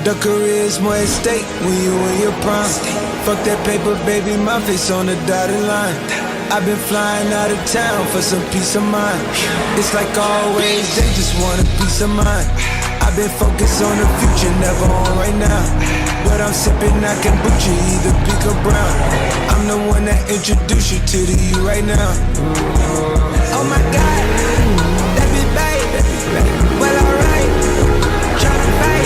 The career is more at stake when you in your prime. Fuck that paper, baby, my face on the dotted line. I've been flying out of town for some peace of mind. It's like always, they just want a peace of mind. I've been focused on the future, never on right now. What I'm sipping, I can boot you, either pink or brown. I'm the one that introduced you to the you right now. Oh my God, that be babe. Well, alright, tryna fight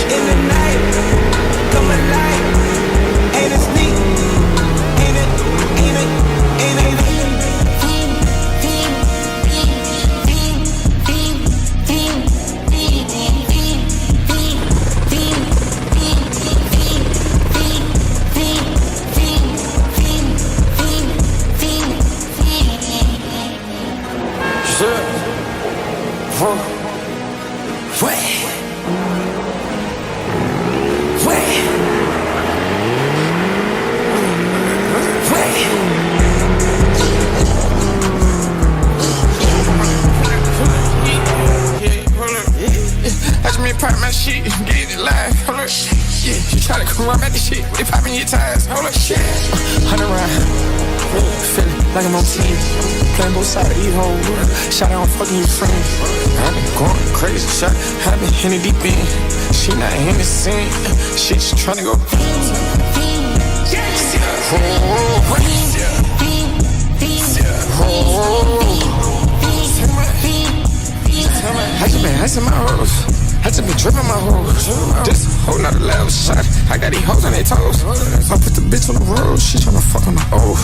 in the night. Come alive, ain't it sneak? Ain't it? Ain't it? Ain't it? Pop my shit, get it live, hold up. Yeah, you try to come around back this shit, they popping your tires, hold up, shit. 100 round, feeling like I'm on team. Playing both sides of these hoes, shot out, I'm fucking your friend. I been going crazy, shot, I been hitting deep in. She not in the scene, she just tryna go. I just been icing my hoes. I just been dripping my hoes. This whole nother level shot. I got these hoes on their toes. I put the bitch on the road. She tryna fuck on my old.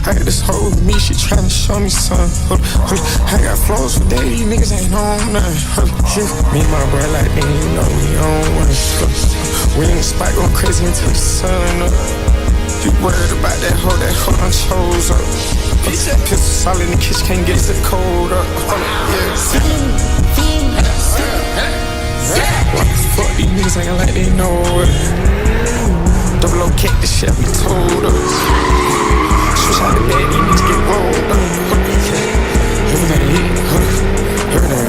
I got this hoe with me. She tryna show me something. I got flows for days. These niggas ain't on nothing. Me and my bro like they ain't know we on one. We in the spot going crazy until the sun up. You worried about that hoe done chose up. Pistol solid in the kitchen, can't get it cold up. Fuck these niggas ain't like they know it. Double O kick the shit we told us. Switch out the bed, these niggas get rolled up. Everybody hit, everything.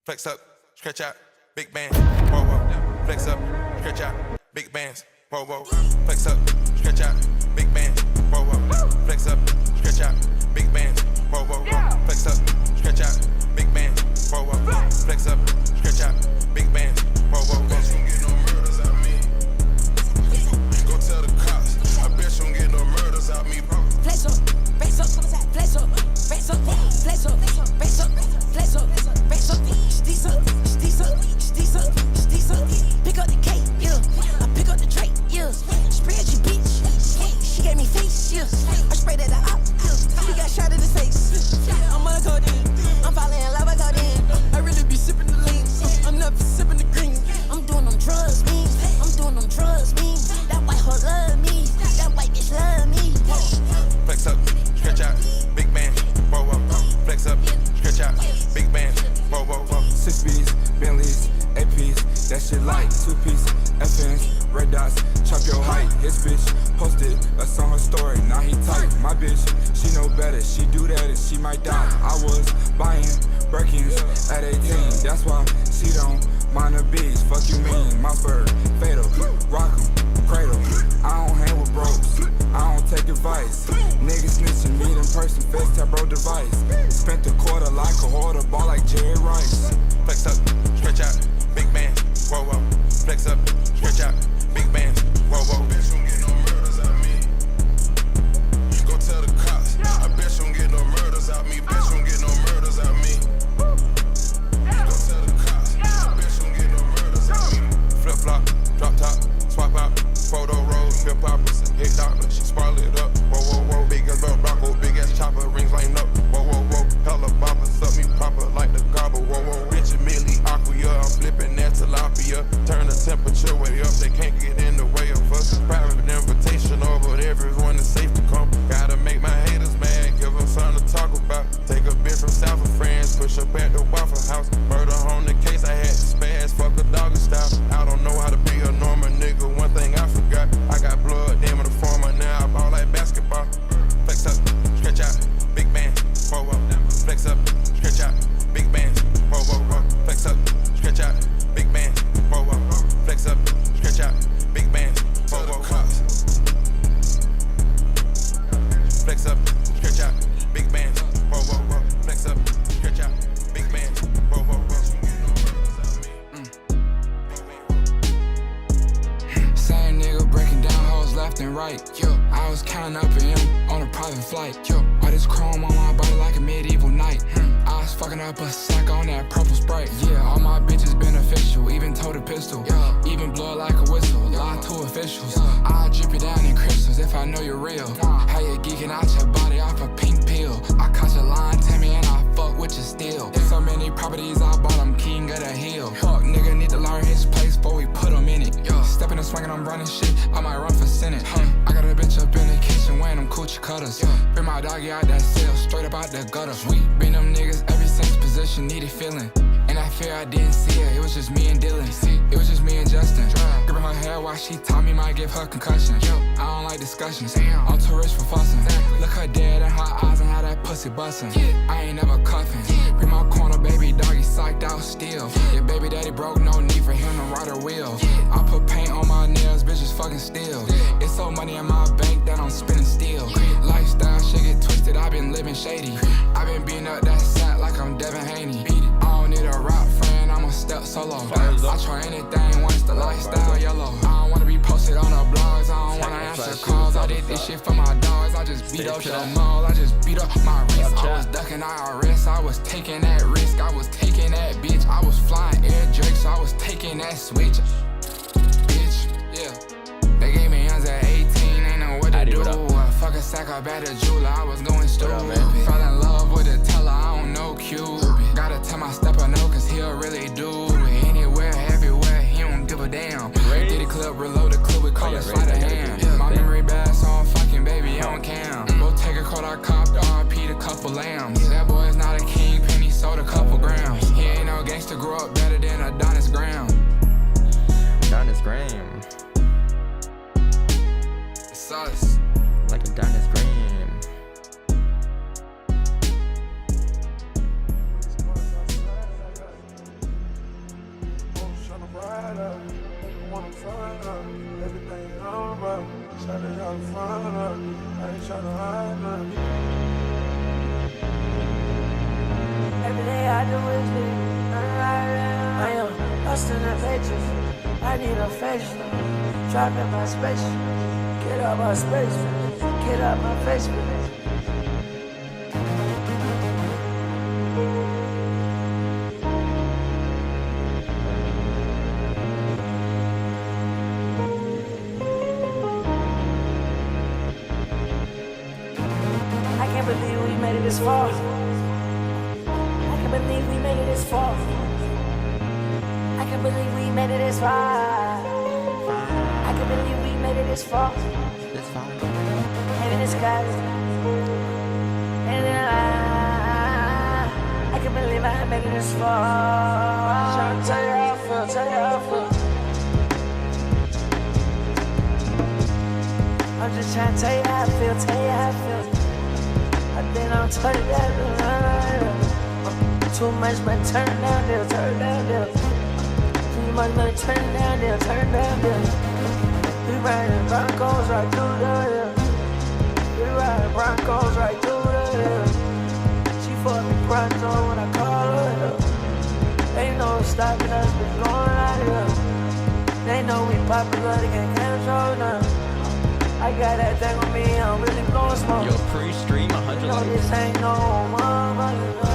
Flex up, stretch out, big band, whoa, whoa. Flex up, stretch out, big bands, whoa, whoa. Flex up, stretch out, big bands, whoa, whoa. Flex up, stretch out, big bands, whoa, whoa, whoa. Flex up, stretch out, big bands, whoa, whoa. Flex up, stretch out, big bands, whoa, whoa, whoa. Don't get no murders out me. Go tell the cops, I bet you don't get no murders out me, bro. Flex up, flex up, flex up, flex up, flex up, flex up, flex up, flex up, steez up, steez up, steez up, steez up. Pick up the cake, yeah. I pick up the tray, yeah. Spread your bitch, she gave me face, yeah. I sprayed at the op, yeah. He got shot in his face. I'm on a codeine, I'm falling in love with codeine. I really be sipping the lean, I'm never sipping the green. I'm doing them drugs, me. I'm doing them drugs, me. That white hoe love me, that white bitch love me. Flex up, stretch out, big band, whoa, whoa. Flex up, stretch out, big band, whoa, whoa, whoa. 6 B's, Bentleys, APs, that shit like 2-piece, FNs, red dots, chop your height. His bitch posted us on her story, now he tight. My bitch, she know better, she do that and she might die. I was buying Birkins at 18, that's why she don't mind the bees. Fuck you mean, my bird, fatal, rock 'em, cradle. I don't hang with bros, I don't take advice. Niggas snitching, meet in person, FaceTime bro device. Spent a quarter like a hoarder, ball like Jerry Rice. Flex up, stretch out, big band, whoa, whoa. Flex up, stretch out, big band, whoa, whoa. Bitch, you don't get no murders out me. Go tell the cops, I bet you don't get no murders out me. Bitch, you don't get no murders out me. Go tell the cops, I bet you don't get no murders out me. Flip flop, drop top, swap out, photo roll, flip poppers, hit doctor, she sparkle it up. Whoa, whoa, whoa, big ass belt Bronco, big ass chopper, rings lighting up. Whoa, whoa, whoa, hella boppers, suck me proper like the gobble. Whoa, whoa, rich and Millie Aquia, I'm flipping that tilapia. Turn the temperature way up, they can't get in the way of us. Private invitation over everyone is safe to come. Gotta make my haters mad, give them something to talk about. Take a bitch from South of France, push up at the Waffle House. Murder on the case, I had to spaz, fuck a doggy style. I don't know how to be a normal nigga, one thing I forgot. I got blood, damn in the former, now I ball like basketball. Flex up, stretch out, big band, left and right. I was counting up in M on a private flight. All this chrome on my body like a medieval knight. I was fucking up a sack on that purple Sprite. Yeah, all my bitches beneficial, even told a pistol. Even blow it like a whistle, lie to officials. I'll drip it down in crystals if I know you're real. How you geeking out your body off a pink pill? I caught your line, Timmy, and I fuck with you still. So many properties I bought, I'm king of the hill. Fuck, nigga need to learn his place before we put him in it. Stepping and swinging, I'm running shit, I might run for Senate. I got a bitch up in the kitchen wearing them coochie cutters. Bring my doggy out that cell, straight up out the gutter. We been them niggas ever since position needed feeling. And I fear I didn't see her, it was just me and Dylan. It was just me and Justin. Gripping her hair while she taught me might give her concussion. I don't like discussions, I'm too rich for fussing. Look her dead in her eyes and how that pussy bustin'. I ain't never cuffin'. Bring my corner, baby doggy psyched out still. Your baby daddy broke, no need for him to ride a wheel. I put paint on my nails, bitches fucking still. It's so money in my bank that I'm spinning still. Lifestyle shit get twisted, I been living shady. I been beating up that sack like I'm Devin Haney. I don't need a rap friend, I'ma step solo. I try anything once the lifestyle yellow. I don't wanna be posted on the blogs, I don't wanna answer calls. I did this shit for my dogs, I just beat up the mall. I just beat up my wrist. I was ducking IRS, I was taking that risk. I was taking that bitch, I was flying air drakes. I was taking that switch. Bitch, yeah. They gave me guns at 18, ain't know what to do. Fuck a sack up at a jeweler, I was going stupid. Fell in love with a teller, I don't know Q. Gotta tell my stepper no, cause he'll really do it. Anywhere, everywhere, he don't give a damn. Did the clip, reload the clip, we call it sleight of hand. My memory bad, so I'm fucking baby on cam. Go take a quote, I copped RP a couple lambs. That boy's not a king, penny sold a couple grams. He ain't no gangster, grew up better than Adonis Graham. Adonis Graham. It's us. Like Adonis Graham. Every day I do is live. I am lost in the matrix. I need a facelift. Driving my spaceship. Get out my space. Get out my face. I can't believe we made it this far. I can't believe we made it this far. I can't believe we made it this far. I can't believe we made it this far. This far. And in the sky. And then I can't believe I made it this far. Trying to tell you how I feel, tell you how I feel. I'm just trying to tell you how I feel, tell you how I feel. I've been on 20 days. Too much money, turn down deal, turn down deal. Too much money, turn down deal, turn down deal. We riding Broncos right through the hill. We riding Broncos right through the hill. She fucked me pronto when I call her hill. They know it's stopping us, been going out here. They know we popular, they can't control now. I got that thing on me, I'm really blowing smoke. Yo, pre-stream 100 likes. This ain't no motherfucking no.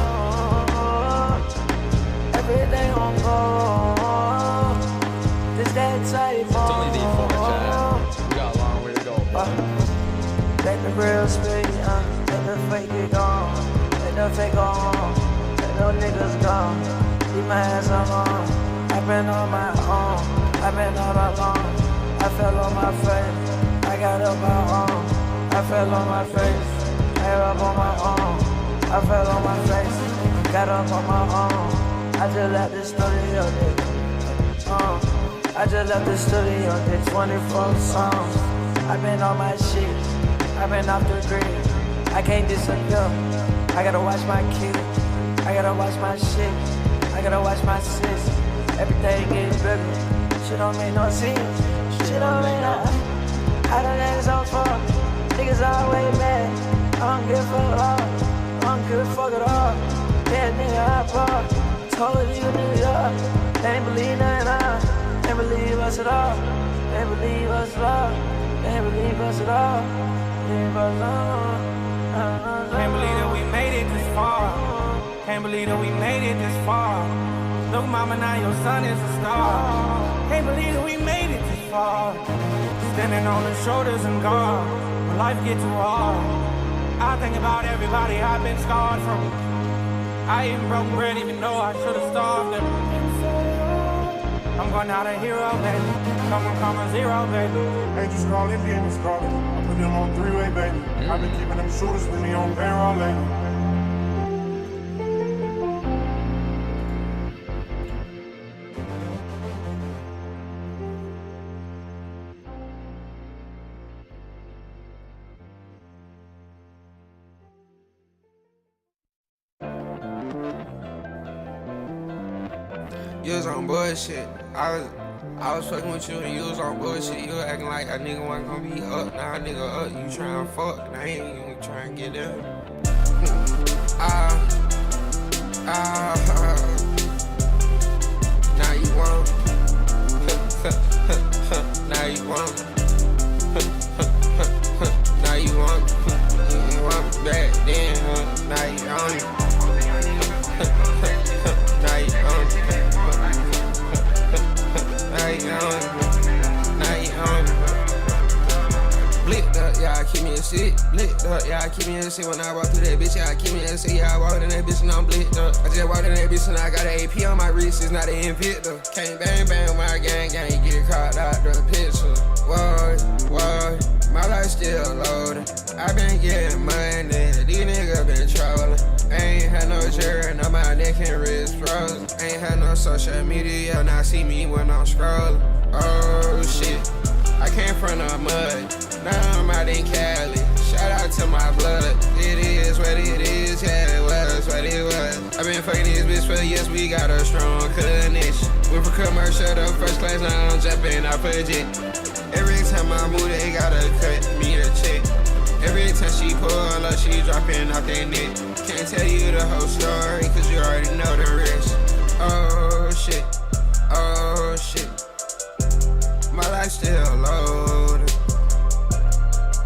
Everything on go. This that tight for. It's only D4, chat. We got a long way to go. Let the real speak, let the fake get gone. Let the fake go on. Let those niggas gone. Leave my ass alone. I've been on my own. I've been all alone. I fell on my face. I got up my own. I fell on my face. I got up on my own. I fell on my face. Got up on my own. I just left the studio, I just left the studio, did 24 songs. I've been on my shit. I've been off the grid. I can't disappear. I gotta watch my kids. I gotta watch my shit. I gotta watch my sis. Everything gets bigger. Shit don't make no sense. Shit don't make no sense. I done had this on fuck. Niggas always mad. I don't give a fuck at all. I don't give a fuck at all. Yeah, nigga, I bought. Told you niggas up. They ain't believe nothing, they ain't believe us at all. They ain't believe us at all. Can't believe us at all. Can't believe that we made it this far. Can't believe that we made it this far. Look, mama, now your son is a star. Can't believe that we made it this far. Standing on the shoulders and guard. When life gets too hard, I think about everybody I've been scarred from. I even broke bread even though I should have starved them. I'm going out a hero, baby. Come zero, baby. Angels calling, demons calling. I put them on three-way, baby. I've been keeping them shooters with me on payroll lately. You was on bullshit. I was fucking with you and you was on bullshit. You was acting like a nigga wasn't gonna be up. Now a nigga up, you tryna fuck. Now I ain't even trying to get there. Now you want. Now you want. Now you want. You want back then, huh? Now you on it. Now you on it. Now you on it. Now you on it. Blicked up, yeah, I keep me a shit. Blicked up, yeah, I keep me a shit. When I walk through that bitch, yeah, I keep me a shit. Yeah, I walked in that bitch and I'm blicked up. I just walked in that bitch and I got an AP on my wrist. It's not an Invicta. Can't bang bang with my gang, get it caught out the picture. Whoa, my life still loaded. I been getting money, these niggas been trolling. Ain't had no jury, no my neck and wrist frozen. Ain't had no social media, now see me when I'm scrolling. Oh shit, I came from the mud, now I'm out in Cali. Shout out to my blood, it is what it is, yeah it was what it was. I been fucking this bitch for years, we got a strong connection. Went from commercial to first class, now I'm jumping off a jet. Every time I move, they gotta cut me a check. Every time she pull up, she dropping off that net. Can't tell you the whole story, cause you already know the rest. Oh shit, oh shit. My life still loaded.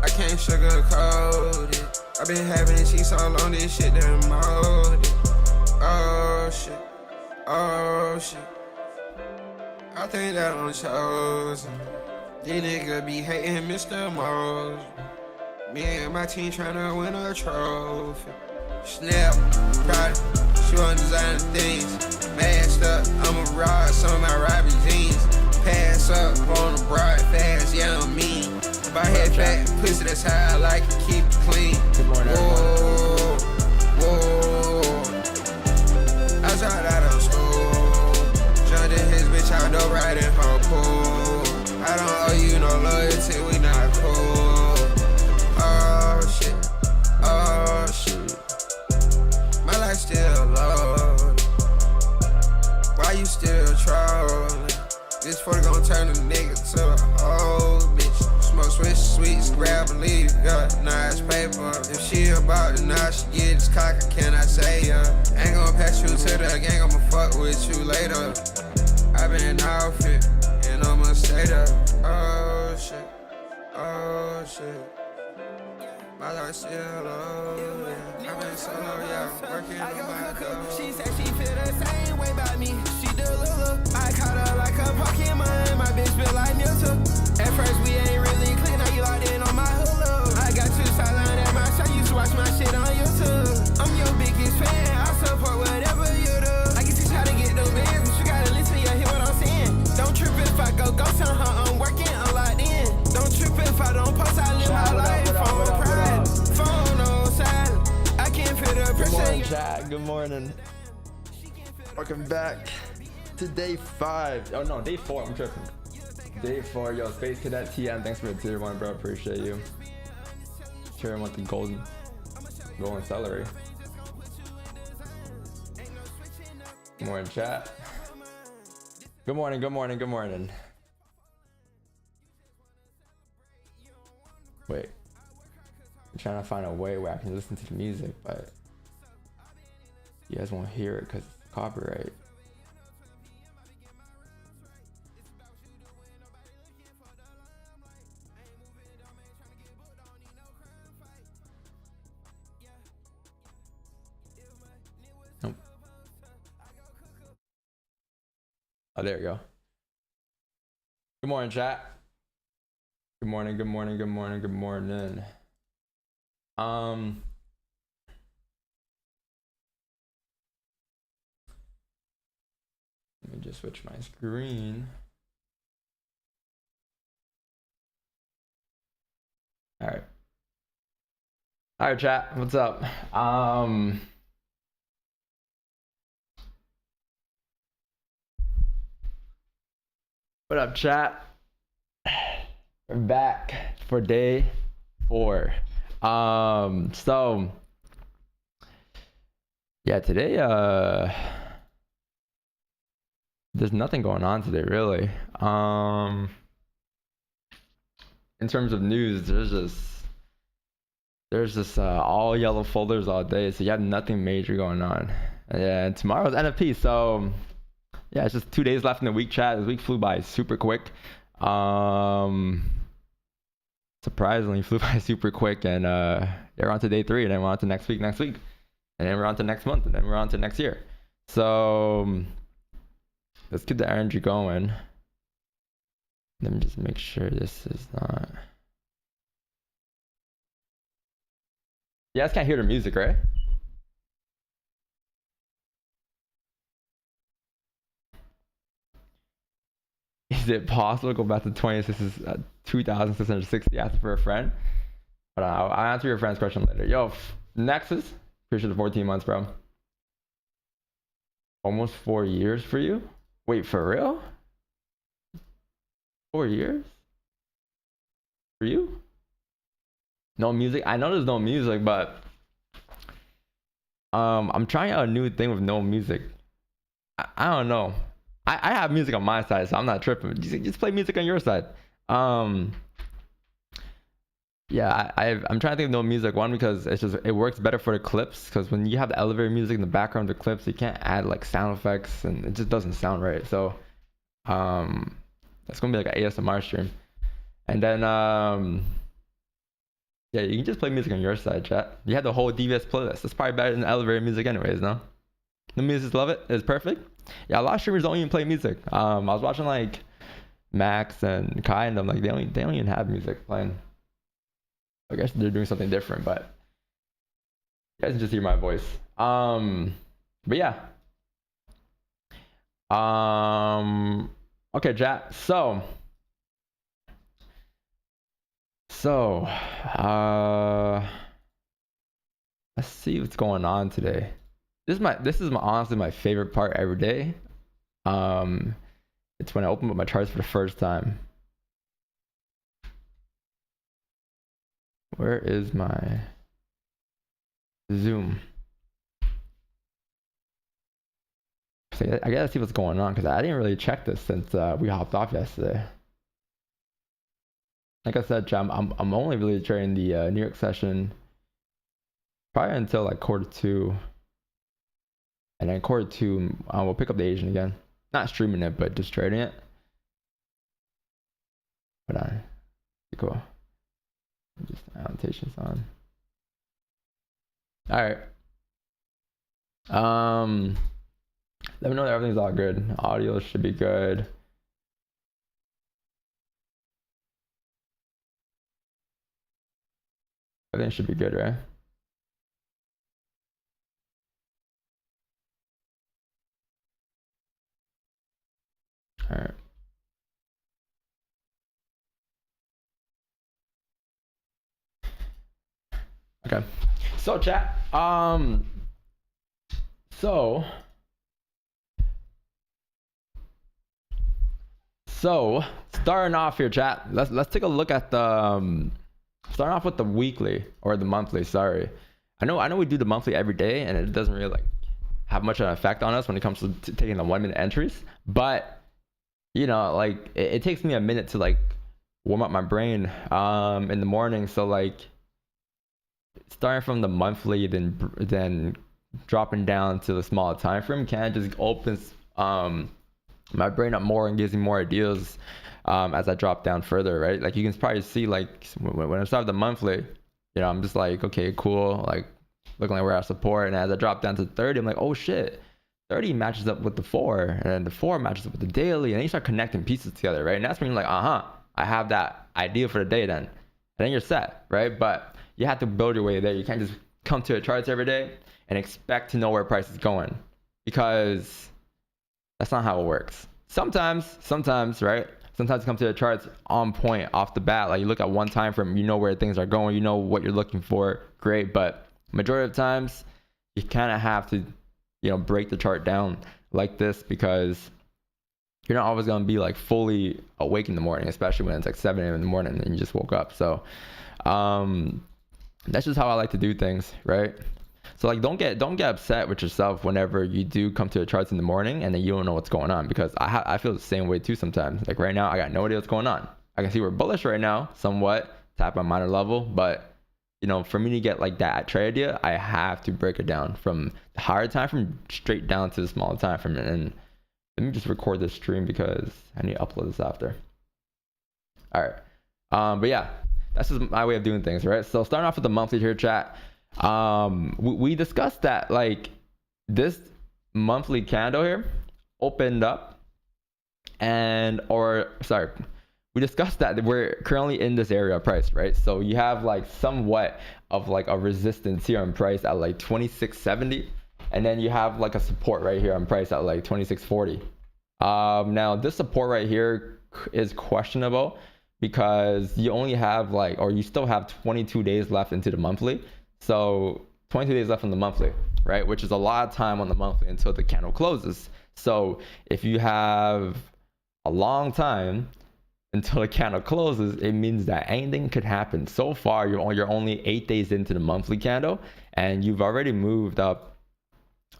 I can't sugarcoat it. I been having cheese all on this shit done molded. Oh shit, oh shit. I think that I'm chosen. These niggas be hating Mr. Mose. Me and my team tryna win a trophy. Snap, product, she wanna design things. Masked up, I'ma ride some of my Robbie jeans. Pass up on the broad fast, yeah I'm mean. By head fat, pussy that's high, I like it, keep it clean. Good morning, whoa, whoa. I dropped out of school. Jumped in his bitch out door riding her pool. I don't owe you no loyalty, we not cool. Oh shit, oh shit. My life still loaded. Why you still trolling? This 40 gon' turn a nigga to a old bitch. Smoke switch sweets, grab a leaf, got nice paper. If she about it now, she get this cocker, can I say ain't gon' pass you to the gang, I'ma fuck with you later. I been off it, and I'ma stay there. Oh shit, oh shit. My life still low, yeah. I've been solo, yeah. Working on my goals. She said she feel the same way about me. She do Lulu. I caught her like a Pokemon. My bitch feel like Mewtwo. At first we ain't really clean. Now you locked in on my Hulu. I got you silent at my show. You should watch my shit on YouTube. I'm your biggest fan. I support whatever you do. I can teach how to get those bands, but you gotta listen. You hear what I'm saying? Don't trip if I go tell her I'm working. I'm locked in. Don't trip if I don't post. I live my life on pride. Phone on silent. I can't feel the pressure. Good morning, chat. Good morning. Welcome back to day 5. Oh no, day 4. I'm tripping. Day 4. Yo, Space Cadet TN. Thanks for the tier 1, bro. Appreciate you. Tier 1 with the golden celery. Good morning, chat. Good morning. Good morning. Good morning. Wait. I'm trying to find a way where I can listen to the music, but you guys won't hear it because it's copyright. Oh, there you go. Good morning, chat. Good morning, good morning, good morning, good morning. Let me just switch my screen. All right. All right, chat. What's up? What up, chat? We're back for day 4. So yeah, today there's nothing going on today, really. In terms of news, there's just all yellow folders all day, so you have nothing major going on. Yeah, and tomorrow's NFP, so yeah, it's just 2 days left in the week, chat. This week flew by super quick. Surprisingly flew by super quick, and we're on to day 3, and then we're on to next week, and then we're on to next month, and then we're on to next year. So let's get the energy going. Let me just make sure this is not. You guys can't hear the music, right? Is it possible to go back to 2,660 after for a friend? But I'll answer your friend's question later. Yo, Nexus, appreciate the 14 months, bro. Almost 4 years for you? Wait, for real? 4 years? For you? No music? I know there's no music, but I'm trying out a new thing with no music. I don't know. I have music on my side, so I'm not tripping. Just play music on your side. Yeah, I'm trying to think of no music. One, because it works better for the clips, because when you have the elevator music in the background of the clips, you can't add like sound effects, and it just doesn't sound right. So that's gonna be like an ASMR stream. And then yeah, you can just play music on your side, chat. You have the whole DVS playlist. That's probably better than elevator music anyways, no? The music, love it. It's perfect. Yeah, a lot of streamers don't even play music. I was watching like Max and Kai, and them, like they don't even have music playing. I guess they're doing something different, but you guys can just hear my voice. But yeah. Okay, chat. So let's see what's going on today. This is honestly my favorite part every day. It's when I open up my charts for the first time. Where is my Zoom? So I gotta see what's going on, because I didn't really check this since we hopped off yesterday. Like I said, I'm only really trading the New York session probably until like quarter 2. And then quarter 2, we'll pick up the Asian again. Not streaming it, but just trading it. But cool. Just annotations on. All right. Let me know that everything's all good. Audio should be good. Everything should be good, right? All right. Okay. So chat. So starting off here, chat. Let's take a look at the starting off with the weekly or the monthly. Sorry, I know we do the monthly every day, and it doesn't really like have much of an effect on us when it comes to taking the 1 minute entries. But you know, like it takes me a minute to like warm up my brain in the morning. So like starting from the monthly, then dropping down to the smaller time frame kind of just opens my brain up more and gives me more ideas as I drop down further, right? Like you can probably see, like when I start the monthly, you know, I'm just like, okay, cool, like looking like we're at support, and as I drop down to 30, I'm like, oh shit, 30 matches up with the 4, and then the 4 matches up with the daily, and then you start connecting pieces together, right? And that's when you're like, I have that idea for the day then. And then you're set, right? But you have to build your way there. You can't just come to the charts every day and expect to know where price is going, because that's not how it works. Sometimes, right? Sometimes come to the charts on point off the bat. Like you look at one time frame, you know where things are going, you know what you're looking for, great. But majority of times, you kind of have to, break the chart down like this, because you're not always going to be like fully awake in the morning, especially when it's like 7 a.m. in the morning and you just woke up. So that's just how I like to do things, right? So like don't get upset with yourself whenever you do come to the charts in the morning and then you don't know what's going on, because I feel the same way too sometimes. Like right now, I got no idea what's going on. I can see we're bullish right now, somewhat, tap on minor level, but for me to get like that trade idea, I have to break it down from the higher time frame straight down to the smaller time frame. And let me just record this stream because I need to upload this after. All right. But yeah, that's just my way of doing things, right? So starting off with the monthly here, chat. We discussed that like this monthly candle here opened up we discussed that we're currently in this area of price, right? So you have like somewhat of like a resistance here on price at like 2670, and then you have like a support right here on price at like 2640. Now this support right here is questionable because you only have you still have 22 days left into the monthly. So 22 days left on the monthly, right? Which is a lot of time on the monthly until the candle closes. So if you have a long time until the candle closes, it means that anything could happen. So far, you're only 8 days into the monthly candle, and you've already moved up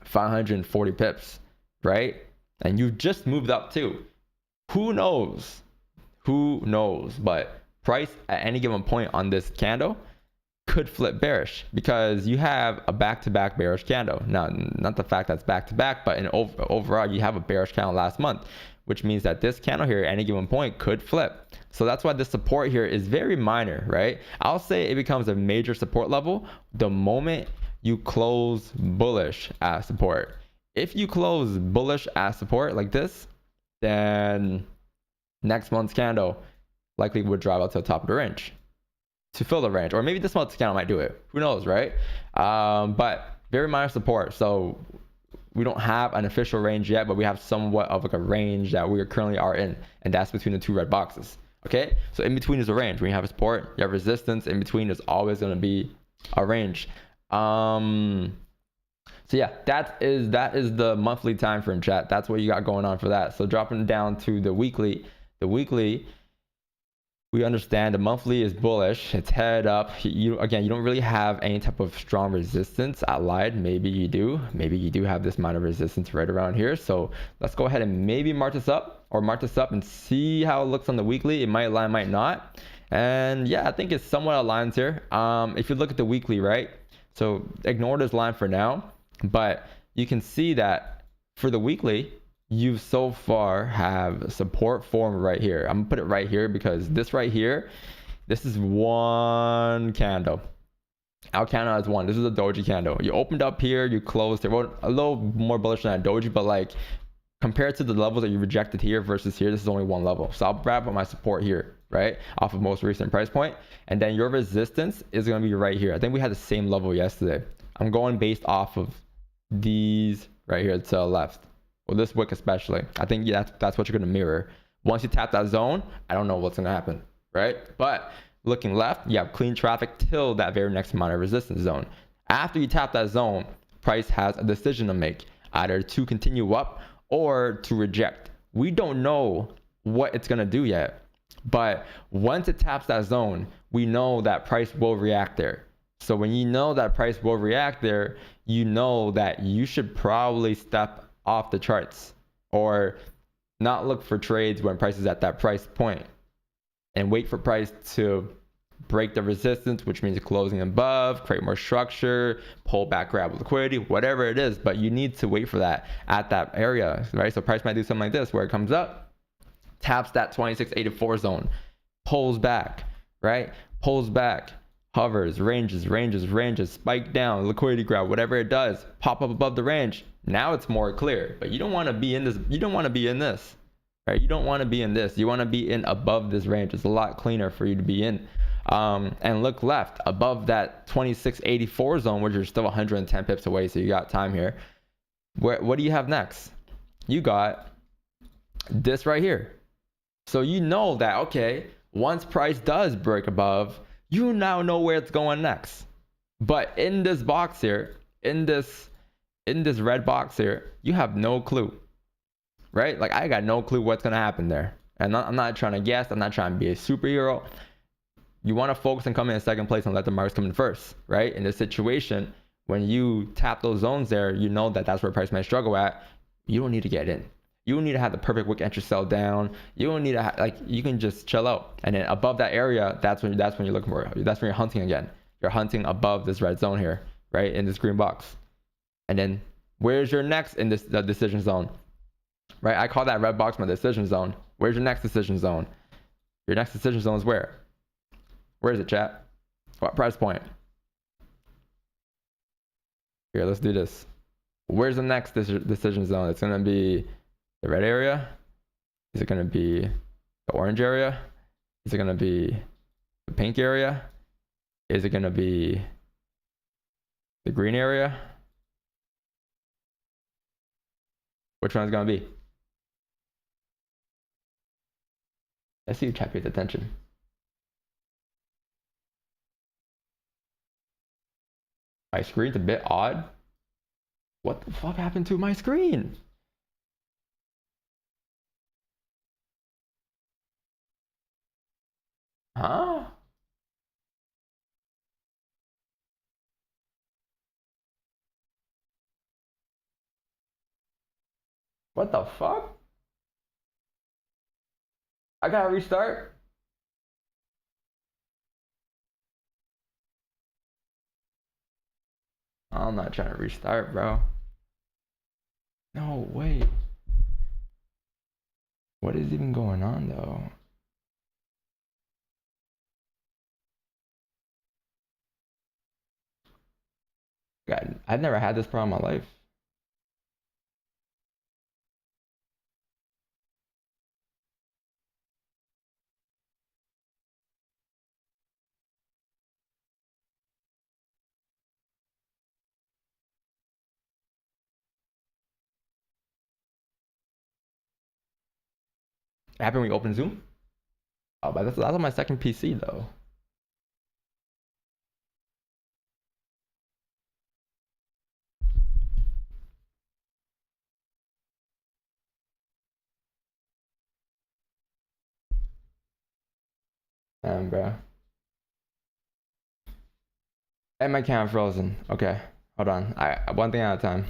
540 pips, right? And you've just moved up too. Who knows? But price at any given point on this candle could flip bearish, because you have a back-to-back bearish candle. Now, not the fact that's back-to-back, but overall, you have a bearish candle last month, which means that this candle here at any given point could flip. So that's why the support here is very minor, right? I'll say it becomes a major support level the moment you close bullish at support. If you close bullish at support like this, then next month's candle likely would drive out to the top of the range to fill the range, or maybe this month's candle might do it. Who knows, right? But very minor support. So we don't have an official range yet, but we have somewhat of like a range that we currently are in, and that's between the two red boxes. Okay, so in between is a range. When you have a support, you have resistance. In between is always going to be a range. So yeah, that is the monthly time frame, chat. That's what you got going on for that. So dropping down to the weekly, we understand the monthly is bullish. It's head up. You don't really have any type of strong resistance. I lied. Maybe you do. Maybe you do have this amount of resistance right around here. So let's go ahead and maybe mark this up and see how it looks on the weekly. It might align, might not. And yeah, I think it's somewhat aligns here. If you look at the weekly, right? So ignore this line for now, but you can see that for the weekly, you so far have support formed right here. I'm gonna put it right here because this right here, this is one candle. Our candle is one. This is a doji candle. You opened up here, you closed it. Well, a little more bullish than a doji, but like compared to the levels that you rejected here versus here, this is only one level. So I'll wrap up my support here, right? Off of most recent price point. And then your resistance is gonna be right here. I think we had the same level yesterday. I'm going based off of these right here to the left. Well, this wick especially. I think that's what you're going to mirror. Once you tap that zone, I don't know what's going to happen, right? But looking left, you have clean traffic till that very next minor resistance zone. After you tap that zone, price has a decision to make, either to continue up or to reject. We don't know what it's going to do yet, but once it taps that zone, we know that price will react there. So when you know that price will react there, you know that you should probably step off the charts or not look for trades when price is at that price point, and wait for price to break the resistance, which means closing above, create more structure, pull back, grab liquidity, whatever it is. But you need to wait for that at that area, right? So price might do something like this, where it comes up, taps that 2684 zone, pulls back, right? Pulls back, hovers, ranges, spike down, liquidity grab, whatever it does, pop up above the range, Now it's more clear, but you don't want to be in this. You don't want to be in this, right? You don't want to be in this. You want to be in above this range. It's a lot cleaner for you to be in. And look left above that 2684 zone, which you're still 110 pips away. So you got time here. What do you have next? You got this right here. So you know that, okay, once price does break above, you now know where it's going next. But in this box here, in this red box here, you have no clue, right? Like I got no clue what's going to happen there. And I'm not trying to guess. I'm not trying to be a superhero. You want to focus and come in second place and let the markets come in first, right? In this situation, when you tap those zones there, you know that that's where price might struggle at. You don't need to get in. You don't need to have the perfect wick entry sell down. You don't need to like, you can just chill out. And then above that area, that's when you're looking for. That's when you're hunting again. You're hunting above this red zone here, right? In this green box. And then where's your next in this the decision zone, right? I call that red box my decision zone. Where's your next decision zone? Your next decision zone is where? Where is it, chat? What price point? Here, let's do this. Where's the next decision zone? It's going to be the red area. Is it going to be the orange area? Is it going to be the pink area? Is it going to be the green area? Which one is going to be? Let's see if chat pays attention. My screen's a bit odd. What the fuck happened to my screen? Huh? What the fuck? I gotta restart? I'm not trying to restart, bro. No, wait. What is even going on, though? God, I've never had this problem in my life. It happened when we opened Zoom? Oh, but that's on my second PC, though. Damn, bro. And my camera frozen. Okay, hold on. One thing at a time.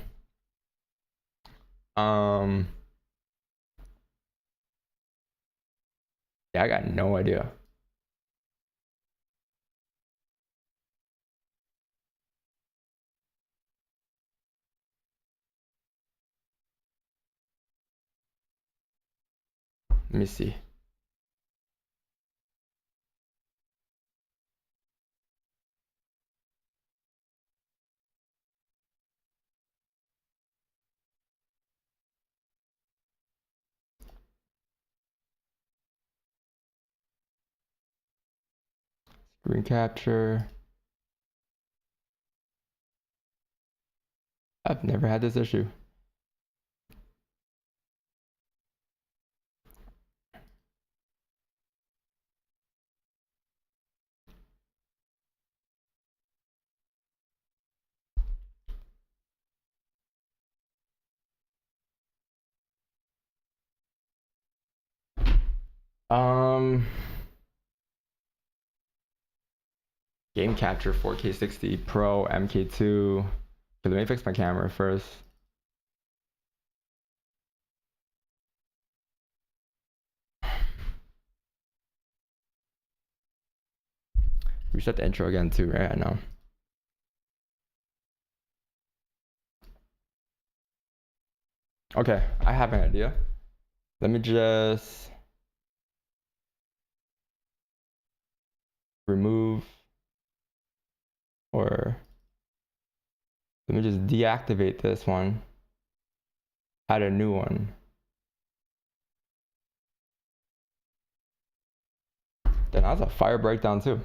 Yeah, I got no idea. Let me see. Screen capture. I've never had this issue. Game capture 4K 60 Pro MK2. Okay, let me fix my camera first. Reset the intro again too, right? I know. Okay, I have an idea. Let me just remove, or let me just deactivate this one. Add a new one. Then that's a fire breakdown too.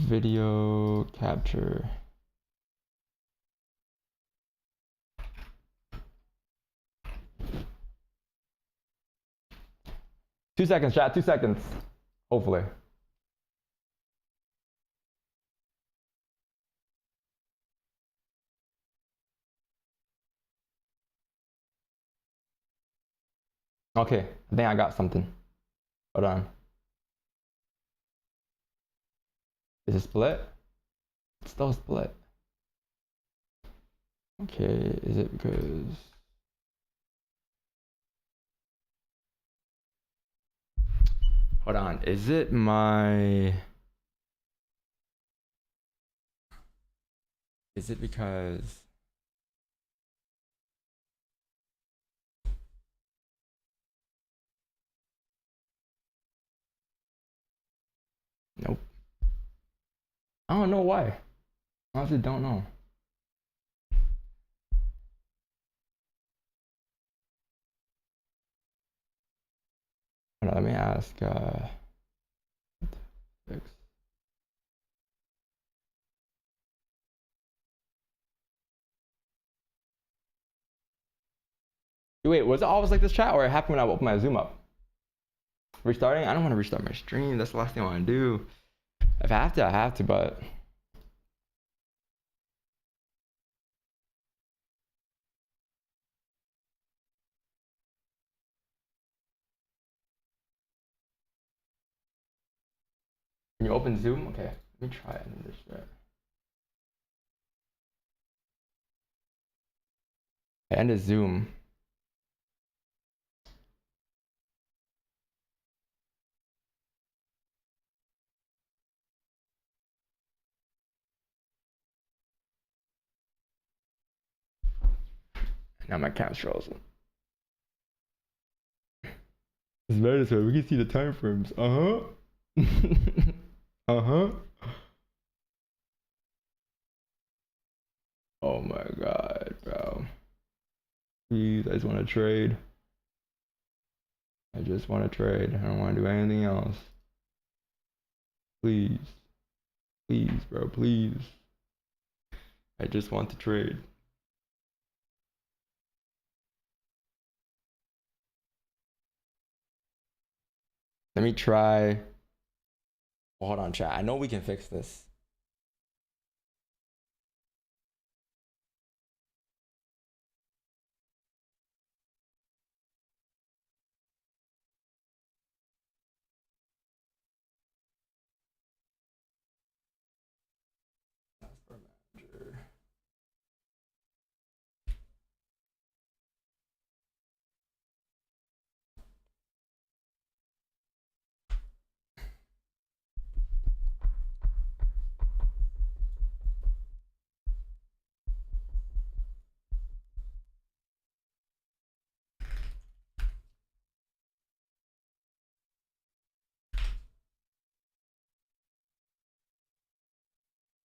Video capture. Two seconds, chat. 2 seconds. Hopefully. Okay, I think I got something. Hold on. Is it split? It's still split. Okay, is it because... Hold on, is it my... Is it because... Nope. I don't know why. I honestly don't know. Hold on, let me ask fix. Wait, was it always like this, chat, or it happened when I opened my Zoom up? Restarting? I don't want to restart my stream. That's the last thing I want to do. If I have to, I have to, but... Can you open Zoom? Okay, let me try it and just start. And a Zoom. Now my camera's frozen. It's better this way. We can see the time frames. Oh my god, bro. Please, I just want to trade. I just want to trade. I don't want to do anything else. Please. Please, bro, please. I just want to trade. Let me try. Well, hold on, chat. I know we can fix this.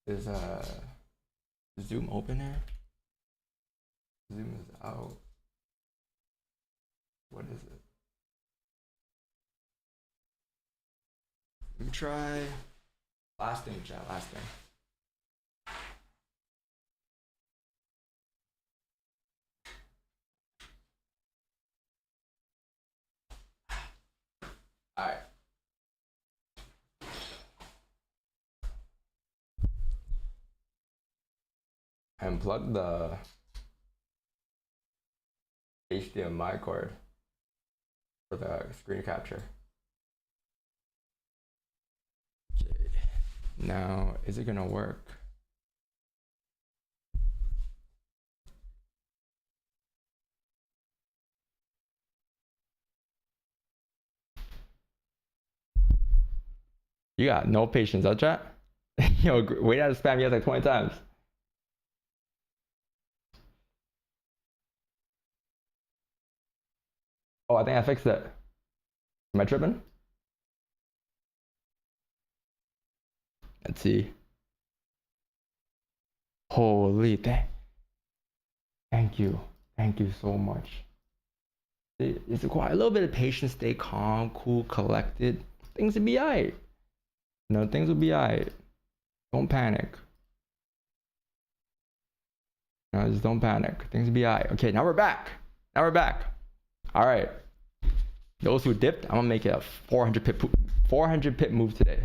Is Zoom open here? Zoom is out. What is it? Let me try last thing, chat, last thing. All right. Unplug the HDMI cord for the screen capture. Okay. Now, is it gonna work? You got no patience, huh, chat? Yo, wait out of spam you like 20 times. Oh, I think I fixed it. Am I tripping? Let's see. Holy thank you so much. It's quite a little bit of patience. Stay calm, cool, collected. Things will be alright. No, things will be alright. Don't panic. No, just don't panic. Things will be alright. Okay, now we're back. All right. Those who dipped, I'm gonna make it a 400 pip move today.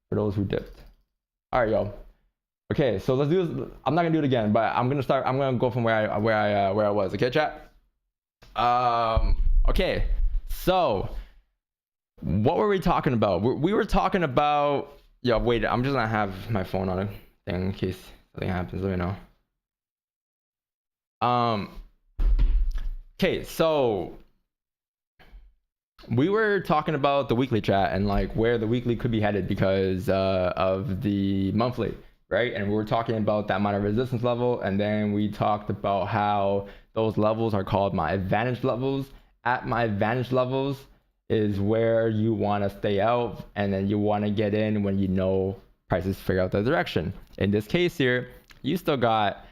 For those who dipped. All right, yo. Okay, so let's do this. I'm not gonna do it again, but I'm gonna go from where I was. Okay, chat. Okay, so what were we talking about? We were talking about, yo, wait, I'm just gonna have my phone on it in case something happens. Let me know. Okay, so we were talking about the weekly, chat, and like where the weekly could be headed because of the monthly, right? And we were talking about that minor resistance level, and then we talked about how those levels are called my advantage levels. At my advantage levels is where you want to stay out, and then you want to get in when you know prices figure out the direction. In this case here, you still got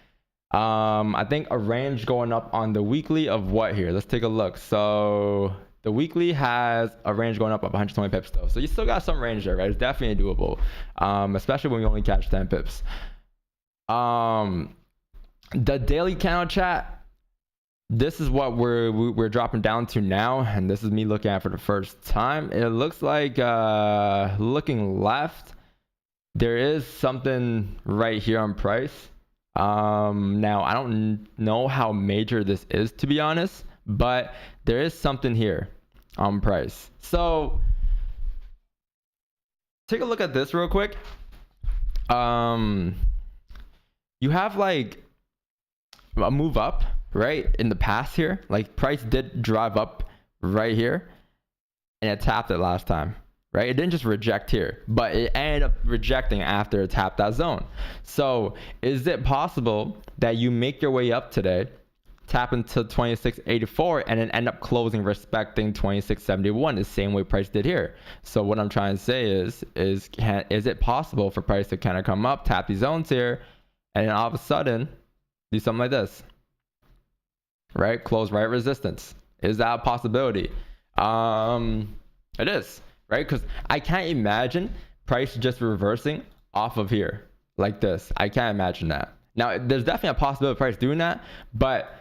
I think a range going up on the weekly of what here? Let's take a look. So the weekly has a range going up of 120 pips though. So you still got some range there, right? It's definitely doable, especially when you only catch 10 pips. The daily candle, chat, this is what we're dropping down to now, and this is me looking at for the first time. It looks like looking left, there is something right here on price. Now I don't know how major this is, to be honest, but there is something here on price. So take a look at this real quick. You have like a move up, right, in the past here. Like price did drive up right here, and it tapped it last time, right? It didn't just reject here, but it ended up rejecting after it tapped that zone. So is it possible that you make your way up today, tap into 2684, and then end up closing respecting 2671 the same way price did here? So what I'm trying to say is it possible for price to kind of come up, tap these zones here, and then all of a sudden do something like this, right? Close right resistance. Is that a possibility? It is. Right? Because I can't imagine price just reversing off of here like this. I can't imagine that. Now, there's definitely a possibility of price doing that, but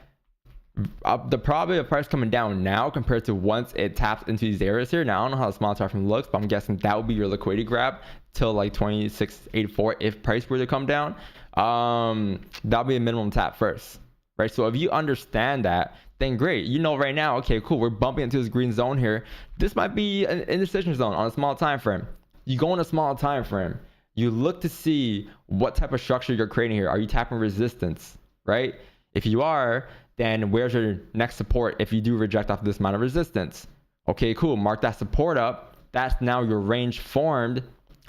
the probability of price coming down now compared to once it taps into these areas here. Now, I don't know how the small time frame looks, but I'm guessing that would be your liquidity grab till like 2684 if price were to come down. That'll be a minimum tap first, right? So if you understand that, then great. You know right now, okay, cool, we're bumping into this green zone here. This might be an indecision zone on a small time frame. You go in a small time frame, you look to see what type of structure you're creating here. Are you tapping resistance, right? If you are, then where's your next support if you do reject off this amount of resistance? Okay, cool, mark that support up. That's now your range formed.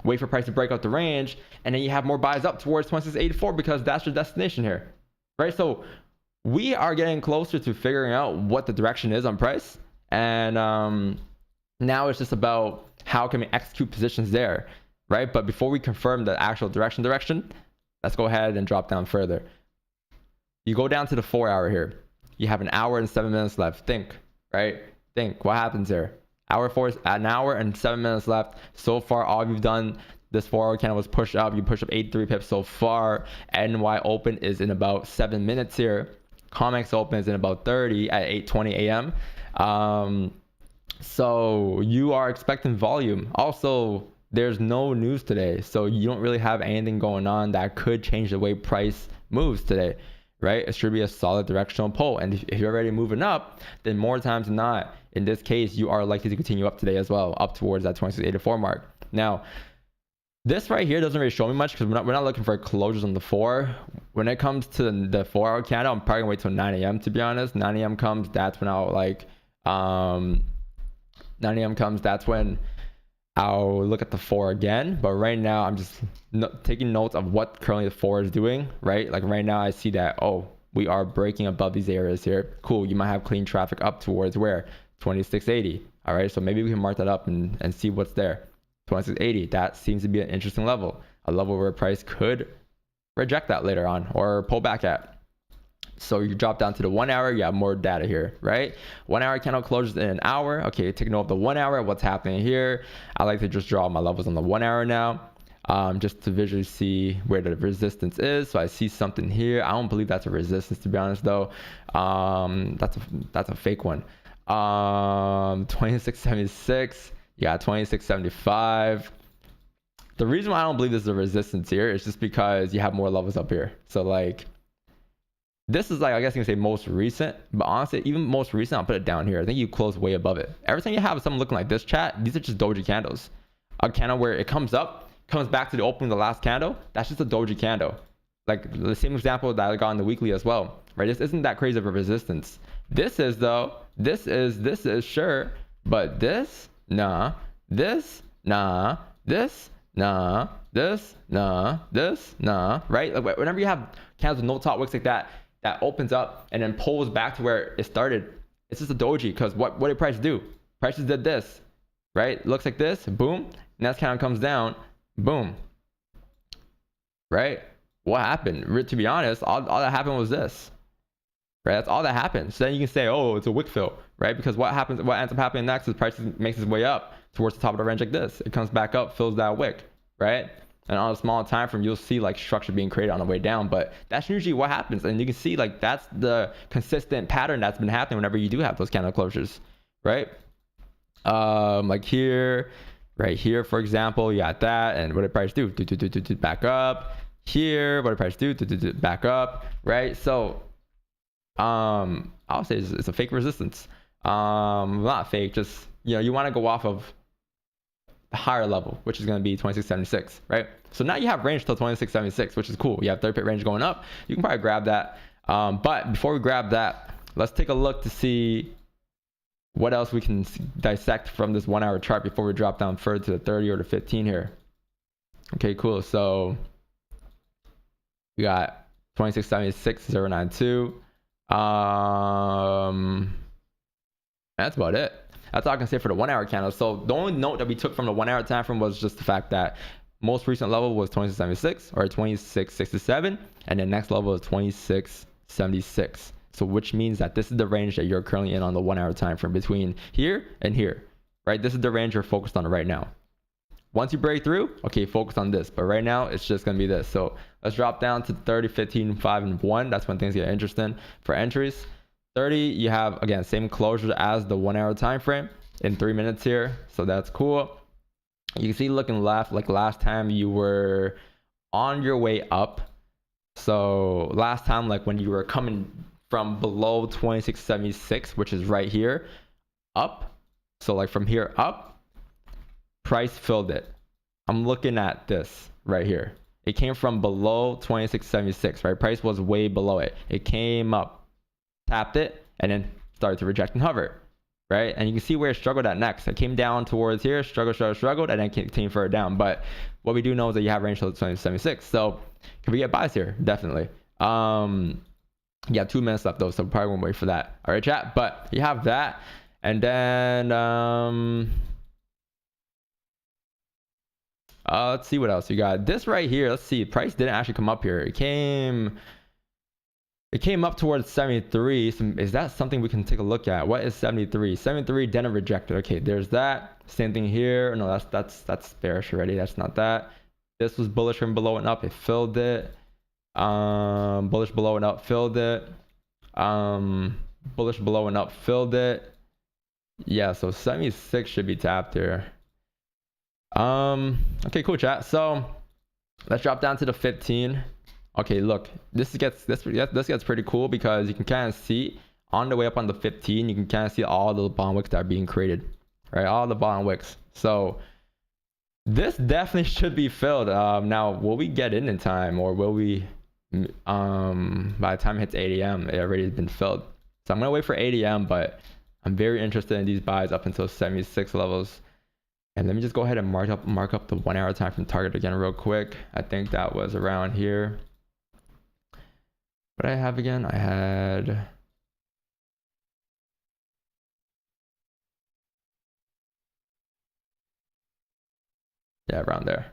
Wait for price to break out the range, and then you have more buys up towards 2684 because that's your destination here, right? So we are getting closer to figuring out what the direction is on price, and now it's just about how can we execute positions there, right? But before we confirm the actual direction, let's go ahead and drop down further. You go down to the 4 hour here. You have an hour and 7 minutes left. Think, right? Think what happens there. An hour and 7 minutes left. So far, all you've done, this 4 hour candle was push up. You push up 83 pips so far. NY open is in about 7 minutes here. COMEX opens in about 30 at 8:20 a.m. So you are expecting volume. Also, there's no news today, so you don't really have anything going on that could change the way price moves today, right? It should be a solid directional pull, and if you're already moving up, then more times than not, in this case, you are likely to continue up today as well, up towards that 2684 mark. Now, this right here doesn't really show me much because we're not looking for closures on the 4. When it comes to the 4 hour candle, I'm probably gonna wait till 9 a.m. to be honest. 9 a.m. comes, that's when I'll like 9 a.m. comes, that's when I'll look at the 4 again. But right now I'm just taking notes of what currently the 4 is doing, right? Like right now I see that, oh, we are breaking above these areas here. Cool, you might have clean traffic up towards where? 2680. All right, so maybe we can mark that up and see what's there. 2680, that seems to be an interesting level, a level where price could reject that later on or pull back at. So you drop down to the 1 hour, you have more data here, right? 1 hour candle closes in an hour. Okay, taking note of the 1 hour, what's happening here. I like to just draw my levels on the 1 hour now, just to visually see where the resistance is. So I see something here. I don't believe that's a resistance, to be honest, though. That's a fake one. 2676, yeah, 2675. The reason why I don't believe this is a resistance here is just because you have more levels up here. So like, this is like, I guess you can say most recent, but honestly, even most recent, I'll put it down here. I think you close way above it. Every time you have something looking like this, chat, these are just doji candles. A candle where it comes up, comes back to the opening of the last candle. That's just a doji candle. Like the same example that I got on the weekly as well, right? This isn't that crazy of a resistance. This is though, this is sure, but this, nah, this, nah, this, nah, this, nah, this, nah, right? Like whenever you have candles with no top wicks like that, that opens up and then pulls back to where it started, it's just a doji. Because what did price do? Prices did this, right? Looks like this, boom. Next candle comes down, boom, right? What happened? To be honest, all that happened was this, right? That's all that happened. So then you can say, oh, it's a wick fill, right? Because what ends up happening next is price makes its way up towards the top of the range like this. It comes back up, fills that wick, right? And on a small time frame, you'll see like structure being created on the way down, but that's usually what happens. And you can see like that's the consistent pattern that's been happening whenever you do have those candle closures, right? Like here, right here, for example, you got that. And what did price do? Back up. Here, what did price do? Back up, right? So, I'll say it's a fake resistance. Not fake, just, you know, you want to go off of higher level, which is going to be 2676, right? So now you have range till 2676, which is cool. You have 30 pip range going up. You can probably grab that. But before we grab that, let's take a look to see what else we can dissect from this 1 hour chart before we drop down further to the 30 or the 15 here. Okay, cool. So we got 2676.092. That's about it. That's all I can say for the 1 hour candle. So the only note that we took from the 1 hour time frame was just the fact that most recent level was 2676 or 2667, and the next level is 2676. So which means that this is the range that you're currently in on the 1 hour time frame between here and here, right? This is the range you're focused on right now. Once you break through, okay, focus on this. But right now, it's just going to be this. So let's drop down to 30, 15, 5, and 1. That's when things get interesting for entries. 30, you have, again, same closure as the 1 hour time frame in 3 minutes here. So that's cool. You can see looking left, like last time you were on your way up. So last time, like when you were coming from below 2676, which is right here, up. So like from here up, price filled it. I'm looking at this right here. It came from below 2676, right? Price was way below it. It came up, tapped it, and then started to reject and hover, right? And you can see where it struggled at next. It came down towards here, struggled, and then came further down. But what we do know is that you have range till 2076. So can we get buys here? Definitely. Yeah, 2 minutes left though, so probably won't wait for that. All right, chat. But you have that, and then let's see what else you got. This right here. Let's see. Price didn't actually come up here. It came up towards 73. So is that something we can take a look at? What is 73? 73 then rejected. Okay, there's that. Same thing here. No, that's bearish already. That's not that. This was bullish from below and up. It filled it. Bullish below and up, filled it. Bullish below and up, filled it. Yeah, so 76 should be tapped here. Okay, cool, chat. So let's drop down to the 15. Okay, look, this gets pretty cool because you can kind of see on the way up on the 15, you can kind of see all the bottom wicks that are being created, right? All the bottom wicks. So this definitely should be filled. Now, will we get in time, or will we, by the time it hits 8 a.m., it already has been filled? So I'm gonna wait for 8 a.m., but I'm very interested in these buys up until 76 levels. And let me just go ahead and mark up the 1 hour time from target again real quick. I think that was around here. What did I have again? I had, yeah, around there.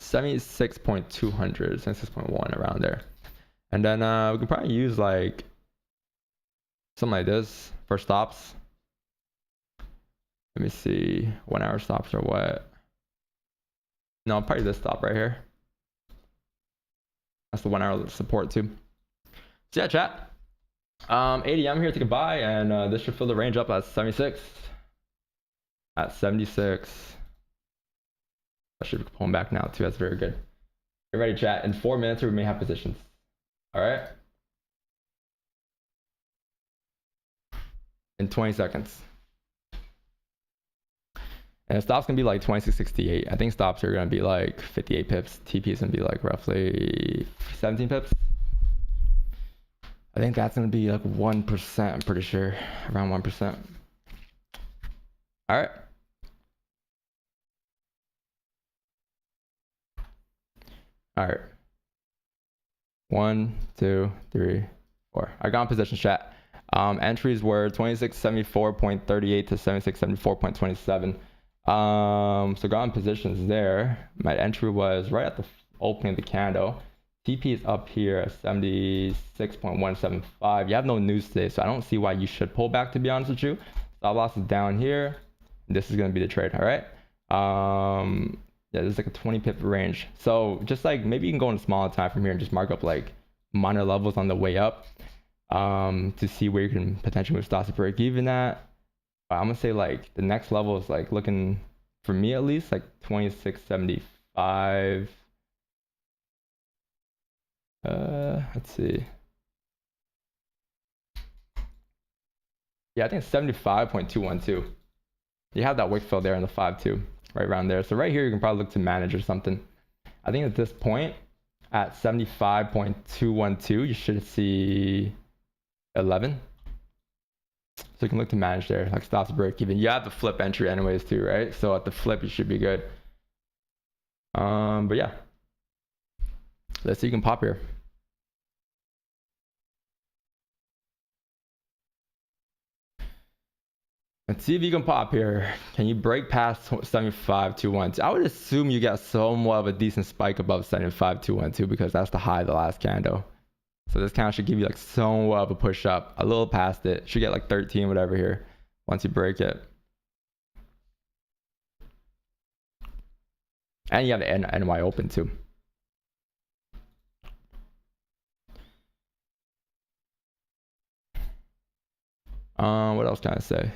76.200, 76.1 around there. And then we can probably use like something like this for stops. Let me see, 1 hour stops or what? No, probably this stop right here. That's the 1 hour support too. So yeah, chat. ADM here, take a buy, and this should fill the range up at 76. At 76. I should be pulling back now too. That's very good. Get ready, chat. In 4 minutes, we may have positions. All right. In 20 seconds. And stops gonna be like 26.68. I think stops are gonna be like 58 pips. TP is gonna be like roughly 17 pips. I think that's gonna be like 1%. I'm pretty sure around 1%. All right. All right. 1, 2, 3, 4. I got in position, chat. Entries were 2674.38 to 7674.27. So got in positions there. My entry was right at the opening of the candle. TP is up here at 76.175. You have no news today, so I don't see why you should pull back, to be honest with you. Stop loss is down here. This is gonna be the trade, all right? Yeah, there's like a 20 pip range. So just like maybe you can go in a smaller time from here and just mark up like minor levels on the way up to see where you can potentially move stocks to break even at. But I'm gonna say like the next level is like looking, for me at least, like 26.75. Let's see. Yeah, I think it's 75.212. You have that wick fill there in the 5-2, right around there. So right here, you can probably look to manage or something. I think at this point, at 75.212, you should see 11. So you can look to manage there, like stops break even. You have the flip entry anyways too, right? So at the flip, you should be good. But yeah, let's see, you can pop here. Let's see if you can pop here. Can you break past 75.212? I would assume you got somewhat of a decent spike above 75.212 because that's the high of the last candle. So this candle should give you like somewhat of a push up, a little past it. Should get like 13, whatever here, once you break it. And you have the NY open too. What else can I say?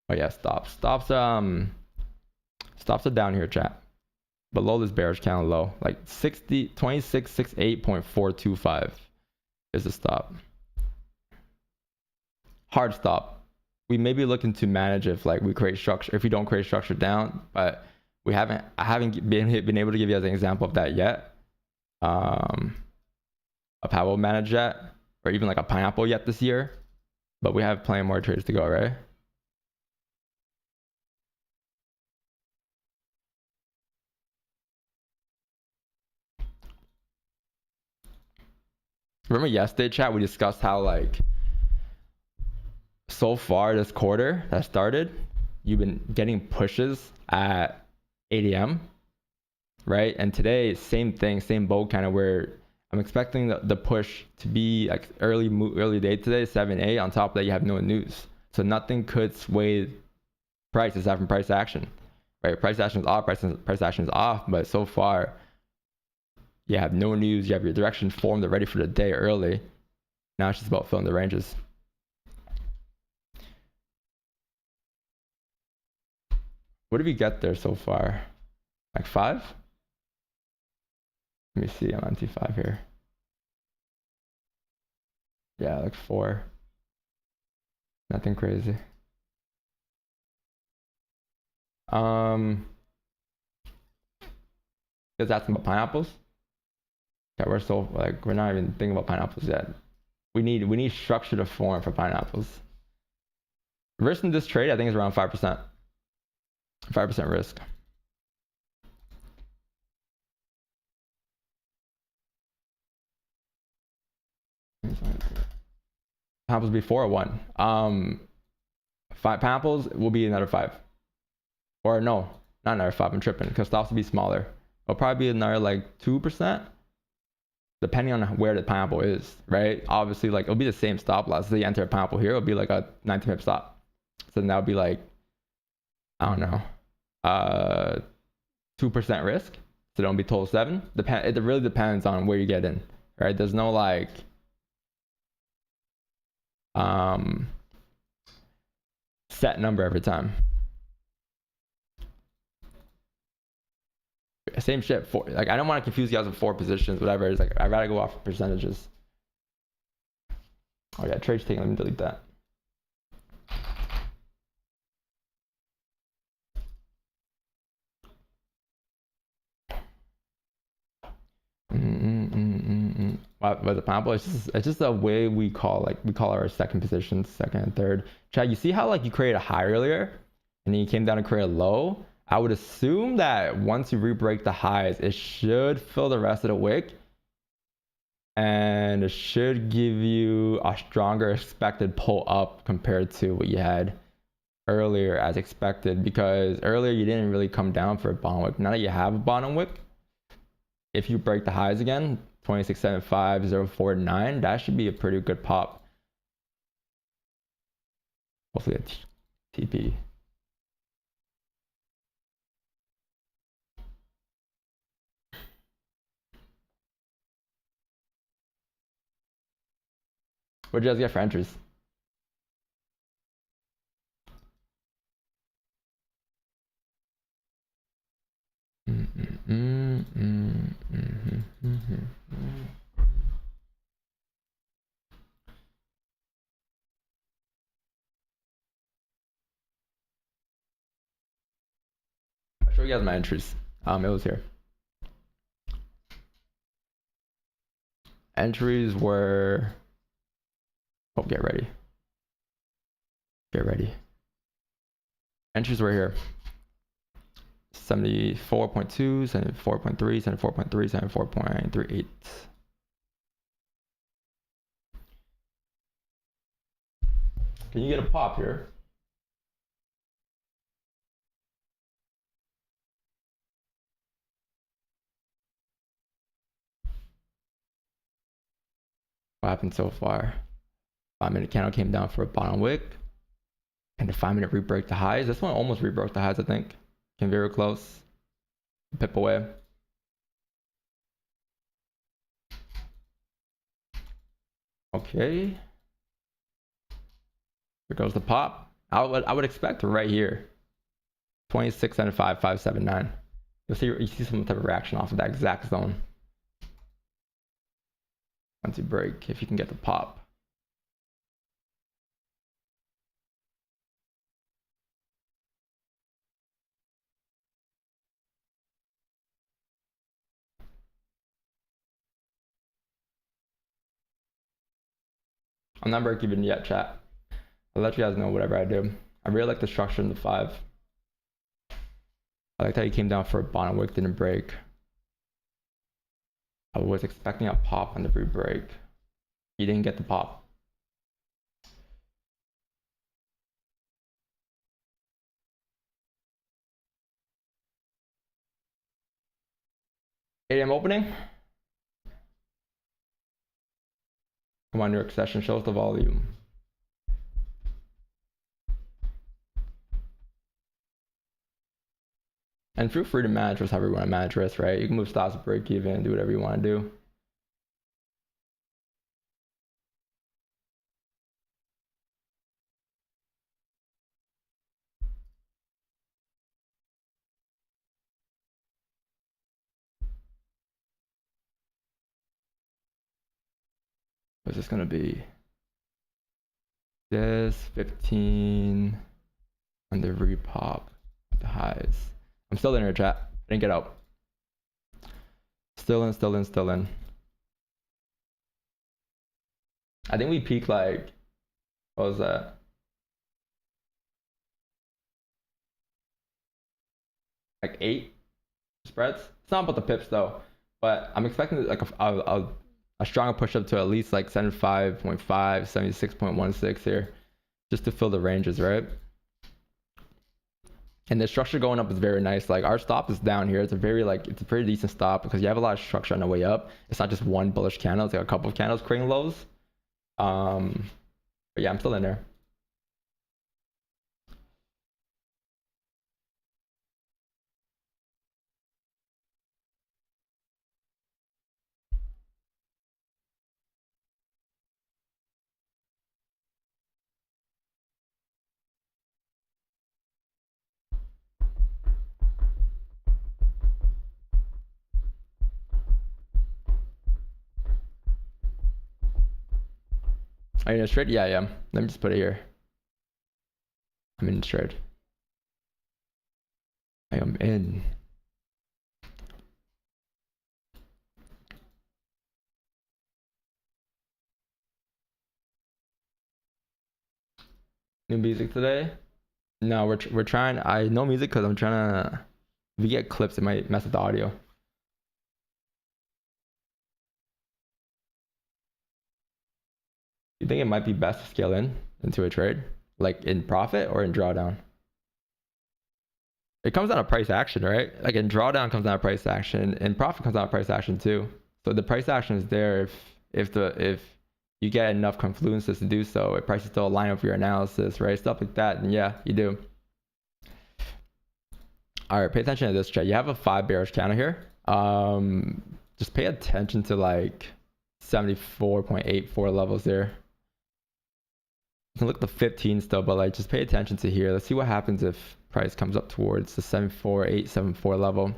Oh yeah, stops are down here, chat. Below this bearish candle low, like 2668.425 is the stop. Hard stop. We may be looking to manage if like we create structure, if we don't create structure down, but I haven't been able to give you as an example of that yet. Of how we'll manage that, or even like a pineapple yet this year. But we have plenty more trades to go, right? Remember yesterday, chat, we discussed how like so far this quarter that started, you've been getting pushes at 8 a.m. right? And today, same thing, same boat, kind of where I'm expecting the push to be like early day today, 7-8. On top of that, you have no news, so nothing could sway price aside from price action, right? Price action is off, price action is off, but so far you have no news. You have your direction formed, they're ready for the day early. Now it's just about filling the ranges. What did we get there so far? Like 5? Let me see, I'm on T5 here. Yeah, like 4. Nothing crazy. You guys asking about pineapples? Yeah, we're not even thinking about pineapples yet. We need structure to form for pineapples. Risk in this trade, I think, is around 5%. 5% risk. Pineapples be 4 or 1. 5 pineapples will be another 5. Or no, not another 5, I'm tripping, because stops will be smaller. It'll probably be another like 2%, depending on where the pineapple is, right? Obviously, like it'll be the same stop loss. So you enter a pineapple here, it'll be like a 90 pip stop. So then that would be like, I don't know, 2% risk. So don't be total 7. It really depends on where you get in, right? There's no like set number every time. Same shit. Like I don't want to confuse you guys with 4 positions, whatever. It's like I'd rather go off of percentages. Oh yeah, trade's taking. Let me delete that. What was it, pineapple? It's just a way we call our second positions, second and third. Chad, you see how like you created a high earlier, and then you came down and create a low. I would assume that once you re-break the highs, it should fill the rest of the wick, and it should give you a stronger expected pull up compared to what you had earlier as expected, because earlier you didn't really come down for a bottom wick. Now that you have a bottom wick, if you break the highs again, 26.75, 0.49, that should be a pretty good pop. Hopefully a TP. What did you guys get for entries? I'll show you guys my entries. It was here. Entries were, oh, get ready. Get ready. Entries were here. 74.2, 74.3, 74.3, 74.38. Can you get a pop here? What happened so far? 5-minute candle came down for a bottom wick, and the 5-minute re-break the highs. This one almost re-broke the highs, I think. Came very close. Pip away. Okay. Here goes the pop. I would expect right here. 26.75, 579. You see some type of reaction off of that exact zone. Once you break, if you can get the pop. I'm not break even yet, chat. I'll let you guys know whatever I do. I really like the structure in the 5. I like how he came down for a bottom wick, didn't break. I was expecting a pop on the re-break. He didn't get the pop. AM opening. Come on, New York session, show us the volume. And feel free to manage risk however you want to manage risk, right? You can move stops, break even, do whatever you want to do. What's this gonna be? This 15 on the repop at the highs. I'm still in here, chat. Didn't get out. Still in, still in, still in. I think we peaked like, what was that? Like 8 spreads. It's not about the pips though, but I'm expecting like a stronger push up to at least like 75.5, 76.16 here, just to fill the ranges, right? And the structure going up is very nice. Like our stop is down here. It's a very it's a pretty decent stop because you have a lot of structure on the way up. It's not just one bullish candle. It's like a couple of candles creating lows. But yeah, I'm still in there. Are you in a trade? Yeah, yeah. Let me just put it here. I'm in a trade. I am in. New music today? No, we're trying. I know music because I'm trying to. If we get clips, it might mess with the audio. You think it might be best to scale into a trade, like in profit or in drawdown? It comes down to price action, right? Like in drawdown comes down to price action, and profit comes down to price action too. So the price action is there if you get enough confluences to do so. If prices still align with your analysis, right? Stuff like that, and yeah, you do. All right, pay attention to this chart. You have a 5 bearish candle here. Just pay attention to like 74.84 levels there. You can look at the 15 still, but like just pay attention to here. Let's see what happens if price comes up towards the 74874 level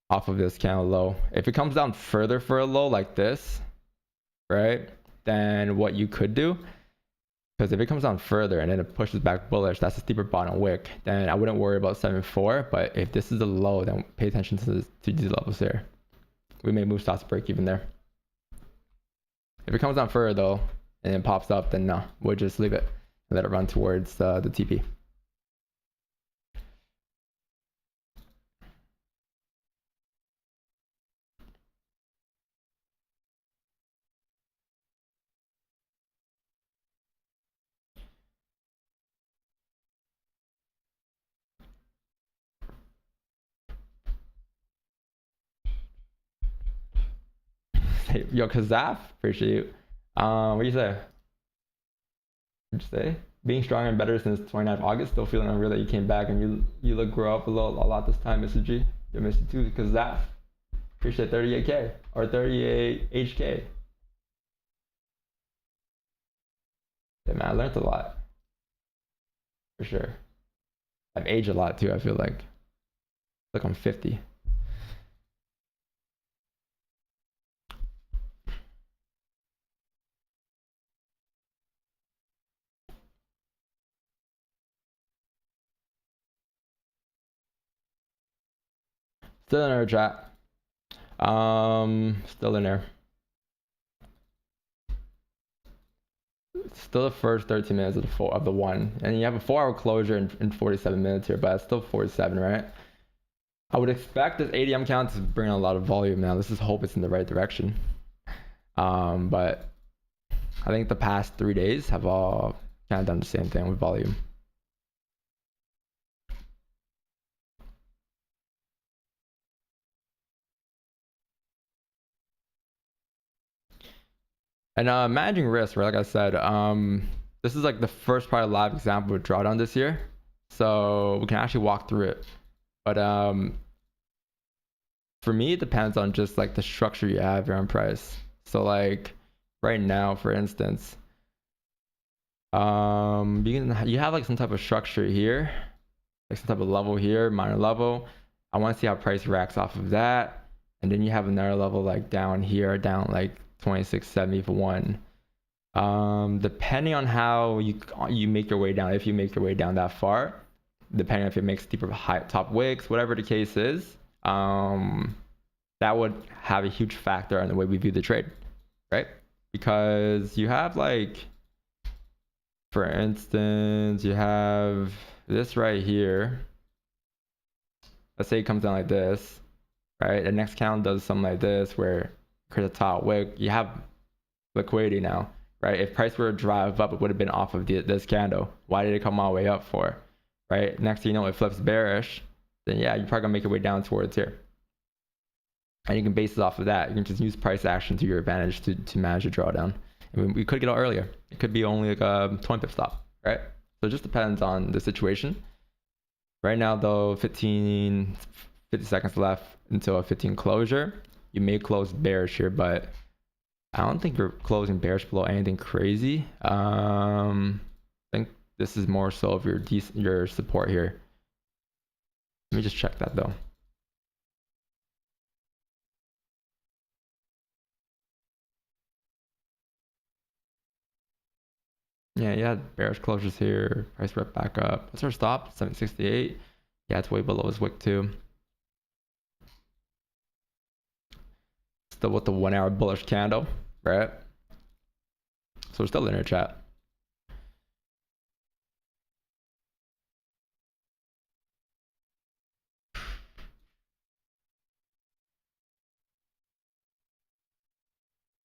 off of this candle low. If it comes down further for a low like this, right, then what you could do, because if it comes down further and then it pushes back bullish, that's a steeper bottom wick, then I wouldn't worry about 74. But if this is a low, then pay attention to these levels there. We may move stops to break even there. If it comes down further though and it pops up, then no, we'll just leave it and let it run towards the TP. Yo, Kazaf, appreciate you. What do you say? What'd you say? Being stronger and better since 29th of August. Still feeling unreal that you came back and you look grow up a lot this time, Mr. G. Yo, Mr. 2, Kazaf. Appreciate 38K or 38 HK. Yeah, man, I learned a lot. For sure. I've aged a lot too, I feel like. Like I'm 50. Still in our chat. Still in there. Still the first 13 minutes of the one, and you have a 4-hour closure in 47 minutes here, but it's still 47, right? I would expect this ADM count to bring a lot of volume now. Let's just hope it's in the right direction. But I think the past 3 days have all kind of done the same thing with volume. And managing risk, right? Like I said, this is like the first probably live example of drawdown this year, so we can actually walk through it. But for me, it depends on just like the structure you have here on price. So like right now, for instance, you have like some type of structure here, like some type of level here, minor level. I want to see how price reacts off of that, and then you have another level like down here, down like 26.70 for one. Depending on how you make your way down, if you make your way down that far, depending if it makes deeper high top wicks, whatever the case is, that would have a huge factor on the way we view the trade, right? Because you have like, for instance, you have this right here. Let's say it comes down like this, right? The next candle does something like this where create a top wick. You have liquidity now, right? If price were to drive up, it would have been off of this candle. Why did it come all the way up for, right? Next thing you know, it flips bearish. Then yeah, you're probably gonna make your way down towards here. And you can base it off of that. You can just use price action to your advantage to manage your drawdown. I mean, we could get out earlier. It could be only like a 20 pip stop, right? So it just depends on the situation. Right now though, 50 seconds left until a 15 closure. You may close bearish here, but I don't think you're closing bearish below anything crazy. I think this is more so of your support here. Let me just check that though. Yeah, you had bearish closures here. Price rep back up. What's our stop? 768. Yeah, it's way below his wick too. Still with the 1 hour bullish candle, right? So we're still in our chat.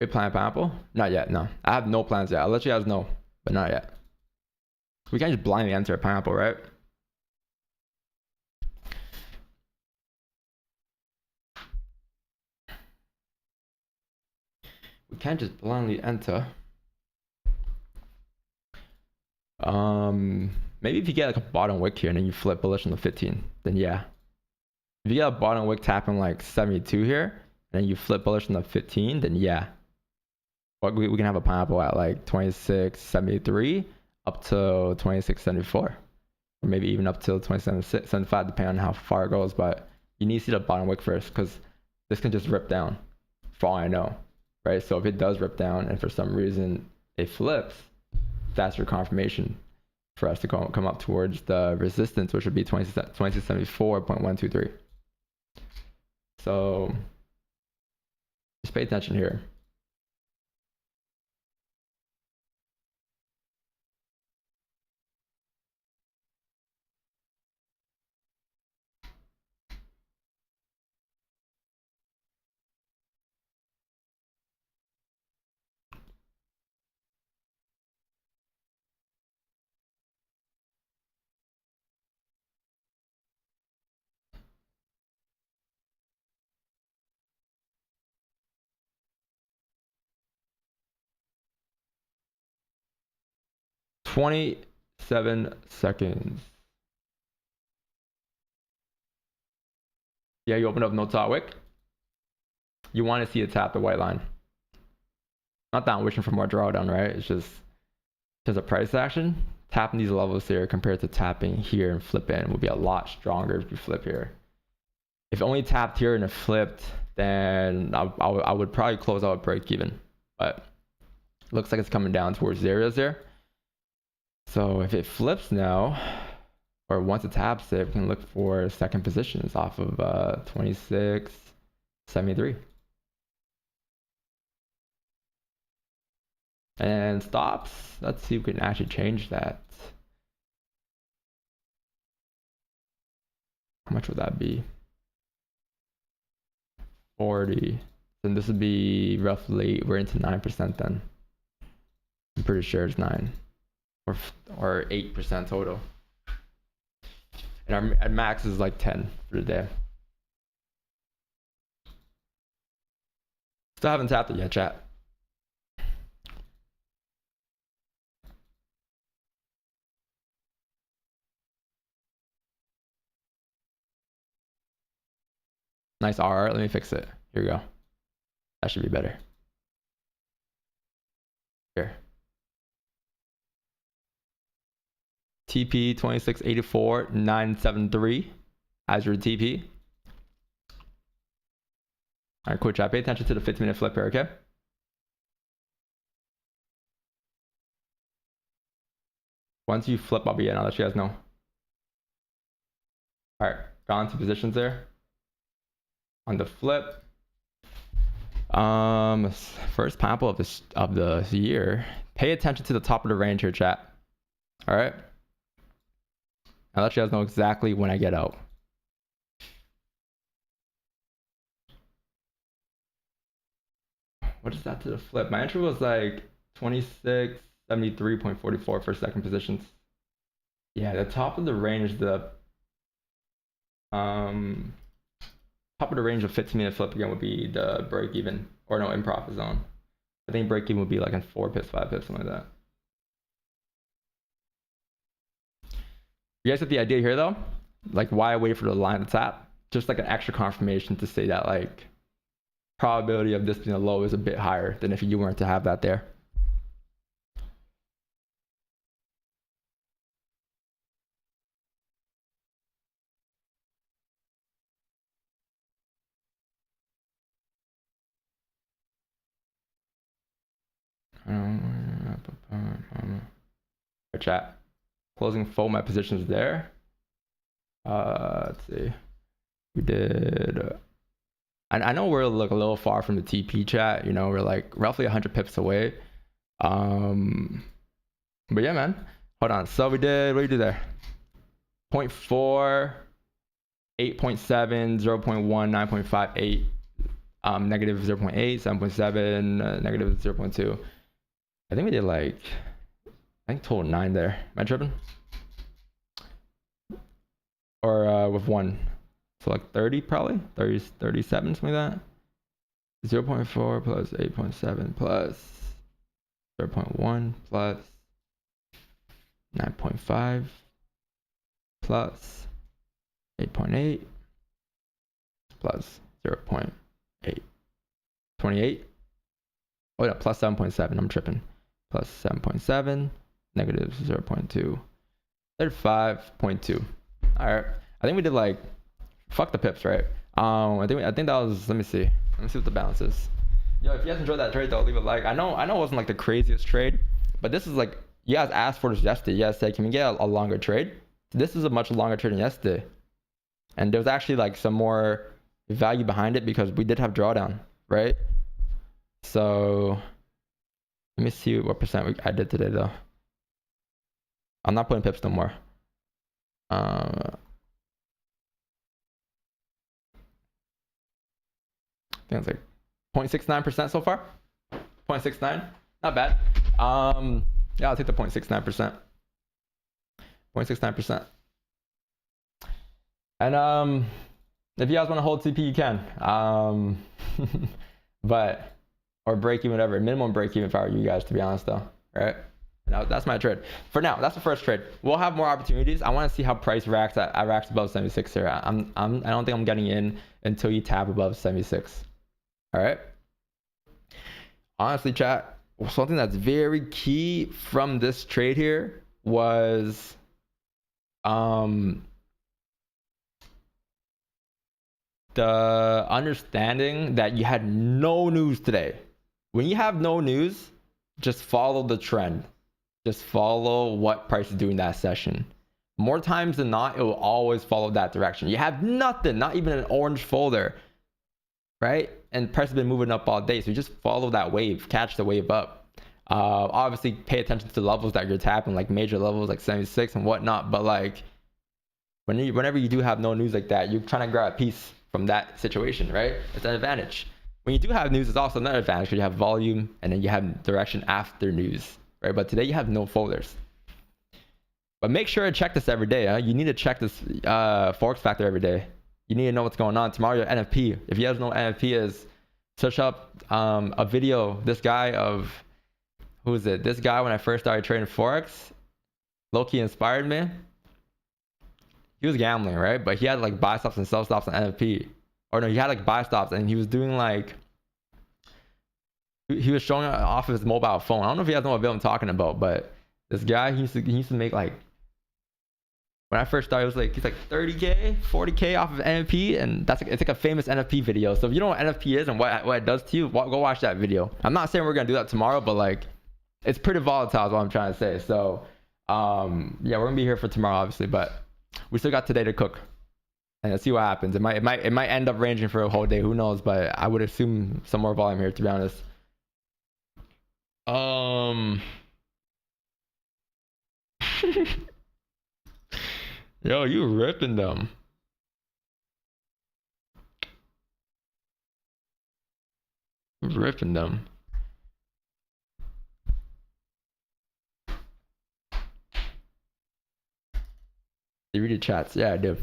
We plan pineapple? Not yet, no. I have no plans yet. I'll let you guys know, but not yet. We can't just blindly enter a pineapple, right? We can't just blindly enter. Maybe if you get like a bottom wick here and then you flip bullish on the 15, then yeah. If you get a bottom wick tapping like 72 here and then you flip bullish on the 15, then yeah. But we can have a pineapple at like 26.73 up to 26.74, or maybe even up to 27.75 depending on how far it goes. But you need to see the bottom wick first because this can just rip down for all I know, right? So if it does rip down and for some reason it flips, that's your confirmation for us to come up towards the resistance, which would be 2674.123. So just pay attention here. $27 seconds. Yeah, you open up no top wick. You want to see it tap the white line. Not that I'm wishing for more drawdown, right? It's just there's a price action. Tapping these levels here compared to tapping here and flipping will be a lot stronger if you flip here. If it only tapped here and it flipped, then I would probably close out break even. But it looks like it's coming down towards the areas there. So if it flips now, or once it taps it, we can look for second positions off of 26.73. And stops, let's see if we can actually change that. How much would that be? 40. Then this would be roughly, we're into 9% then. I'm pretty sure it's 9 or 8% total. And our max is like 10 for the day. Still haven't tapped it yet, chat. Nice R. Let me fix it. Here we go. That should be better. Here. TP 2684.973 as your TP. All right, cool chat. Pay attention to the 15-minute flip here, okay? Once you flip, I'll be in. I'll let you guys know. All right, gone to positions there. On the flip, first pineapple of the year. Pay attention to the top of the range here, chat. All right. I'll let you guys know exactly when I get out. What is that to the flip? My entry was like 26.73.44 for second positions. Yeah, the top of the range, the top of the range of 15-minute flip again would be the break even, or no, in profit zone. I think break even would be like in 4 pips, 5 pips, something like that. You guys get the idea here though? Like why I wait for the line to tap? Just like an extra confirmation to say that like probability of this being a low is a bit higher than if you weren't to have that there. Chat. Closing full my positions there. Let's see. We did. I know we're like a little far from the TP chat. You know, we're like roughly 100 pips away. But yeah, man. Hold on. So we did. What did we do there? 0.4, 8.7, 0.1, 9.58, negative 0.8, 7.7, negative 0.2. I think we did like, I think total 9 there. Am I tripping? Or with 1. So like 30 probably? 30, 37, something like that. 0.4 plus 8.7 plus 0.1 plus 9.5 plus 8.8 plus 0.8. 28. Oh yeah, plus 7.7. I'm tripping. Plus 7.7, negative 0.2, 35.2. All right. I think we did like, fuck the pips, right? I think that was, let me see what the balance is. Yo, if you guys enjoyed that trade though, leave a like. I know it wasn't like the craziest trade, but this is like, you guys asked for this yesterday. You guys said, can we get a longer trade? This is a much longer trade than yesterday. And there's actually like some more value behind it because we did have drawdown, right? So let me see what percent I did today though. I'm not putting pips no more. I think it's like 0.69% so far. 0.69, not bad. Yeah, I'll take the 0.69%. 0.69%. And if you guys want to hold TP, you can. But or break even, whatever. Minimum break even if I were you guys, to be honest though. Right? Now that's my trade. For now, that's the first trade. We'll have more opportunities. I want to see how price reacts. I reacts above 76 here. I don't think I'm getting in until you tap above 76. All right. Honestly, chat, something that's very key from this trade here was the understanding that you had no news today. When you have no news, just follow the trend. Just follow what price is doing that session. More times than not, it will always follow that direction. You have nothing, not even an orange folder, right? And price has been moving up all day. So you just follow that wave, catch the wave up. Obviously pay attention to the levels that you're tapping, like major levels like 76 and whatnot. But like whenever you do have no news like that, you're trying to grab a piece from that situation, right? It's an advantage. When you do have news, it's also another advantage because you have volume and then you have direction after news, right? But today you have no folders. But make sure to check this every day. Huh? You need to check this Forex factor every day. You need to know what's going on. Tomorrow, your NFP. If you guys know what NFP is, search up a video. This guy of, who is it? This guy, when I first started trading Forex, low-key inspired me. He was gambling, right? But he had like buy stops and sell stops on NFP. Or no, he had like buy stops and he was doing like, he was showing it off of his mobile phone. I don't know if you guys know what video I'm talking about, but this guy, he used to make like, when I first started, it was like, he's like 30K, 40K off of NFP. And it's like a famous NFP video. So if you know what NFP is and what it does to you, go watch that video. I'm not saying we're going to do that tomorrow, but like, it's pretty volatile is what I'm trying to say. So yeah, we're going to be here for tomorrow, obviously, but we still got today to cook. And let's see what happens. It might end up ranging for a whole day. Who knows? But I would assume some more volume here, to be honest. Yo, you ripping them. Ripping them. Do you read the chats? Yeah, I do.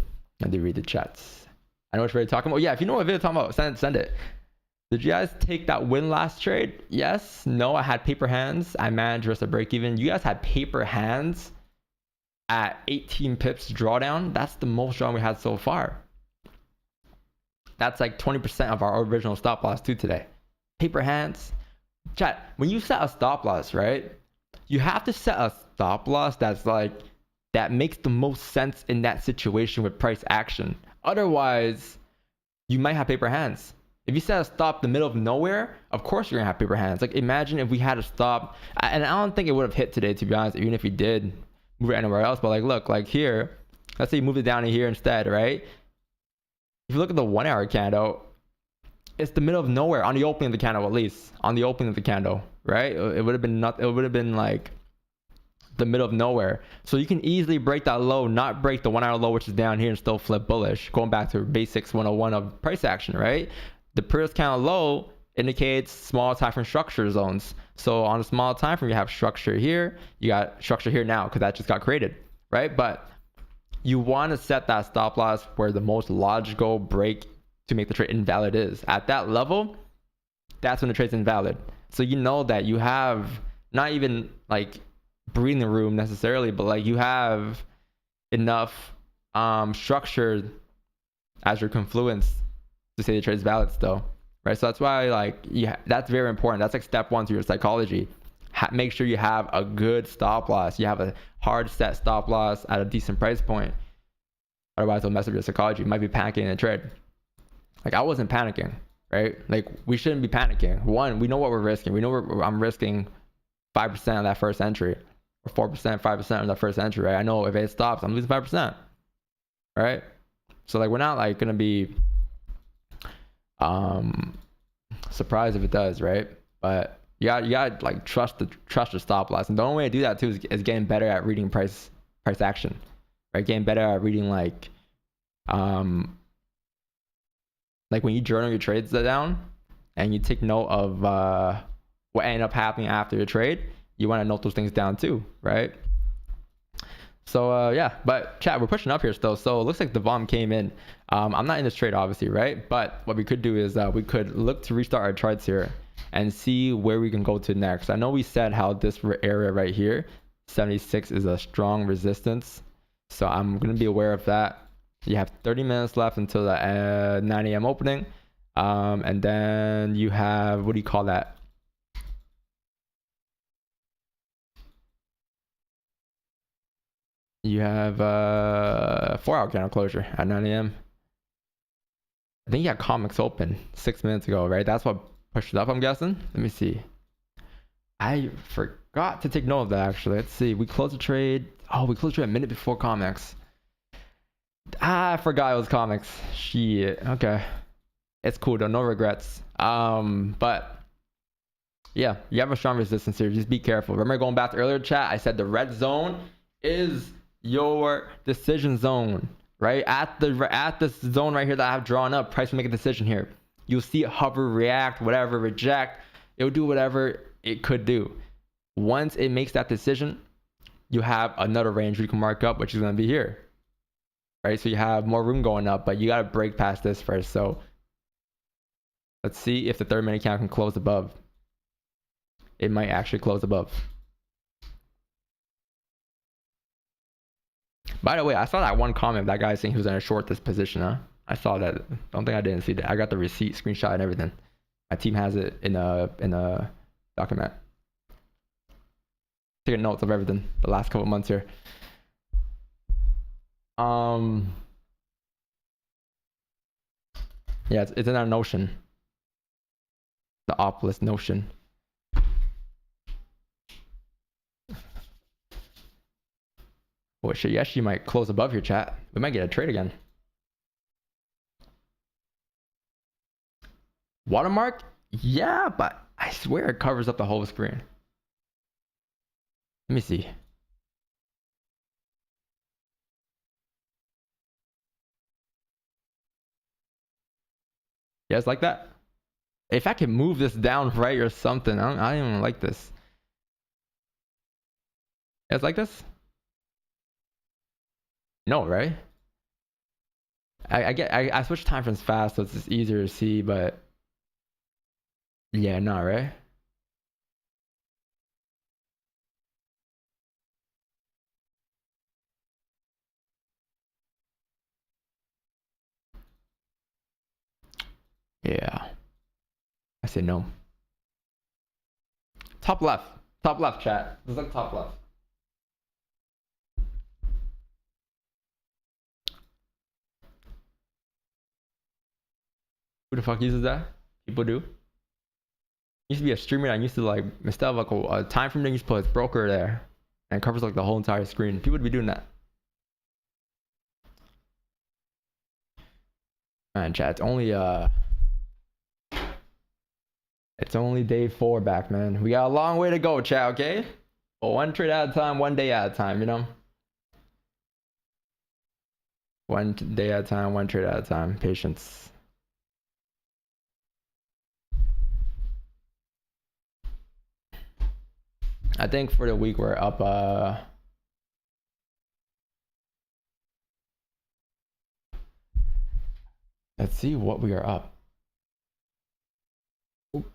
I do read the chats. I know what you're talking about. Yeah, if you know what video I'm talking about, send it. Did you guys take that win last trade? Yes. No, I had paper hands. I managed risk a break even. You guys had paper hands at 18 pips drawdown. That's the most drawdown we had so far. That's like 20% of our original stop loss too today. Paper hands. Chat, when you set a stop loss, right? You have to set a stop loss that's like, that makes the most sense in that situation with price action. Otherwise, you might have paper hands. If you set a stop in the middle of nowhere, of course you're gonna have paper hands. Like imagine if we had a stop, and I don't think it would have hit today, to be honest, even if we did move it anywhere else. But like, look, like here, let's say you move it down to here instead, right? If you look at the 1 hour candle, it's the middle of nowhere on the opening of the candle, at least on the opening of the candle, right? It would have been not. It would have been like the middle of nowhere. So you can easily break that low, not break the 1 hour low, which is down here, and still flip bullish. Going back to basics 101 of price action, right? The previous candle low indicates small time frame structure zones. So on a small time frame, you have structure here. You got structure here now because that just got created, right? But you want to set that stop loss where the most logical break to make the trade invalid is. At that level, that's when the trade's invalid. So you know that you have not even like breathing room necessarily, but like you have enough structure as your confluence to say the trade is valid still, right? So that's why like that's very important. That's like step one to your psychology. Make sure you have a good stop loss. You have a hard set stop loss at a decent price point. Otherwise, it'll mess up your psychology. You might be panicking in a trade. Like I wasn't panicking, right? Like we shouldn't be panicking. One, we know what we're risking. We know I'm risking 5% of that first entry, or 4%, 5% of that first entry, right? I know if it stops, I'm losing 5%, right? So like we're not like gonna be surprised if it does, right? But you got like trust the stop loss, and the only way to do that too is getting better at reading price action, right? Getting better at reading like when you journal your trades down and you take note of what ended up happening after your trade, you want to note those things down too, right? So yeah, but chat, we're pushing up here still. So it looks like the bomb came in. I'm not in this trade obviously, right? But what we could do is we could look to restart our charts here and see where we can go to next. I know we said how this area right here, 76, is a strong resistance. So I'm going to be aware of that. You have 30 minutes left until the 9 a.m. opening. And then you have, what do you call that? You have 4 hour candle closure at 9 a.m. I think you had comics open 6 minutes ago, right? That's what pushed it up, I'm guessing. Let me see. I forgot to take note of that actually. Let's see. We closed the trade. Oh, we closed the trade a minute before comics. I forgot it was comics. Shit. Okay. It's cool though. No regrets. But yeah, you have a strong resistance here. Just be careful. Remember going back to earlier chat, I said the red zone is your decision zone, right? At this zone right here that I have drawn up, price will make a decision here. You'll see it hover, react, whatever, reject. It'll do whatever it could do. Once it makes that decision, you have another range you can mark up, which is going to be here, right? So you have more room going up, but you got to break past this first. So let's see if the 30-minute candle can close above. It might actually close above. By the way, I saw that one comment, that guy saying he was going to short this position, huh? I saw that. Don't think I didn't see that. I got the receipt, screenshot, and everything. My team has it in a document. Taking notes of everything the last couple months here. Yeah, it's in our Notion. The op list Notion. Oh shit, you actually might close above your chat. We might get a trade again. Watermark? Yeah, but I swear it covers up the whole screen. Let me see. You guys like that? If I can move this down right or something, I don't even like this. You guys like this? No, right? I switch time frames fast, so it's just easier to see, but yeah, no, right? Yeah. I say no. Top left. Top left, chat. Just look top left. Who the fuck uses that? People do. Used to be a streamer that used to like instead of like a time frame, they used to put his broker there and it covers like the whole entire screen. People would be doing that. Man, chat, it's only day 4 back, man. We got a long way to go, chat, okay? But one trade at a time, one day at a time, you know? One day at a time, one trade at a time. Patience. I think for the week we're up let's see what we are up. Oop.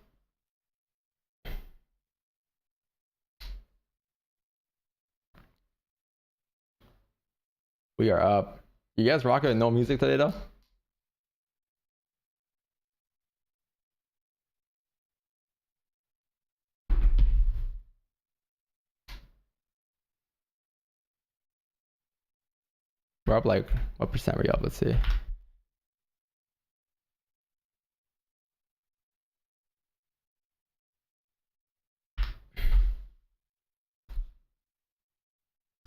We are up. You guys rocking with no music today though? We're up like, what percent are we up? Let's see.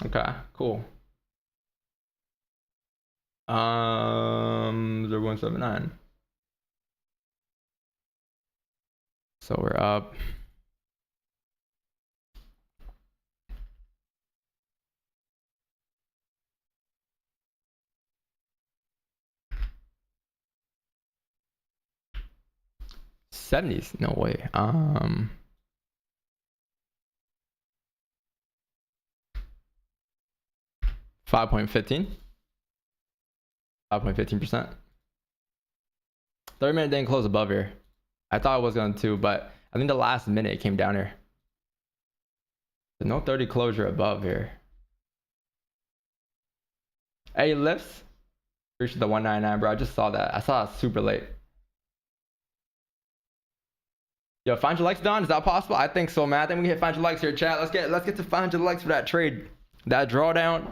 Okay, cool. 0179. So we're up. $70s, no way. 5.15. 5.15%. 30-minute didn't close above here. I thought it was going to, but I think the last minute it came down here. So no 30 closure above here. Hey, lifts. Reached the 199, bro. I just saw that. I saw it super late. Yo, 500 likes, Don? Is that possible? I think so, man. I think we can hit 500 likes here, chat. Let's get to 500 likes for that trade. That drawdown.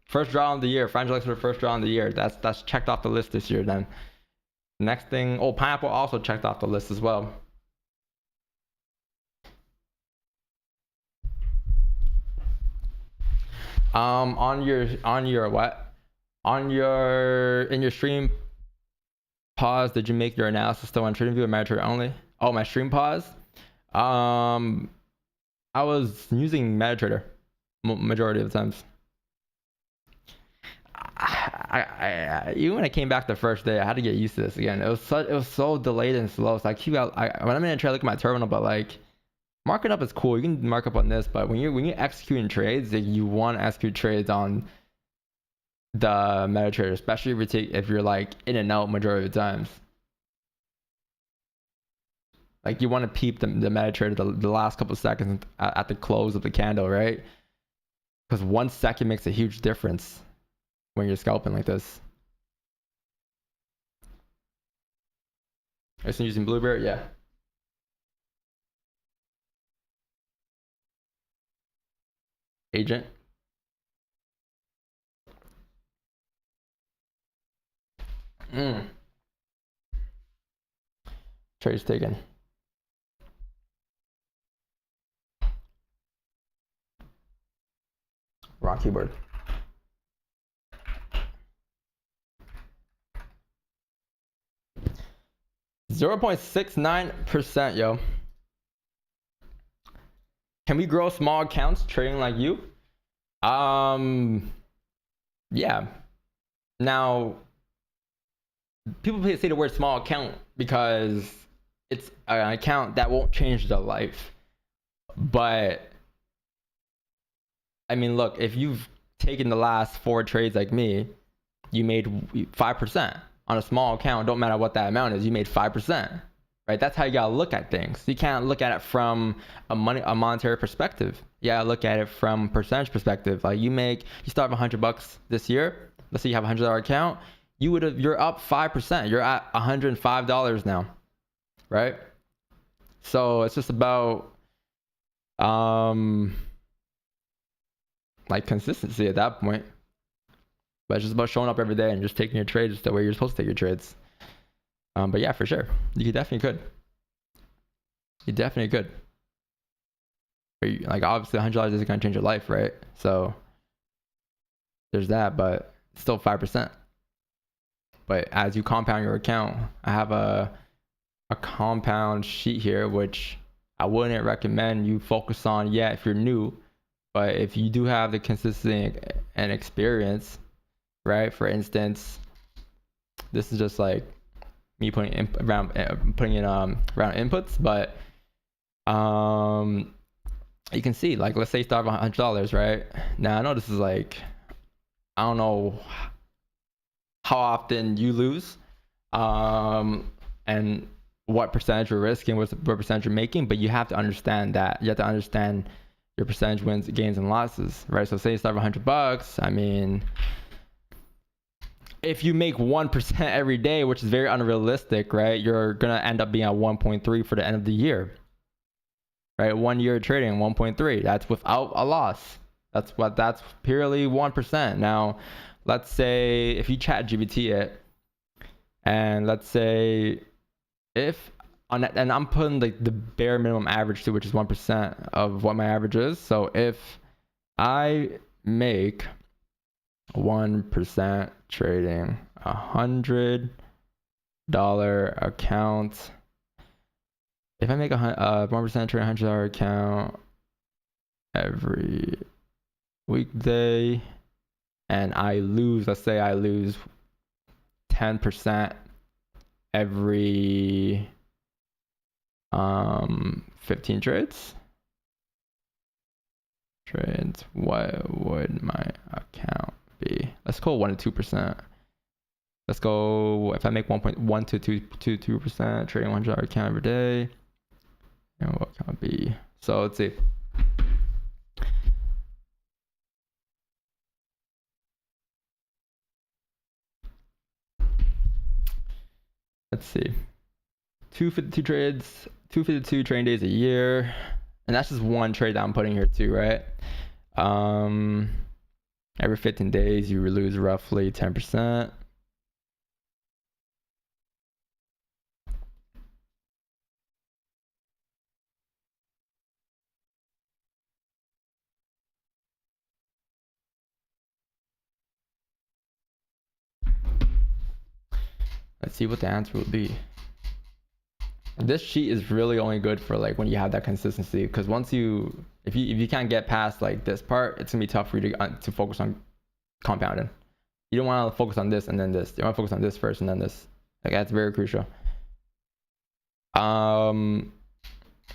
First draw of the year. 500 likes for the first draw of the year. That's checked off the list this year then. Next thing, oh, Pineapple also checked off the list as well. In your stream pause, did you make your analysis still on TradingView or MetaTrader only? Oh, my stream pause. I was using MetaTrader majority of the times. Even when I came back the first day, I had to get used to this again. It was so delayed and slow. So when I'm in a trade, I look at my terminal, but like marking up is cool. You can mark up on this, but when you're executing trades, like, you want to execute trades on the MetaTrader, especially if you're like in and out majority of the times. Like you want to peep the MetaTrader the last couple of seconds at the close of the candle, right? Because 1 second makes a huge difference when you're scalping like this. Are you using Blueberry? Yeah. Agent. Trade's taken. Wrong keyboard. .69%, yo. Can we grow small accounts trading like you? Yeah. Now, people say the word small account because it's an account that won't change their life. But I mean, look, if you've taking the last 4 trades like me, you made 5% on a small account. Don't matter what that amount is, you made 5%, right? That's how you gotta look at things. You can't look at it from a monetary perspective. You gotta look at it from percentage perspective. Like you start with $100 this year. Let's say you have a $100 account. You're up 5%. You're at $105 now, right? So it's just about like consistency at that point. But it's just about showing up every day and just taking your trades the way you're supposed to take your trades. But yeah, for sure, you definitely could. You definitely could. Like obviously $100 isn't gonna change your life, right? So there's that, but it's still 5%. But as you compound your account, I have a compound sheet here, which I wouldn't recommend you focus on yet if you're new. But if you do have the consistency and experience, right? For instance, this is just like me putting in round inputs, but you can see, like, let's say you start with $100, right? Now I know this is like, I don't know how often you lose, and what percentage you're risking, what percentage you're making, but you have to understand that. You have to understand your percentage wins, gains, and losses, right? So say you start with $100, I mean, if you make 1% every day, which is very unrealistic, right? You're gonna end up being at 1.3 for the end of the year, right? 1 year trading, 1.3. That's without a loss. That's purely 1%. Now, let's say if you chat GPT it, and let's say if on that, and I'm putting like the bare minimum average to, which is 1% of what my average is. So if I make 1% trading $100 account, if I make 1% trading $100 account every weekday, and I lose, let's say I lose 10% every 15 trades, what would my account be? Let's go 1 to 2%. Let's go, if I make 1.1 to 2% trading $100 account every day, and what can it be? So let's see. Let's see. 252 trades, 252 trading days a year. And that's just one trade that I'm putting here too, right? Every 15 days, you lose roughly 10%. Let's see what the answer would be. This sheet is really only good for like when you have that consistency, because once if you can't get past like this part, it's gonna be tough for you to focus on compounding. You don't want to focus on this and then this. You want to focus on this first and then this. Like that's very crucial. The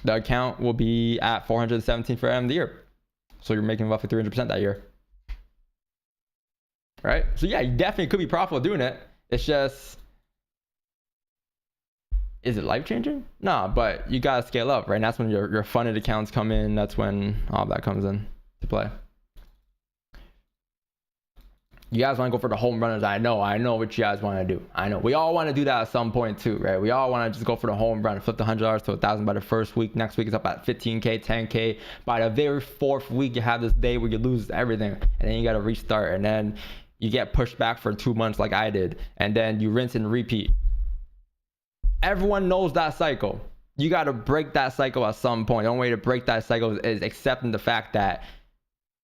account will be at 417 for the end of the year, so you're making roughly 300% that year, right? So yeah, you definitely could be profitable doing it. It's just, is it life changing? Nah, but you gotta scale up, right? And that's when your funded accounts come in. That's when all that comes in to play. You guys want to go for the home runners? I know what you guys want to do. I know we all want to do that at some point too, right? We all want to just go for the home run, flip the $100 to $1,000 by the first week. Next week is up at 15K, 10K. By the very fourth week, you have this day where you lose everything, and then you got to restart, and then you get pushed back for 2 months like I did, and then you rinse and repeat. Everyone knows that cycle. You got to break that cycle at some point. The only way to break that cycle is accepting the fact that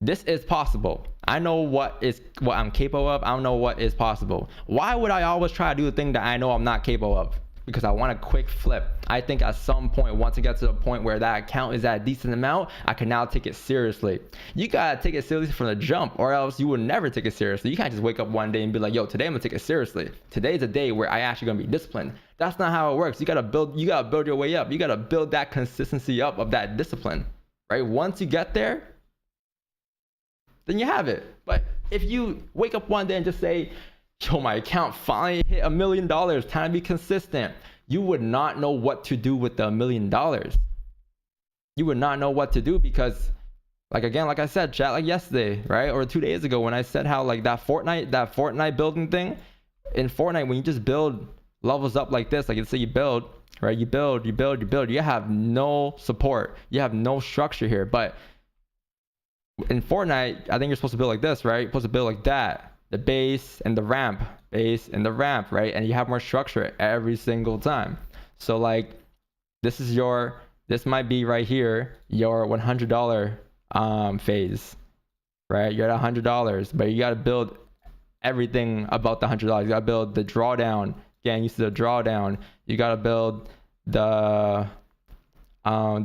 this is possible. I know what I'm capable of. I don't know what is possible. Why would I always try to do the thing that I know I'm not capable of? Because I want a quick flip. I think at some point, once it gets to the point where that account is at a decent amount, I can now take it seriously. You gotta take it seriously from the jump, or else you would never take it seriously. You can't just wake up one day and be like, yo, today I'm gonna take it seriously. Today's a day where I actually gonna be disciplined. That's not how it works. You gotta build your way up. You gotta build that consistency up of that discipline, right? Once you get there, then you have it. But if you wake up one day and just say, yo, my account finally hit $1 million, time to be consistent, you would not know what to do with the $1 million. You would not know what to do because, like, again, like I said, chat, like yesterday, right? Or 2 days ago when I said how like that Fortnite building thing, in Fortnite, when you just build levels up like this, like let's say you build, right? You build, you have no support. You have no structure here. But in Fortnite, I think you're supposed to build like this, right? You're supposed to build like that. The base and the ramp, right? And you have more structure every single time. So like this might be right here, your $100 phase, right? You're at $100, but you got to build everything about the $100. You got to build the drawdown, getting used to the drawdown. You got to build the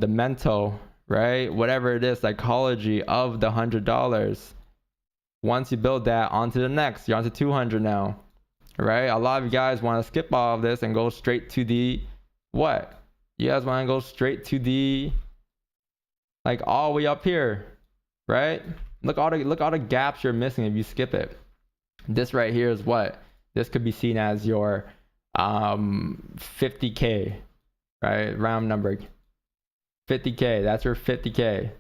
mental, right? Whatever it is, psychology of the $100. Once you build that, onto the next, you're onto 200 now, right? A lot of you guys want to skip all of this and go straight to the what? You guys want to go straight to the like all the way up here, right? Look all the gaps you're missing if you skip it. This right here is what? This could be seen as your 50K, right? Round number 50K. That's your 50K.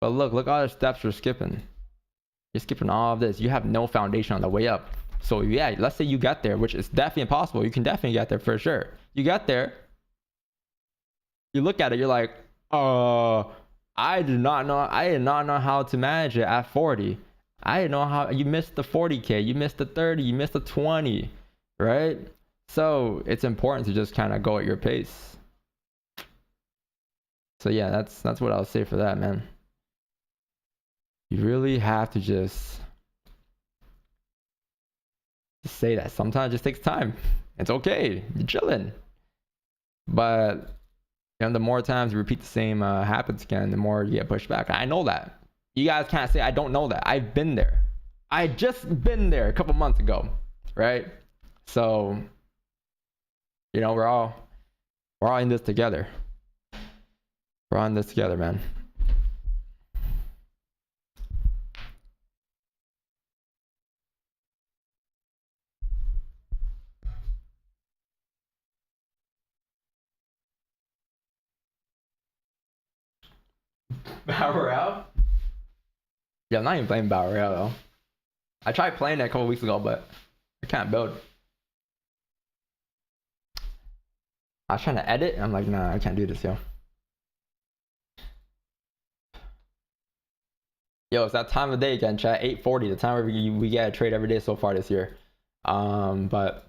But look all the steps you're skipping. You're skipping all of this. You have no foundation on the way up. So yeah, let's say you got there, which is definitely impossible. You can definitely get there for sure. You got there. You look at it, you're like, I did not know how to manage it at 40. I didn't know how. You missed the 40K, you missed the 30, you missed the 20, right? So it's important to just kind of go at your pace. So yeah, that's what I'll say for that, man. You really have to just say that sometimes it just takes time. It's okay. You're chilling. But the more times you repeat the same habits again, the more you get pushed back. I know that. You guys can't say I don't know that. I've been there. I just been there a couple months ago, right? So, we're all in this together. We're all in this together, man. Battle Royale? Yeah, I'm not even playing Battle Royale though. I tried playing it a couple weeks ago, but I can't build. I was trying to edit, and I'm like, nah, I can't do this, yo. Yo, it's that time of day again, chat. 8:40, the time where we get a trade every day so far this year. But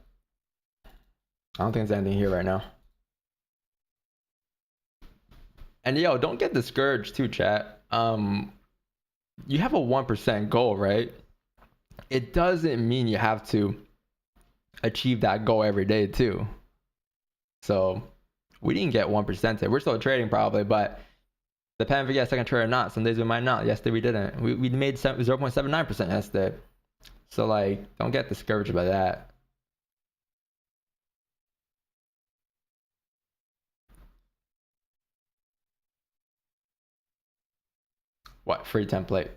I don't think there's anything here right now. And yo, don't get discouraged too, chat. You have a 1% goal, right? It doesn't mean you have to achieve that goal every day too. So we didn't get 1% today. We're still trading probably, but depending if we get a second trade or not. Some days we might not. Yesterday we didn't. We made 0.79% yesterday. So like, don't get discouraged by that. What free template?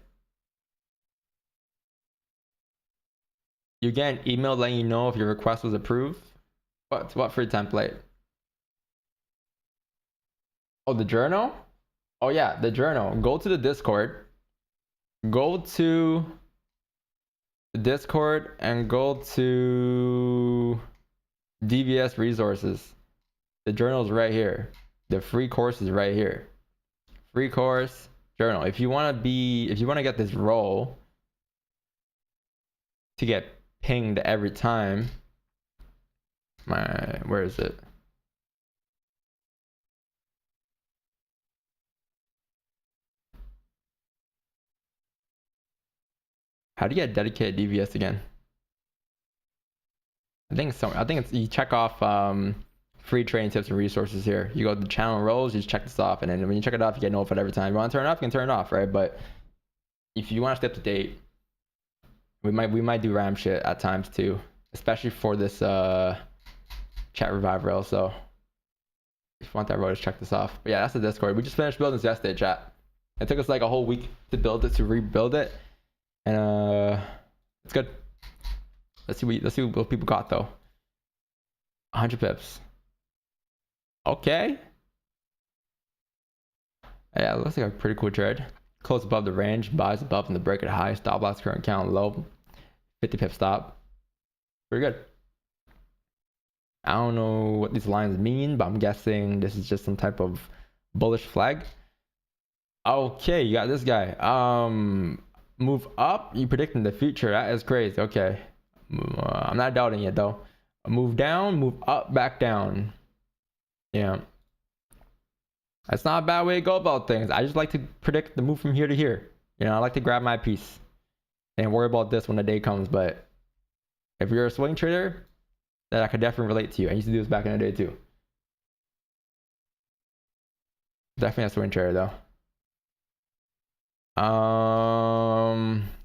You get an email letting you know if your request was approved. What free template? Oh, the journal? Oh yeah, the journal. Go to the Discord. Go to the Discord and go to DVS resources. The journal is right here. The free course is right here. Free course journal. If you want to get this role to get pinged every time. Where is it? How do you get dedicated DVS again? I think it's you check off free trading tips and resources here. You go to the channel roles, you just check this off, and then when you check it off, you get notified every time. You want to turn it off, you can turn it off, right? But if you want to stay up to date, we might do RAM shit at times too, especially for this chat revive rail. So if you want that row, just check this off. But yeah, that's the Discord. We just finished building this yesterday, chat. It took us like a whole week to build it, to rebuild it. And it's good. Let's see what people got though. 100 pips. Okay. Yeah, it looks like a pretty cool trade. Close above the range, buys above and the break at high, stop loss current count low, 50 pip stop. Pretty good. I don't know what these lines mean, but I'm guessing this is just some type of bullish flag. Okay, you got this guy. Move up, you predicting the future. That is crazy. Okay. I'm not doubting it though. Move down, move up, back down. Yeah. That's not a bad way to go about things. I just like to predict the move from here to here. You know, I like to grab my piece and worry about this when the day comes. But if you're a swing trader, then I could definitely relate to you. I used to do this back in the day too. Definitely a swing trader though.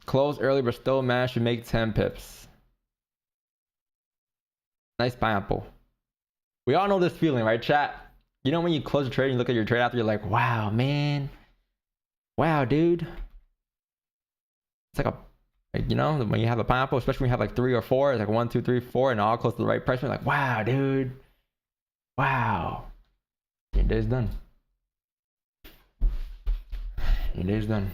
Close early but still managed to make 10 pips. Nice pineapple. We all know this feeling, right, chat? You know when you close a trade and you look at your trade after, you're like, wow, man. Wow, dude. It's like you know, when you have a pineapple, especially when you have like 3 or 4, it's like 1, 2, 3, 4, and all close to the right price. You're like, wow, dude. Wow. Your day's done. Your day's done.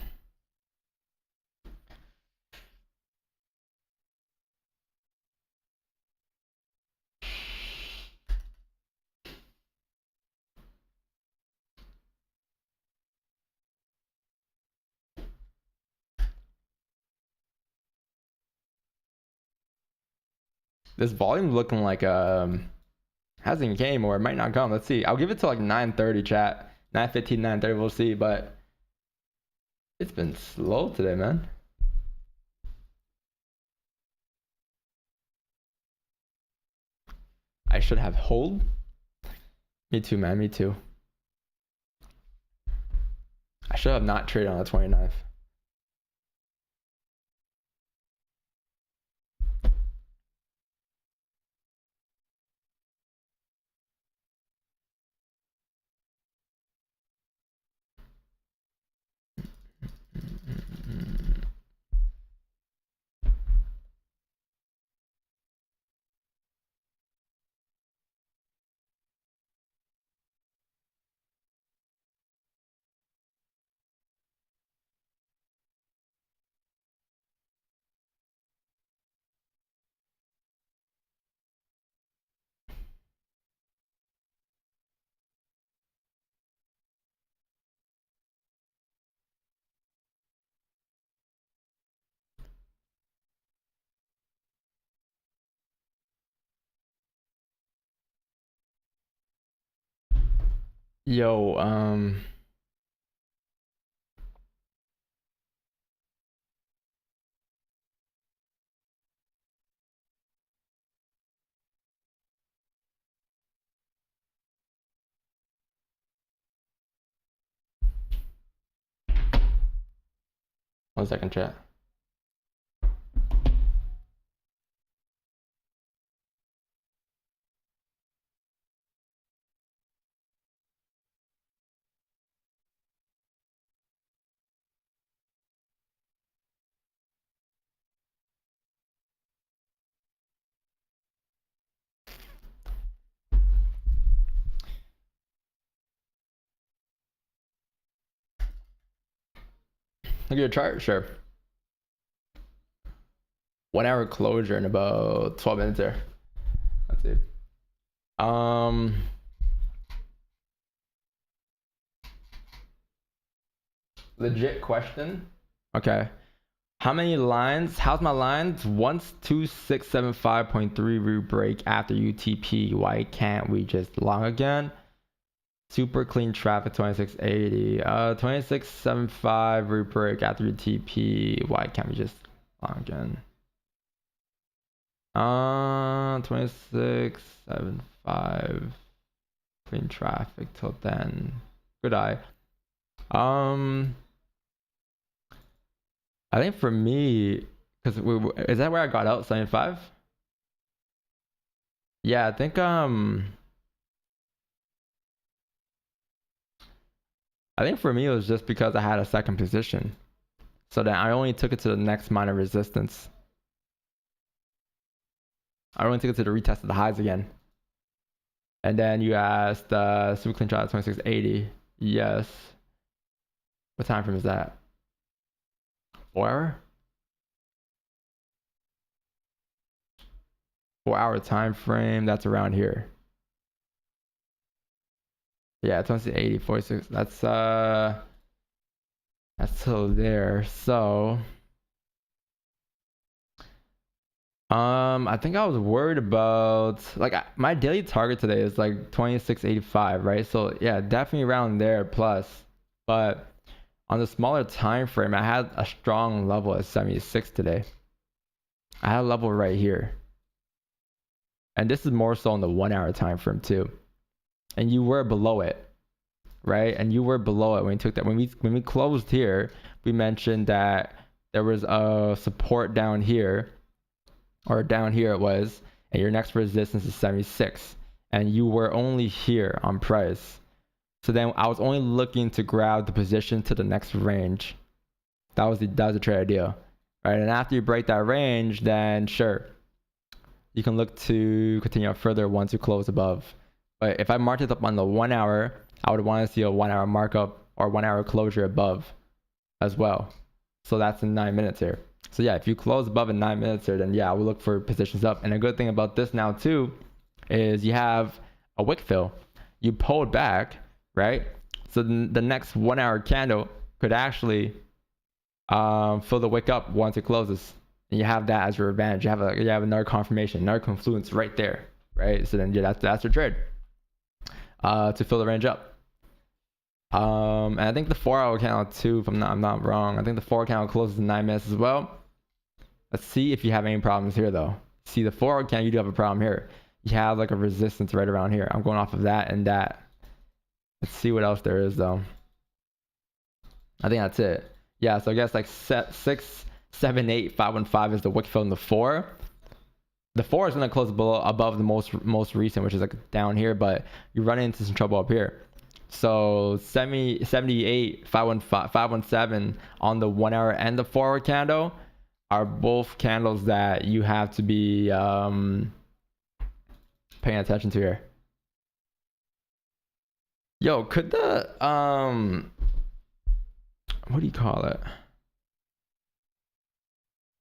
This volume looking like hasn't came or it might not come. Let's see. I'll give it to like 9:30 chat. 9:15, 9:30, we'll see, but it's been slow today, man. I should have hold. Me too, man. Me too. I should have not traded on the 29th. Yo, 1 second, chat. Look at your chart, sure. 1 hour closure in about 12 minutes there. Let's see. Legit question. Okay. How many lines? How's my lines? 12675.3 root break after UTP. Why can't we just long again? Super clean traffic 2680. 2675 root break after UTP. Why can't we just long again? 2675 clean traffic till then. Good eye. I think for me, because is that where I got out 75? Yeah, I think for me it was just because I had a second position. So then I only took it to the next minor resistance. I only took it to the retest of the highs again. And then you asked super clean shot 2680. Yes. What time frame is that? 4 hour? 4 hour time frame. That's around here. Yeah, 2680, 46. That's till there. So I think I was worried about like my daily target today is like 2685, right? So yeah, definitely around there plus. But on the smaller time frame, I had a strong level at 76 today. I had a level right here. And this is more so on the 1 hour time frame too. And you were below it, right? And you were below it when we took that. When we closed here, we mentioned that there was a support down here, or down here it was, and your next resistance is 76, and you were only here on price. So then I was only looking to grab the position to the next range. That was the trade idea, right? And after you break that range, then sure, you can look to continue up further once you close above. But if I marked it up on the 1 hour, I would want to see a 1 hour markup or 1 hour closure above as well. So that's in 9 minutes here. So yeah, if you close above in 9 minutes here, then yeah, I will look for positions up. And a good thing about this now too is you have a wick fill. You pulled back, right? So the next 1 hour candle could actually fill the wick up once it closes. And you have that as your advantage. You have another confirmation, another confluence right there, right? So then yeah, that's your trade to fill the range up. And I think the 4 hour candle too, if I'm not wrong. I think the 4 hour candle closes in 9 minutes as well. Let's see if you have any problems here though. See, the 4 hour candle, you do have a problem here. You have like a resistance right around here. I'm going off of that and that. Let's see what else there is though. I think that's it. Yeah, so I guess like 6, 7, 8, 515 is the wick fill in the 4. The 4 is going to close above the most recent, which is like down here, but you run into some trouble up here. So 78, 517 on the 1 hour and the 4 hour candle are both candles that you have to be paying attention to here. Yo, could the what do you call it?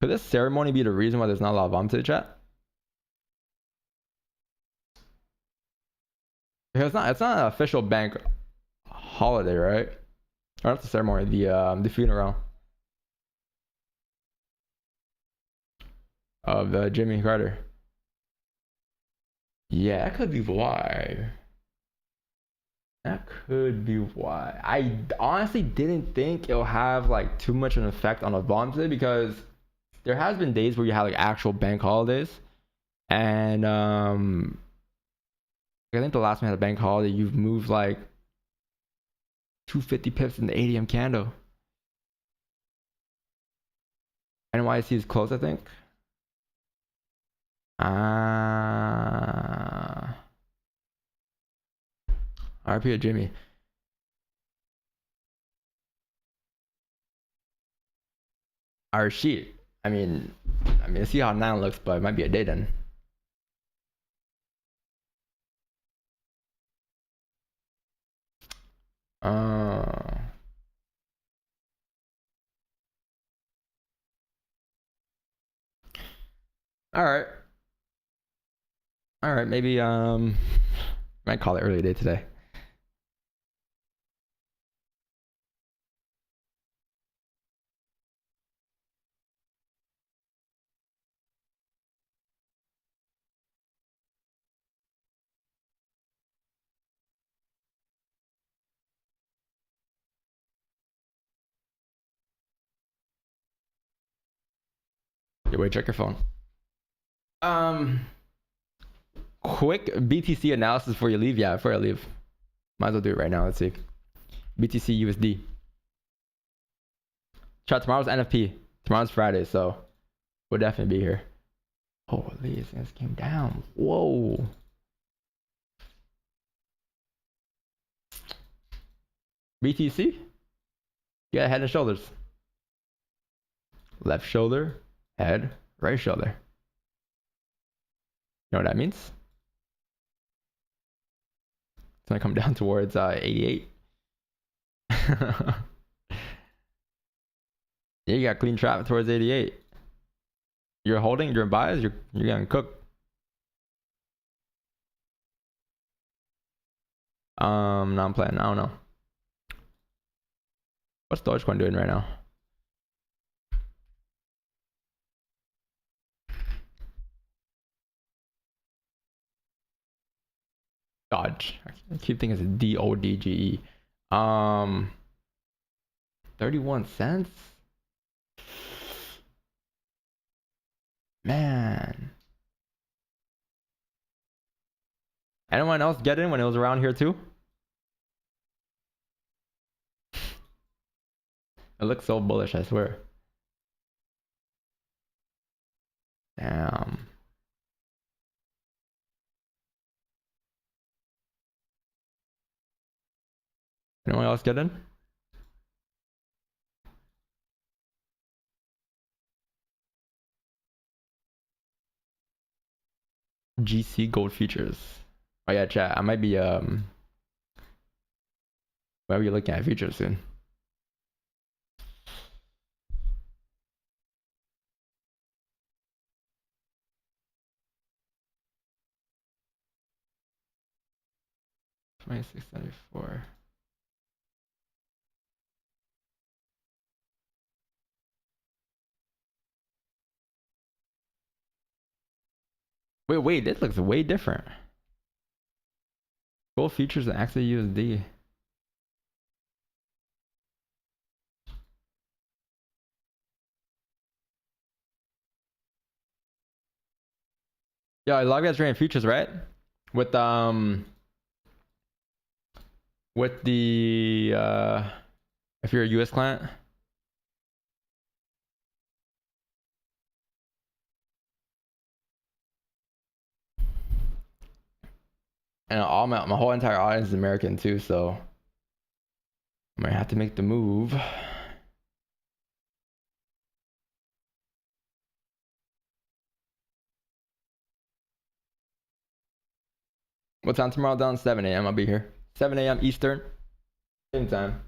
Could this ceremony be the reason why there's not a lot of volatility, chat? Because it's not an official bank holiday, right? Or not the ceremony, the funeral of Jimmy Carter. Yeah, that could be why. That could be why. I honestly didn't think it'll have like too much of an effect on the volatility because there has been days where you have like actual bank holidays, and I think the last time I had a bank holiday, you've moved like 250 pips in the ADM candle. NYC is close, I think. RP of Jimmy. Our sheet. I mean, let's see how 9 looks, but it might be a day then. All right, maybe might call it early day today. Yeah, wait, check your phone. Quick BTC analysis before you leave. Yeah, before I leave. Might as well do it right now. Let's see. BTC USD. Chat, tomorrow's NFP. Tomorrow's Friday, so we'll definitely be here. Holy, this thing came down. Whoa. BTC? Yeah, head and shoulders. left shoulder, head, right shoulder. You know what that means? It's gonna come down towards 88. Yeah, you got clean traffic towards 88. You're holding, you're buys, you're getting cooked. No, I'm playing. I don't know. What's Dogecoin doing right now? Dodge. I keep thinking it's DODGE. 31 cents. Man. Anyone else get in when it was around here too? It looks so bullish, I swear. Damn. Anyone else get in? GC gold futures. Oh yeah, chat. I might be looking at futures soon. $26.94. Wait, this looks way different. Gold futures and XAU USD. Yeah, a lot of guys trading futures, right? With the if you're a US client. And all my whole entire audience is American too, so I might have to make the move. What time tomorrow? Down 7 a.m. I'll be here. 7 a.m. Eastern. Same time.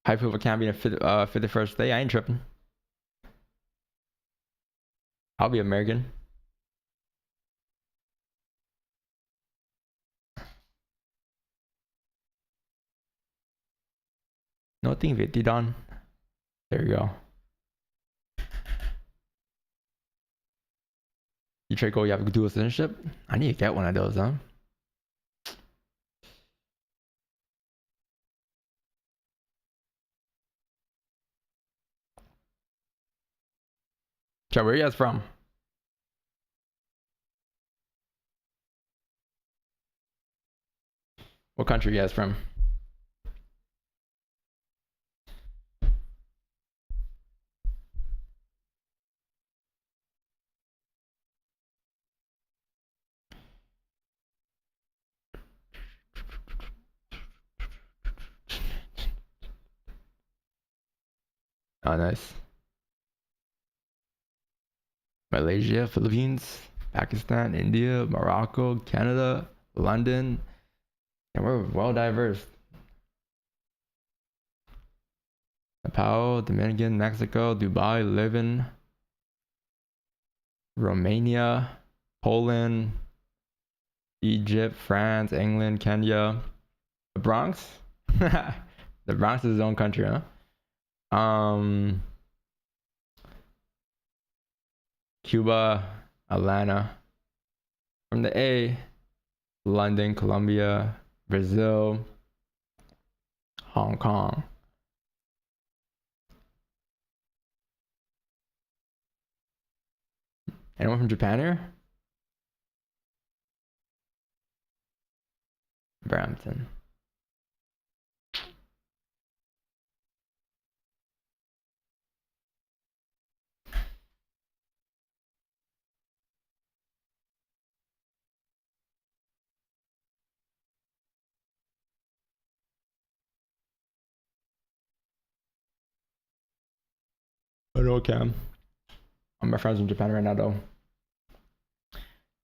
High people can't be in a 51st day. I ain't tripping. I'll be American. Nothing 50 done. There you go. You trade gold, you have a dual citizenship? I need to get one of those, huh? Chat, where are you guys from? What country are you guys from? Oh, nice. Malaysia, Philippines, Pakistan, India, Morocco, Canada, London. And we're well diverse. Nepal, Dominican, Mexico, Dubai, Living, Romania, Poland, Egypt, France, England, Kenya, the Bronx. The Bronx is its own country, huh? Cuba, Atlanta. From the A, London, Colombia, Brazil, Hong Kong. Anyone from Japan here? Brampton. no cam. My friends in Japan right now though.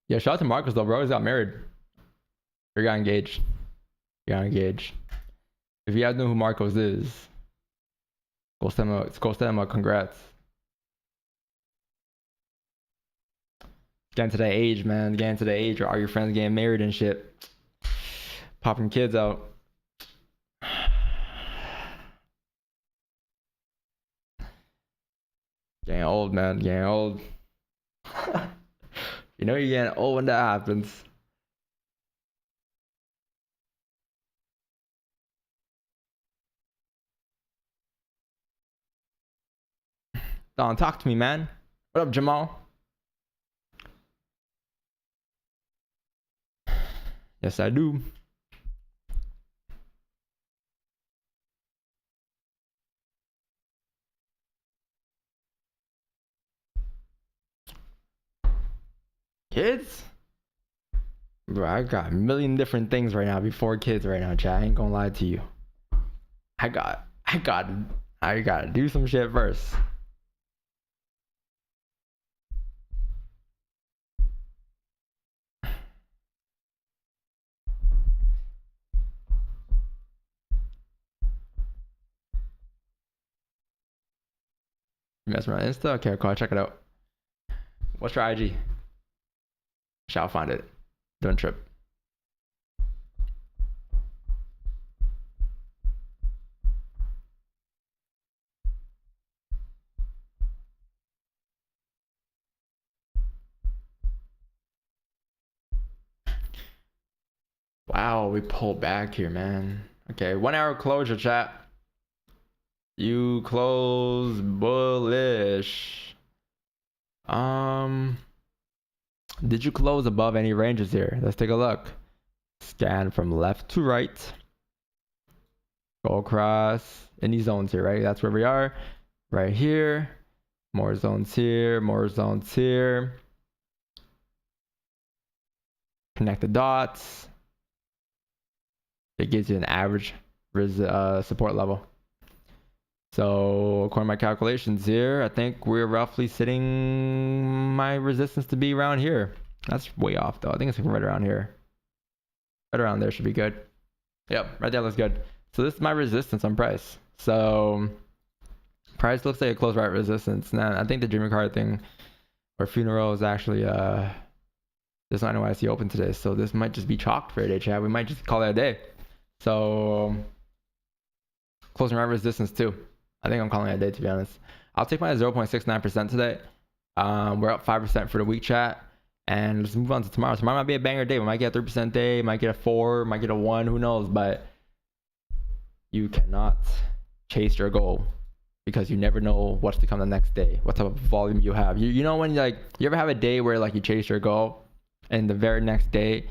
Yeah, shout out to Marcus though, bro. He's got married. He got engaged. He got engaged. If you guys know who Marcos is, go send him a congrats. Getting to that age, man. Getting to the age where all your friends getting married and shit. Popping kids out. Getting old, man. Getting old. You know you're getting old when that happens. Don, talk to me, man. What up, Jamal? Yes, I do. Kids? Bro, I got a million different things right now before kids right now, chat. I ain't gonna lie to you. I gotta do some shit first. You mess around Insta? Okay, cool. I'll check it out. What's your IG? Shall find it. Don't trip. Wow, we pulled back here, man. Okay, 1 hour closure, chat. You close bullish. Did you close above any ranges here? Let's take a look. Scan from left to right. Go across any zones here, right? That's where we are. Right here. More zones here. More zones here. Connect the dots. It gives you an average support level. So according to my calculations here, I think we're roughly sitting my resistance to be around here. That's way off though. I think it's right around here. Right around there should be good. Yep, right there looks good. So this is my resistance on price. So price looks like a close right resistance. Now I think the dream card thing or funeral is actually there's not NYC open today. So this might just be chalked for a day, chat. We might just call it a day. So closing right resistance too. I think I'm calling it a day, to be honest. I'll take my 0.69% today. We're up 5% for the week, chat. And let's move on to tomorrow. Tomorrow might be a banger day. We might get a 3% day, might get a 4, might get a 1, who knows. But you cannot chase your goal because you never know what's to come the next day, what type of volume you have. You know when you ever have a day where like you chase your goal and the very next day,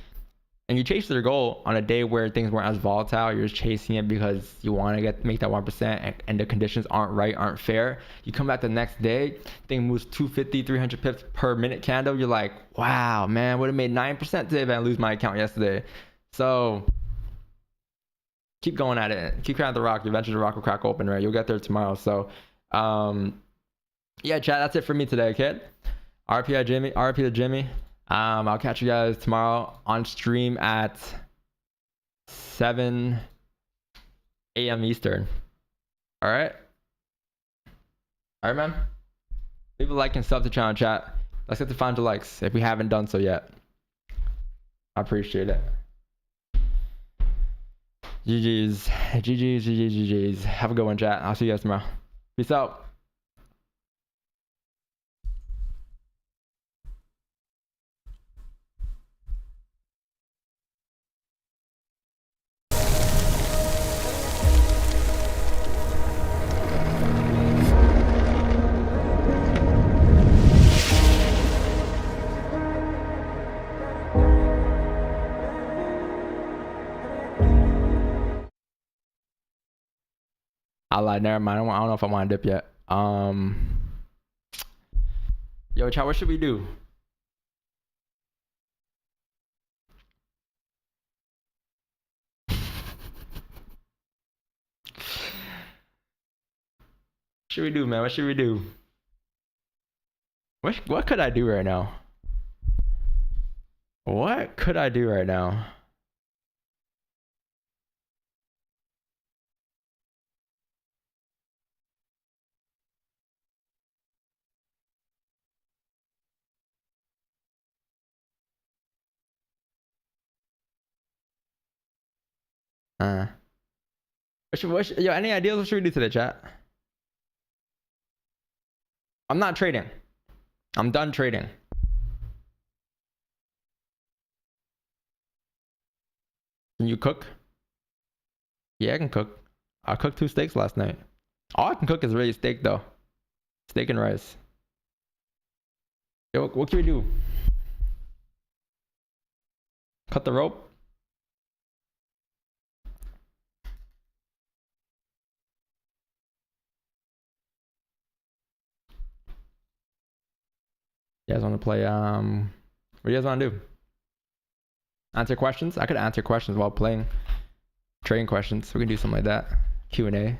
and you chase your goal on a day where things weren't as volatile, you're just chasing it because you want to make that 1% and the conditions aren't fair. You come back the next day, thing moves 250, 300 pips per minute candle. You're like, wow, man, would have made 9% today if I didn't lose my account yesterday. So keep going at it. Keep cracking the rock. Eventually the rock will crack open, right? You'll get there tomorrow. So yeah, chat, that's it for me today, kid. RP to Jimmy. I'll catch you guys tomorrow on stream at 7 a.m. Eastern. All right, man. Leave a like and sub to the channel, chat. Let's get to 500 likes if we haven't done so yet. I appreciate it. GG's. Have a good one, chat. I'll see you guys tomorrow. Peace out. I lied, never mind. I don't know if I want to dip yet. Yo, chat, what should we do? What should we do, man? What should we do? What could I do right now? What could I do right now? Yo, any ideas? What should we do today, chat? I'm not trading. I'm done trading. Can you cook? Yeah, I can cook. I cooked 2 steaks last night. All I can cook is really steak though. Steak and rice. Yo, what can we do? Cut the rope? You guys want to play, what do you guys want to do? Answer questions? I could answer questions while playing. Trading questions. We can do something like that. Q&A.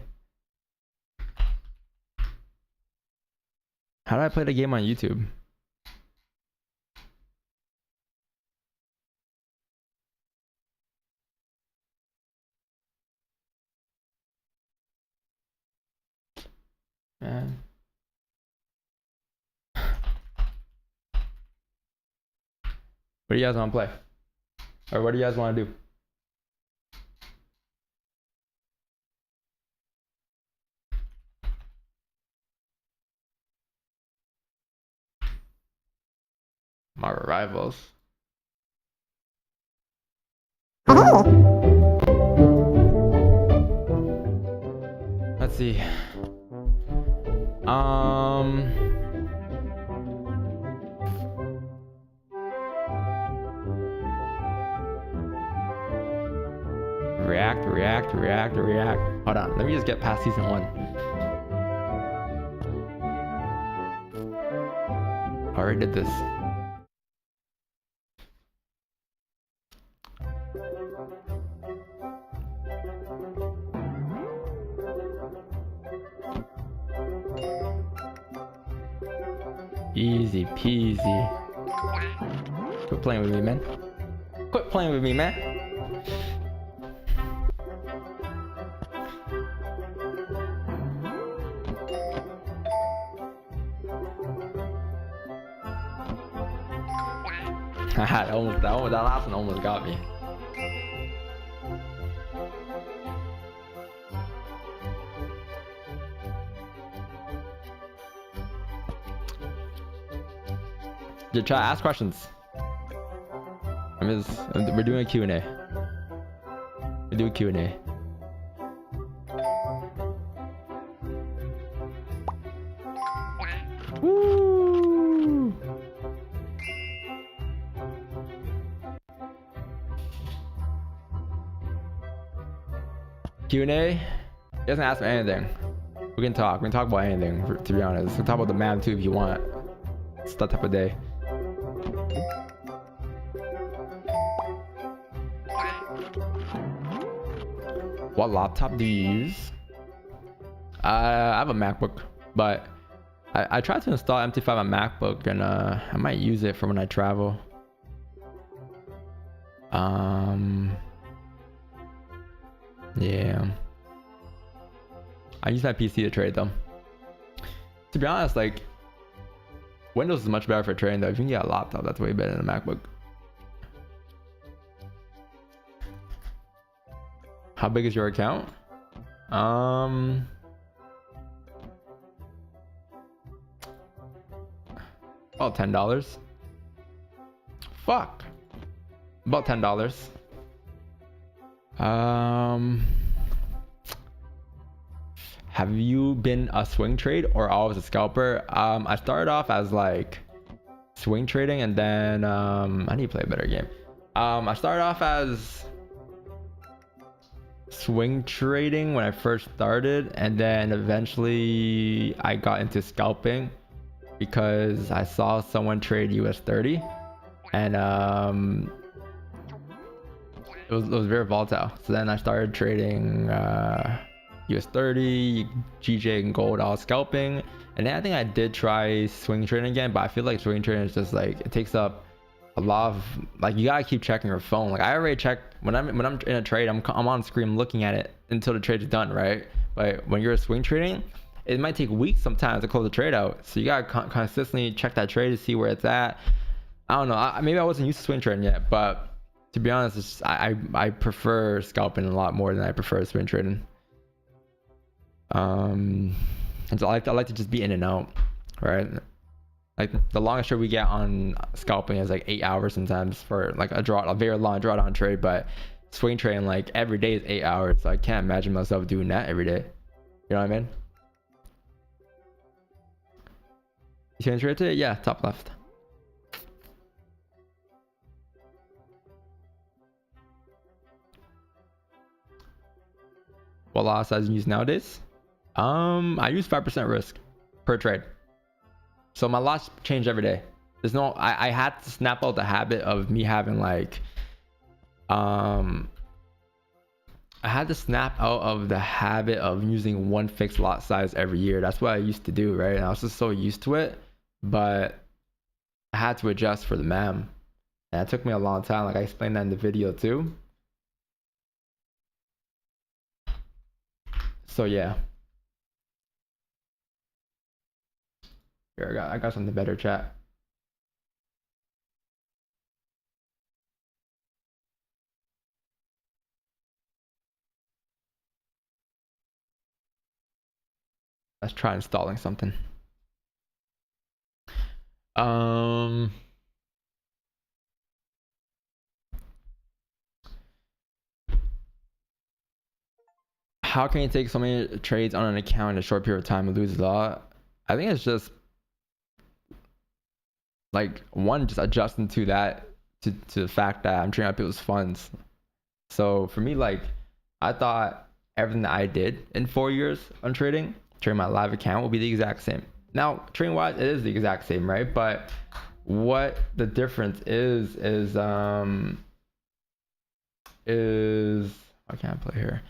How do I play the game on YouTube? Man. What do you guys want to play? Or what do you guys want to do? My rivals. Let's see. React. Hold on, let me just get past season 1. Already did this. Easy peasy. Quit playing with me, man. Quit playing with me, man. that last one almost got me. Just try to ask questions. We're doing a Q&A. We do a Q&A. Woo! Q&A? He doesn't ask me anything. We can talk. We can talk about anything, to be honest. We can talk about the map too if you want. It's that type of day. What laptop do you use? I have a MacBook, but I tried to install MT5 on MacBook, and I might use it for when I travel. Yeah. I use my PC to trade though. To be honest, like, Windows is much better for trading though. If you can get a laptop, that's way better than a MacBook. How big is your account? About $10. Fuck. About $10. Have you been a swing trade or always a scalper? I started off as like swing trading, and then I need to play a better game. I started off as swing trading when I first started, and then eventually I got into scalping because I saw someone trade US30, and it was very volatile. So then I started trading US 30, GJ and gold, all scalping. And then I think I did try swing trading again, but I feel like swing trading is just like, it takes up a lot of, like, you gotta keep checking your phone. Like I already checked when I'm in a trade, I'm on screen looking at it until the trade is done, right? But when you're swing trading, it might take weeks sometimes to close the trade out. So you gotta consistently check that trade to see where it's at. I don't know. Maybe I wasn't used to swing trading yet, but to be honest, it's just, I prefer scalping a lot more than I prefer swing trading. And so I like to just be in and out, right? Like the longest trade we get on scalping is like 8 hours sometimes for like a very long drawdown trade, but swing trading like every day is 8 hours. So I can't imagine myself doing that every day. You know what I mean? You swing trade today? Yeah, top left. What lot size you use nowadays? I use 5% risk per trade. So my lots change every day. There's no, I had to snap out the habit of me having like, I had to snap out of the habit of using one fixed lot size every year. That's what I used to do, right? And I was just so used to it, but I had to adjust for the MAM. And it took me a long time. Like I explained that in the video too. So yeah. Here, I got something better, chat. Let's try installing something. How can you take so many trades on an account in a short period of time and lose a lot? I think it's just like one, just adjusting to that, to the fact that I'm trading out people's funds. So for me, like I thought everything that I did in 4 years on trading my live account will be the exact same. Now trading wise, it is the exact same, right? But what the difference is I can't play here.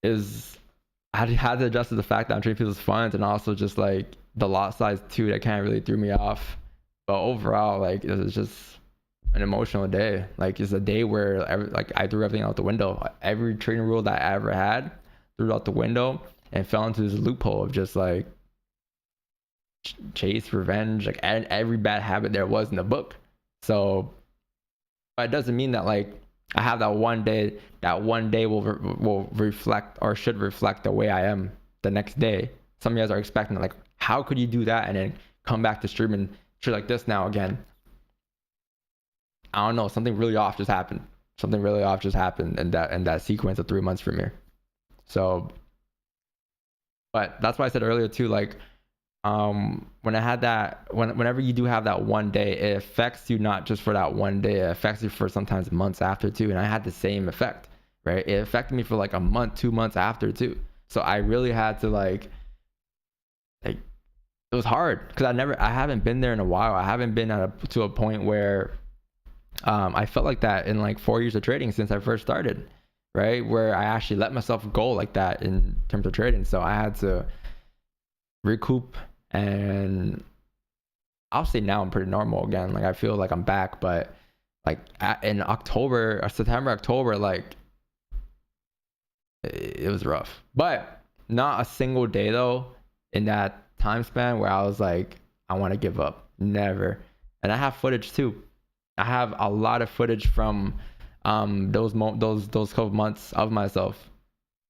Is I had to adjust to the fact that I'm trading people's funds, and also just like the lot size too, that kind of really threw me off. But overall, like it was just an emotional day. Like it's a day where I threw everything out the window. Every trading rule that I ever had, threw it out the window and fell into this loophole of just like chase, revenge, like every bad habit there was in the book. So, but it doesn't mean that like I have that one day will reflect, or should reflect, the way I am the next day. Some of you guys are expecting like, how could you do that and then come back to stream and shit like this now again? I don't know, something really off just happened. Something really off just happened in that sequence of 3 months for me. So, but that's why I said earlier too, like when I had that, whenever you do have that one day, it affects you not just for that one day, it affects you for sometimes months after too. And I had the same effect, right? It affected me for like a month, 2 months after too. So I really had to like it was hard because I haven't been there in a while. I haven't been to a point where I felt like that in like 4 years of trading since I first started, right? Where I actually let myself go like that in terms of trading. So I had to recoup, and I'll say now I'm pretty normal again. Like I feel like I'm back, but like in September, October, like it was rough. But not a single day though in that time span where I was like, I want to give up. Never. And I have footage too. I have a lot of footage from those couple months of myself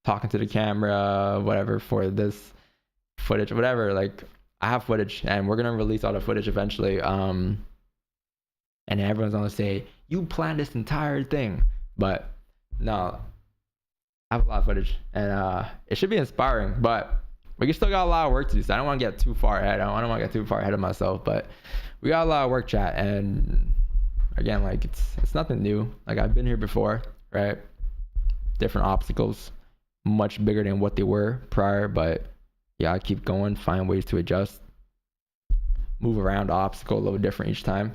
talking to the camera, whatever, for this footage, whatever. Like I have footage, and we're gonna release all the footage eventually. And everyone's gonna say, you planned this entire thing, but no, I have a lot of footage, and it should be inspiring, but we still got a lot of work to do. So I don't want to get too far ahead. I don't want to get too far ahead of myself, but we got a lot of work, chat. And again, like it's nothing new. Like I've been here before, right? Different obstacles, much bigger than what they were prior, but yeah, I keep going, find ways to adjust, move around the obstacle a little different each time,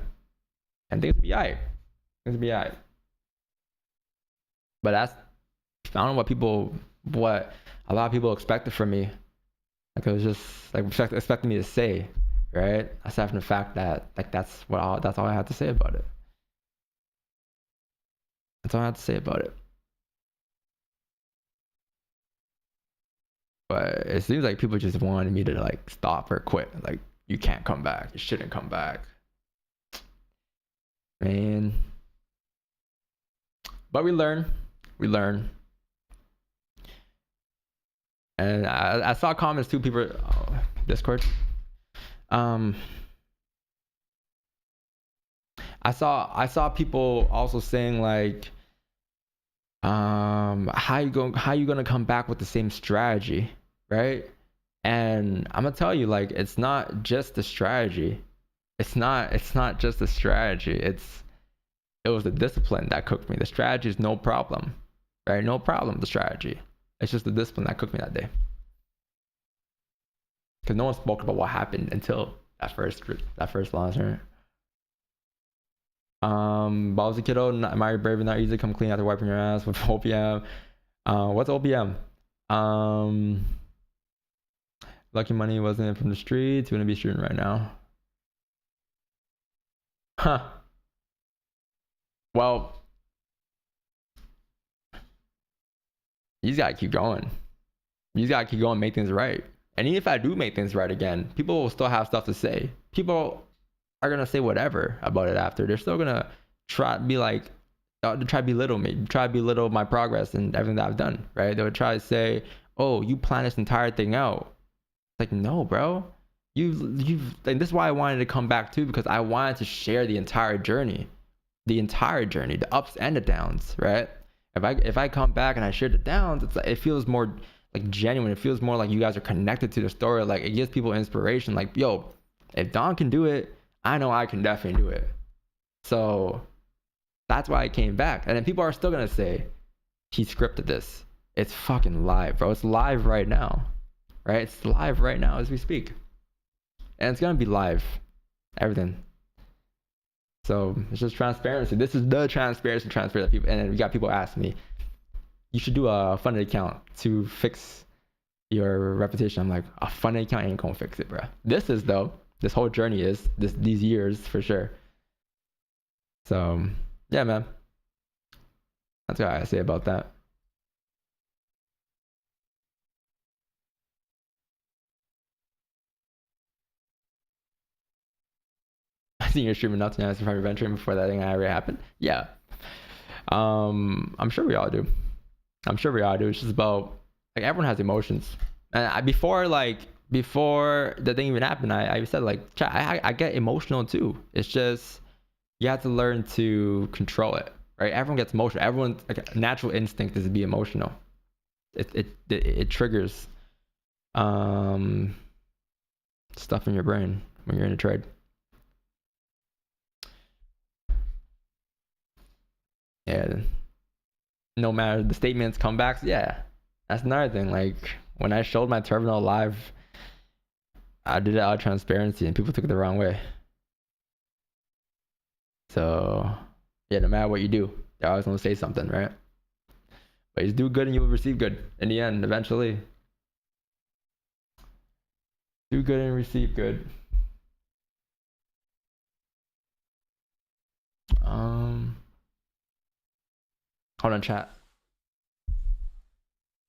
and things will be alright. Things will be alright. But I don't know what a lot of people expect it from me. Like it was just like expecting me to say, right? Aside from the fact that like that's all I had to say about it. That's all I had to say about it. But it seems like people just wanted me to like stop or quit. Like, you can't come back. You shouldn't come back. Man. But we learn. We learn. And I saw comments too, people, Discord. I saw people also saying like, how you gonna come back with the same strategy, right? And I'm gonna tell you, like, it's not just the strategy. It's not just the strategy. It was the discipline that cooked me. The strategy is no problem, right? No problem, the strategy. It's just the discipline that cooked me that day. Because no one spoke about what happened until that first launch, right? Ballsy kiddo, Mary Brave, not easy. Come clean after wiping your ass with OPM. What's OPM? Lucky money wasn't from the streets. Wouldn't be shooting right now. Huh. Well, you just gotta keep going. You just gotta keep going, make things right. And even if I do make things right again, people will still have stuff to say. People are gonna say whatever about it after. They're still gonna try to be like, try to belittle me, try to belittle my progress and everything that I've done, right? They would try to say, oh, you planned this entire thing out. Like, no, bro. You've like, this is why I wanted to come back too, because I wanted to share the entire journey, the ups and the downs, right? If I come back and I share the downs, it's like, it feels more like genuine. It feels more like you guys are connected to the story. Like, it gives people inspiration. Like, yo, if Don can do it, I know I can definitely do it. So that's why I came back. And then people are still gonna say, he scripted this. It's fucking live, bro. It's live right now, right? It's live right now as we speak. And it's gonna be live, everything. So it's just transparency. This is the transparency that people, and then we got people asking me, you should do a funded account to fix your reputation. I'm like, a funded account ain't gonna fix it, bro. This is though. This whole journey is these years for sure. So yeah, man. That's what I say about that. I seen your streaming nuts now from venturing before that thing ever happened. Yeah. I'm sure we all do. It's just about, like, everyone has emotions. And before the thing even happened, I said, like, I get emotional too. It's just, you have to learn to control it, right? Everyone gets emotional. Everyone's like, natural instinct is to be emotional. It triggers stuff in your brain when you're in a trade. Yeah. No matter the statements, comebacks, yeah. That's another thing. Like, when I showed my terminal live, I did it out of transparency and people took it the wrong way. So yeah, no matter what you do, they're always gonna say something, right? But you do good and you will receive good in the end, eventually. Do good and receive good. Hold on, chat.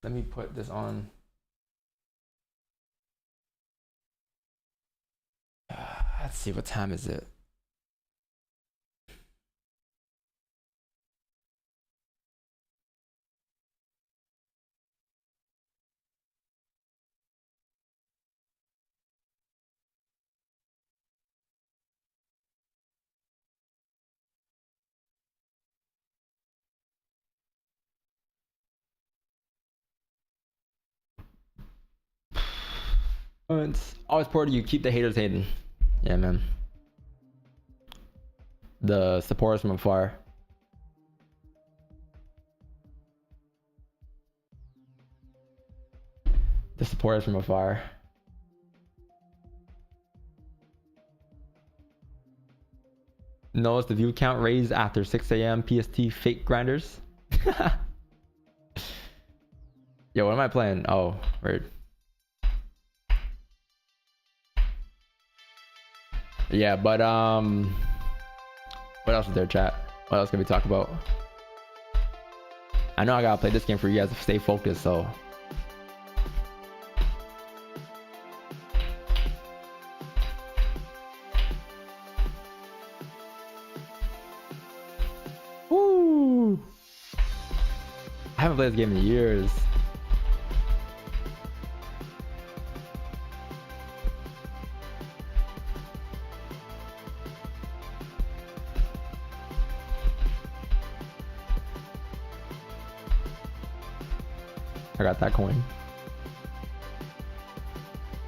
Let me put this on. Let's see, what time is it? It's always important you keep the haters hating. Yeah, man. The supporters from afar. The supporters from afar. Notice the view count raised after 6 a.m. PST fake grinders. Yo, what am I playing? Oh, weird. Yeah, but what else is there, chat? What else can we talk about? I know I gotta play this game for you guys to stay focused, so. Woo! I haven't played this game in years. I got that coin.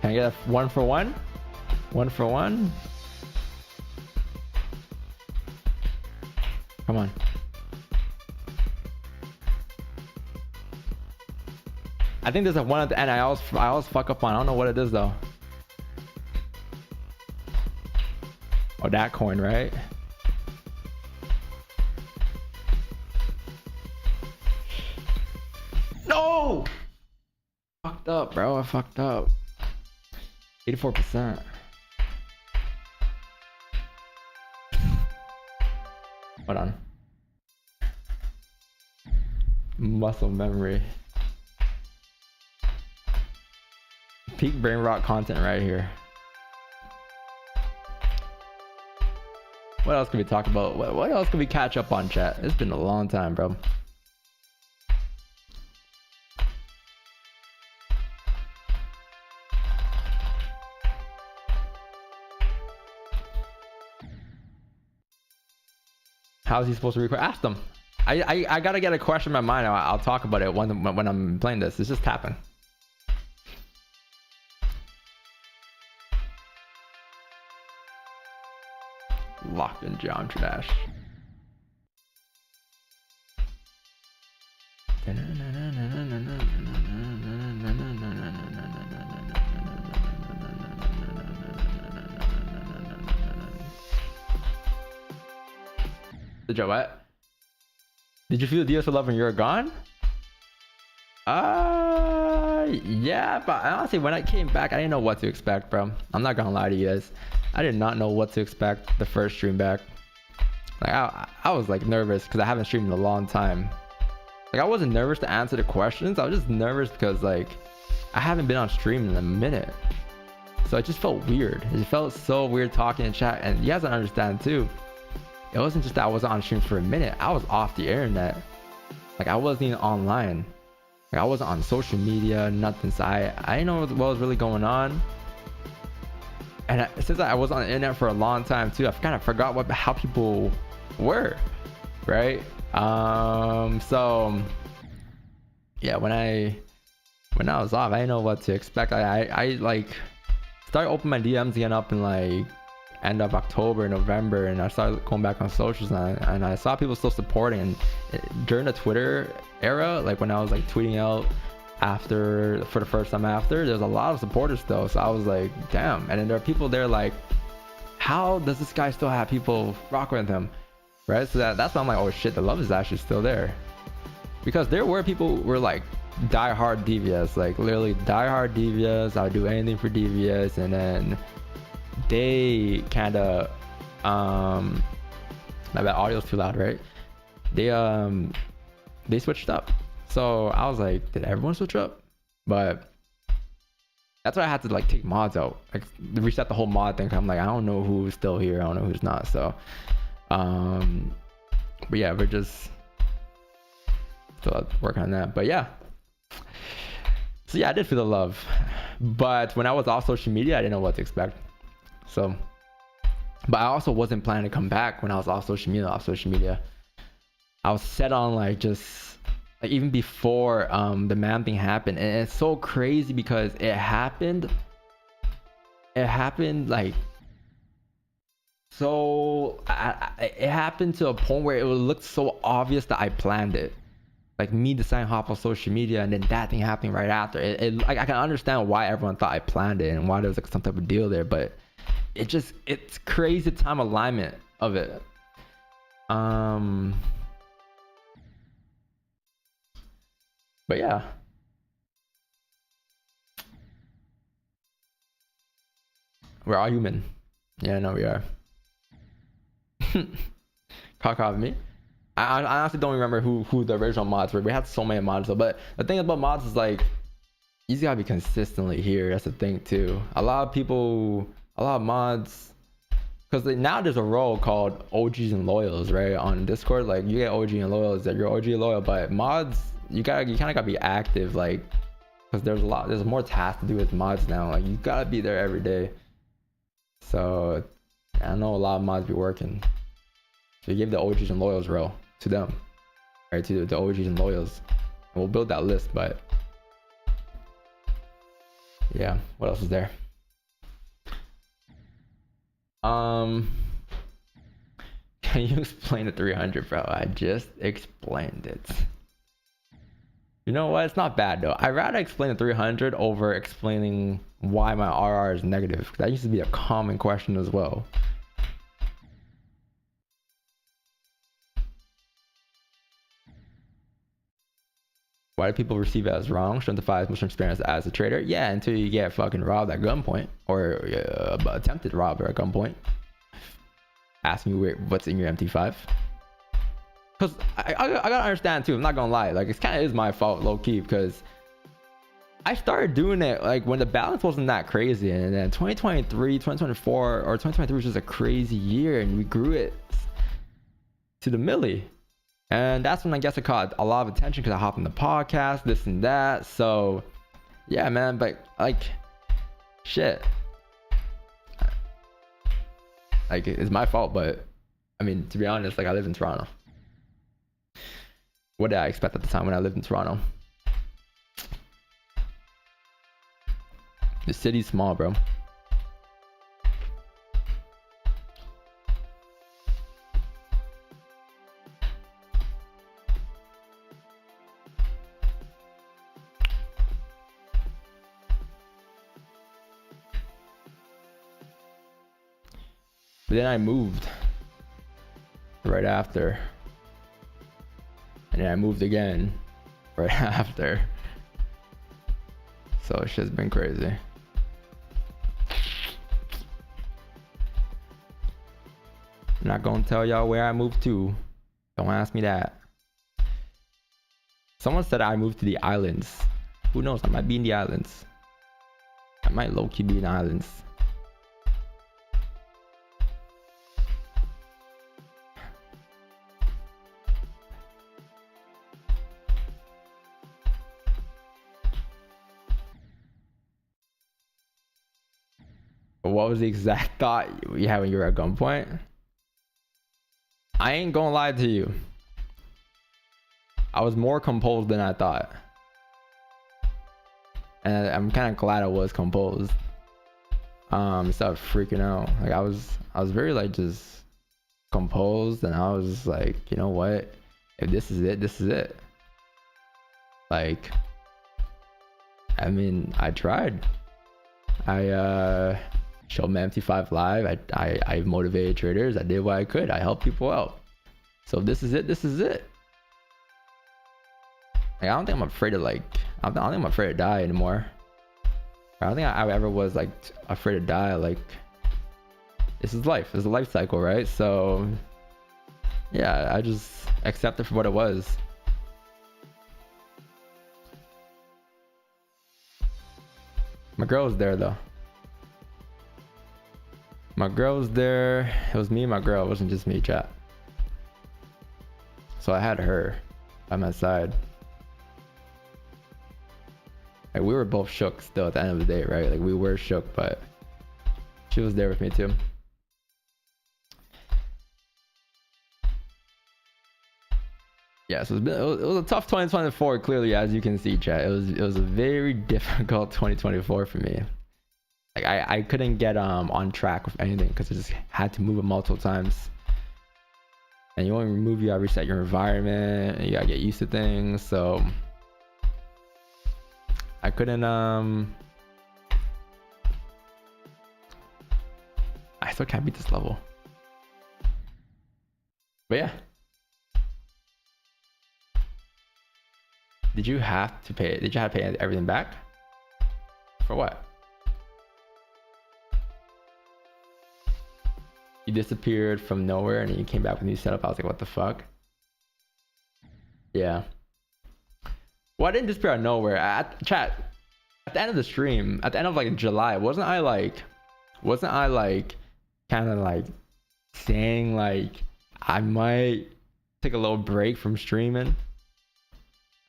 Can I get a 1 for 1? 1 for 1? Come on. I think there's a 1 at the end. I always fuck up on. I don't know what it is though. Oh, that coin, right? No! Fucked up, bro. I fucked up. 84%. Hold on. Muscle memory. Peak brain rot content right here. What else can we talk about? What else can we catch up on, chat? It's been a long time, bro. How's he supposed to record? Ask them. I gotta get a question in my mind. I'll talk about it when I'm playing this. It's just tapping. Locked in geometry dash. The Joe, what? Did you feel the deals for love when you were gone? Yeah, but honestly, when I came back, I didn't know what to expect, bro. I'm not gonna lie to you guys. I did not know what to expect the first stream back. Like I was like nervous because I haven't streamed in a long time. Like I wasn't nervous to answer the questions. I was just nervous because like I haven't been on stream in a minute. So it just felt weird. It felt so weird talking in chat, and you guys don't understand too. It wasn't just that I wasn't on stream for a minute. I was off the internet. Like I wasn't even online. Like I wasn't on social media, nothing. So I didn't know what was really going on. And since I was on the internet for a long time too, I kind of forgot how people were, right? So yeah, when I was off, I didn't know what to expect. I like started opening my DMs again up in like end of October, November, and I started going back on socials, and I saw people still supporting. And during the Twitter era, like when I was like tweeting out for the first time after, there's a lot of supporters still. So I was like, damn. And then there are people there like, how does this guy still have people rocking with him, right? So that's why I'm like, oh shit, the love is actually still there. Because there were people who were like die-hard DVS, like literally die-hard DVS. I would do anything for DVS, and then they kind of my bad, audio's too loud, right? They switched up. So I was like, did everyone switch up? But that's why I had to like take mods out, like reset the whole mod thing. I'm like, I don't know who's still here, I don't know who's not. So but yeah, we're just still working on that. But yeah, so yeah, I did feel the love, but when I was off social media, I didn't know what to expect. So but I also wasn't planning to come back when I was off social media. I was set on like just like even before the man thing happened. And it's so crazy because it happened like so it happened to a point where it looked so obvious that I planned it. Like me deciding to hop on social media and then that thing happening right after it like I can understand why everyone thought I planned it and why there was like some type of deal there, but it's crazy time alignment of it. But yeah, We're all human. Yeah, no, we are. Cock off me. I honestly don't remember who the original mods were. We had so many mods though. But the thing about mods is like, you just gotta be consistently here. That's the thing too. A lot of mods, because now there's a role called OGs and loyals, right? On Discord, like you get OG and loyals, that you're OG and loyal. But mods, you kind of gotta be active, like, because there's more tasks to do with mods now. Like you gotta be there every day. So I know a lot of mods be working. So you give the OGs and loyals role to them, right? To the OGs and loyals, and we'll build that list. But yeah, what else is there? Can you explain the 300, bro? I just explained it. You know what? It's not bad though. I'd rather explain the 300 over explaining why my RR is negative. That used to be a common question as well. Why do people receive it as wrong? Shouldn't defy as much experience as a trader? Yeah, until you get fucking robbed at gunpoint, or attempted robber at gunpoint, asking you what's in your MT5. Because I gotta understand too, I'm not gonna lie, like it kind of is my fault low key, because I started doing it like when the balance wasn't that crazy, and then 2023, 2024, or 2023 was just a crazy year, and we grew it to the milli. And that's when I guess I caught a lot of attention because I hopped on the podcast, this and that. So yeah, man, but like shit, like it's my fault. But I mean, to be honest, like I live in Toronto. What did I expect at the time when I lived in Toronto? The city's small, bro. But then I moved right after, and then I moved again right after. So it's just been crazy. I'm not gonna tell y'all where I moved to. Don't ask me that. Someone said I moved to the islands. Who knows? I might be in the islands. I might low-key be in the islands. What was the exact thought you had when you were at gunpoint? I ain't gonna lie to you. I was more composed than I thought. And I'm kind of glad I was composed. Instead of freaking out. Like I was very like just composed, and I was just like, you know what? If this is it, this is it. Like, I mean, I tried. I showed my MT5 live. I motivated traders. I did what I could. I helped people out. So if this is it, this is it. Like, I don't think I'm afraid of like, I don't think I'm afraid to die anymore. I don't think I ever was like afraid to die. Like, this is life. It's a life cycle, right? So yeah, I just accept it for what it was. My girl was there though. My girl was there. It was me and my girl. It wasn't just me, chat. So I had her by my side. Like, we were both shook still at the end of the day, right? Like, we were shook, but she was there with me too. Yeah, so it was a tough 2024, clearly, as you can see, chat. It was a very difficult 2024 for me. Like, I couldn't get on track with anything because I just had to move it multiple times. And you want to move, you gotta reset your environment, and you gotta get used to things. So I couldn't I still can't beat this level. But yeah. Did you have to pay everything back? For what? You disappeared from nowhere and then you came back with a new setup. I was like, what the fuck? Yeah. Well, I didn't disappear out of nowhere. Chat, at the end of the stream, at the end of like July, wasn't I like kind of like saying like I might take a little break from streaming?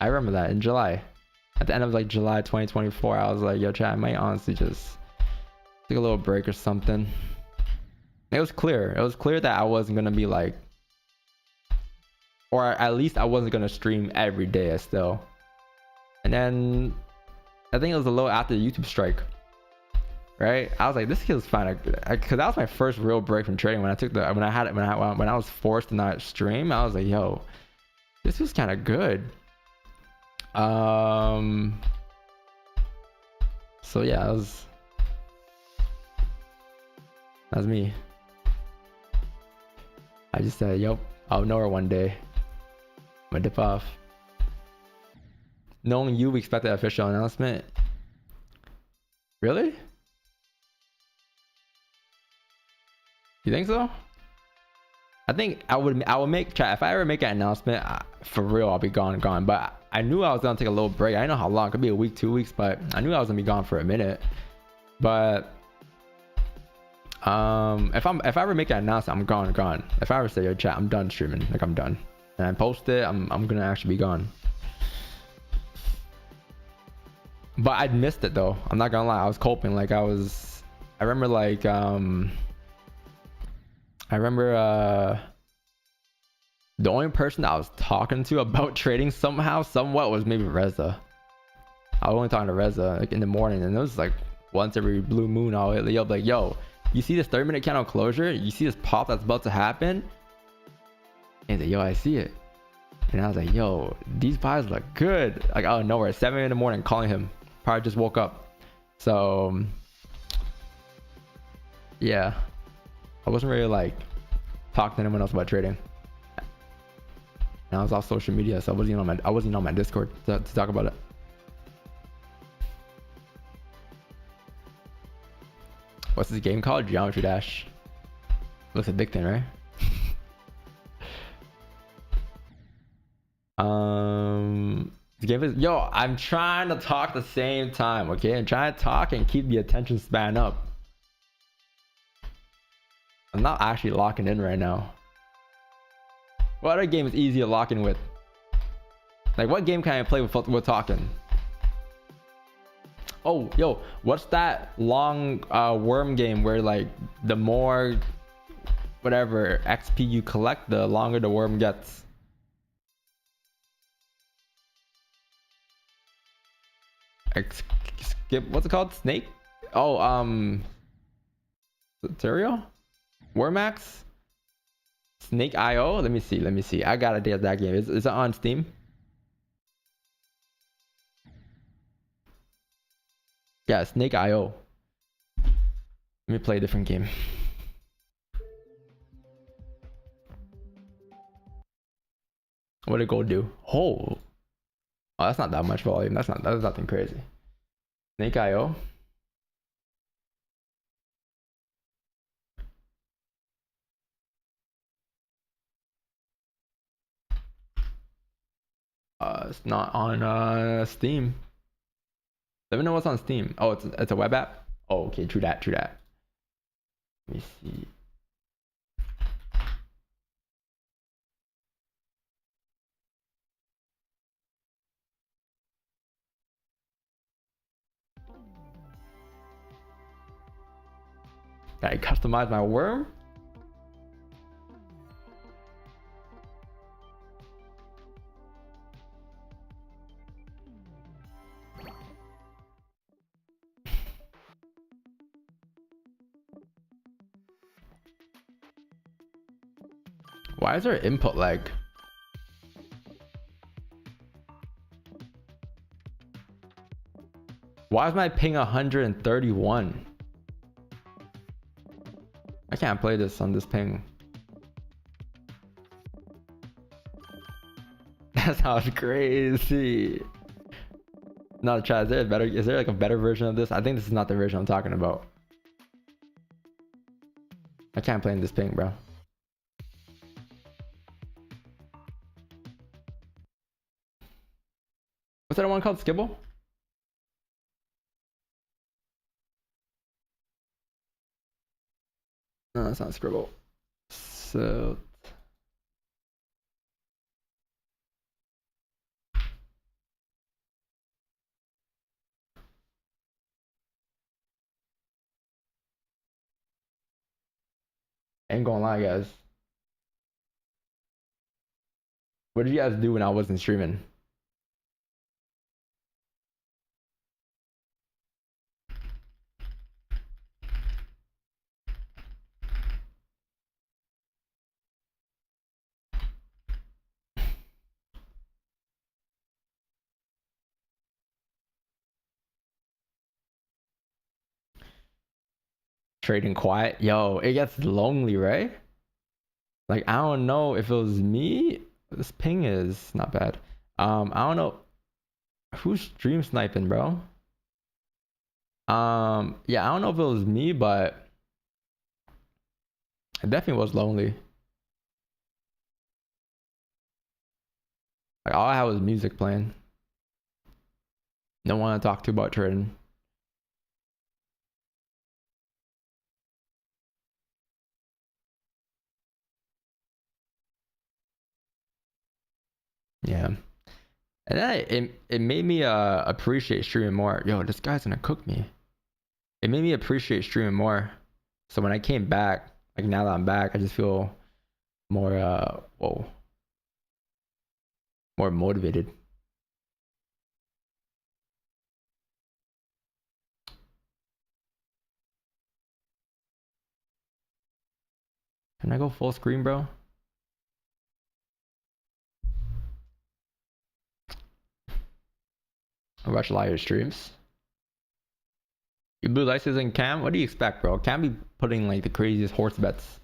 I remember that in July. At the end of like July 2024, I was like, yo, chat, I might honestly just take a little break or something. It was clear. It was clear that I wasn't gonna be like, or at least I wasn't gonna stream every day still. And then I think it was a little after the YouTube strike, right? I was like, this feels fine, because that was my first real break from trading. When I was forced to not stream, I was like, yo, this was kind of good. So yeah, that was me. I just said, yep, I'll know her one day. I'm gonna dip off. Knowing you, we expect the official announcement. Really? You think so? I think I would make, chat, if I ever make an announcement, for real, I'll be gone. But I knew I was gonna take a little break. I didn't know how long. It could be a week, 2 weeks, but I knew I was gonna be gone for a minute. But if I ever make an announcement, I'm gone. If I ever say, yo, chat, I'm done streaming, like I'm done, and I post it, I'm gonna actually be gone. But I'd missed it though. I'm not gonna lie. I was coping. Like I remember like the only person that I was talking to about trading somewhat was maybe Reza. I was only talking to Reza like in the morning, and it was like once every blue moon I'll hit up like, yo, you see this 30-minute candle closure? You see this pop that's about to happen? And he's like, yo, I see it. And I was like, yo, these buys look good. Like out of nowhere, 7 in the morning, calling him. Probably just woke up. So yeah, I wasn't really like talking to anyone else about trading. And I was off social media, so I wasn't on my Discord to talk about it. What's this game called? Geometry Dash. Looks addicting, right? The game is, yo, I'm trying to talk at the same time, okay? I'm trying to talk and keep the attention span up. I'm not actually locking in right now. What other game is easy to lock in with? Like, what game can I play with talking? Oh, yo, what's that long worm game where like the more whatever XP you collect, the longer the worm gets? Skip, what's it called? Snake? Oh, Terrio? Wormax? Snake IO? Let me see. I gotta get that game. Is it on Steam? Yeah, Snake IO. Let me play a different game. What did gold do? Oh, that's not that much volume. That's nothing crazy. Snake IO. It's not on Steam. Let me know what's on Steam. Oh, it's a web app. Oh, okay, true that. Let me see. Can I customize my worm? Why is there input lag? Why is my ping 131? I can't play this on this ping. That sounds crazy. No, chat, is there like a better version of this? I think this is not the version I'm talking about. I can't play in this ping, bro. What's that one called? Skibble? No, it's not Scribble. So ain't gonna lie, guys. What did you guys do when I wasn't streaming? Trading quiet. Yo, it gets lonely, right? Like, I don't know if it was me. This ping is not bad. I don't know who's stream sniping, bro. Yeah, I don't know if it was me, but it definitely was lonely. Like, all I had was music playing. No one to talk to about trading. Yeah. And then it made me appreciate streaming more. Yo, this guy's gonna cook me. It made me appreciate streaming more. So when I came back, like now that I'm back, I just feel more more motivated. Can I go full screen, bro? I watch a lot of your streams. Your blue lights in Cam? What do you expect, bro? Cam be putting like the craziest horse bets.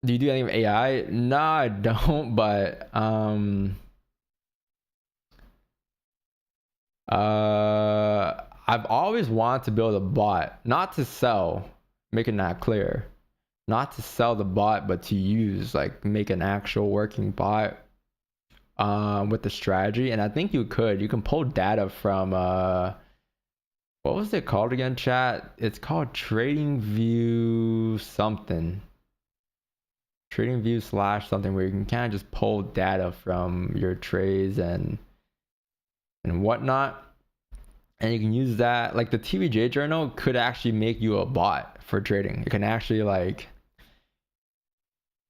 Do you do anything with AI? No, I don't, but I've always wanted to build a bot, not to sell, making that clear. Not to sell the bot, but to use, like, make an actual working bot with the strategy. And I think you can pull data from what was it called again, chat? It's called Trading View something. Trading View / something, where you can kind of just pull data from your trades and whatnot. And you can use that, like the TVJ journal could actually make you a bot for trading. It can actually like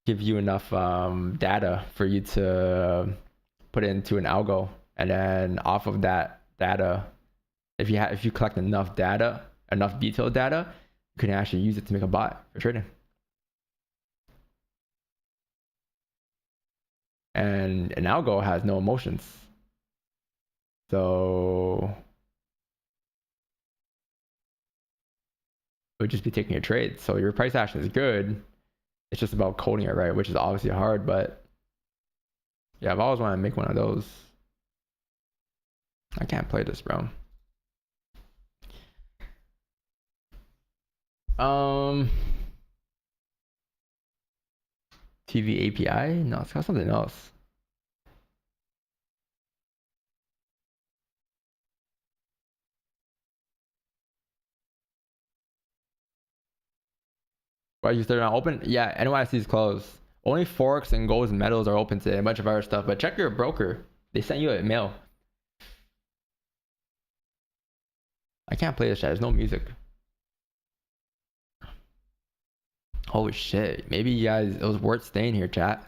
give you enough data for you to put it into an algo, and then off of that data, if you collect enough data, enough detailed data, you can actually use it to make a bot for trading. And an algo has no emotions, so it would just be taking a trade. So your price action is good. It's just about coding it right, which is obviously hard, but yeah, I've always wanted to make one of those. I can't play this, bro. TV API? No, it's got something else. Why you still not open? Yeah, NYC is closed. Only Forex and Golds and Metals are open today. A bunch of other stuff, but check your broker. They sent you a mail. I can't play this chat. There's no music. Holy shit. Maybe you guys, it was worth staying here, chat.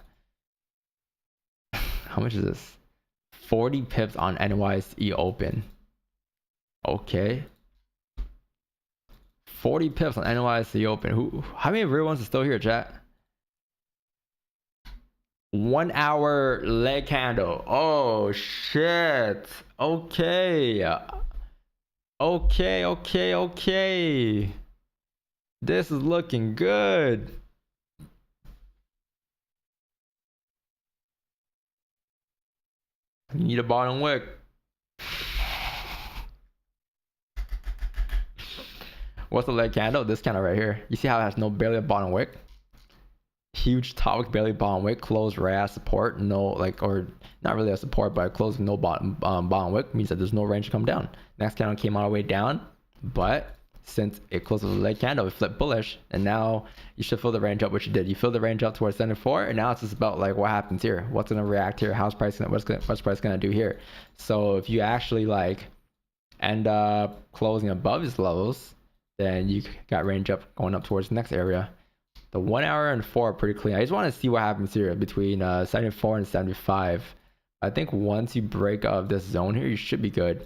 How much is this? 40 pips on NYC open. Okay. 40 pips on NYC open. How many real ones are still here, chat? 1 hour leg candle. Oh shit. Okay. Okay. This is looking good. You need a bottom wick. What's the leg candle? This candle right here. You see how it has barely a bottom wick? Huge top wick, barely bottom wick, closed right at support, no like, or not really a support, but closed with no bottom wick means that there's no range to come down. Next candle came all the way down, but since it closed with a leg candle, it flipped bullish, and now you should fill the range up, which you did. You filled the range up towards 74, and now it's just about like what happens here, what's gonna react here, what's price gonna do here. So if you actually like end up closing above these levels, then you got range up going up towards the next area. The 1 hour and 4 are pretty clean. I just want to see what happens here between 74 and 75. I think once you break out of this zone here, you should be good.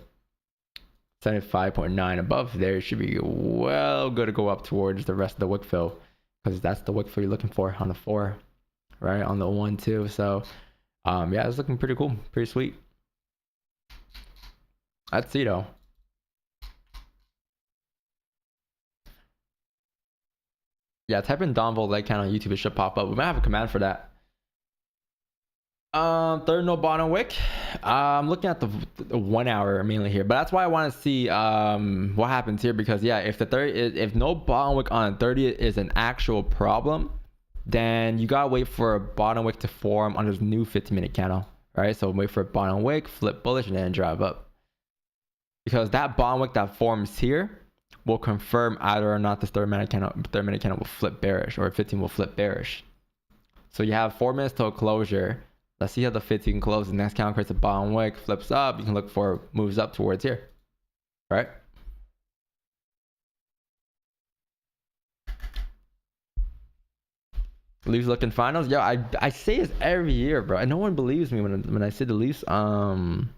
75.9 above there, should be well good to go up towards the rest of the wick fill, because that's the wick fill you're looking for on the 4, right? On the 1 too. So yeah, it's looking pretty cool, pretty sweet. Let's see though. Yeah, type in Donvolt leg count on YouTube, it should pop up. We might have a command for that. Third no bottom wick. I'm looking at the 1 hour mainly here, but that's why I want to see what happens here, because yeah, if if no bottom wick on 30 is an actual problem, then you gotta wait for a bottom wick to form on this new 15-minute candle, right? So wait for a bottom wick, flip bullish, and then drive up, because that bottom wick that forms here will confirm either or not this 30-minute candle will flip bearish, or 15 will flip bearish. So you have 4 minutes till closure. Let's see how the 15 closes. The next candle creates a bottom wick, flips up. You can look for moves up towards here, right? Leafs looking finals. Yo, I say this every year, bro, and no one believes me when I say the Leafs. When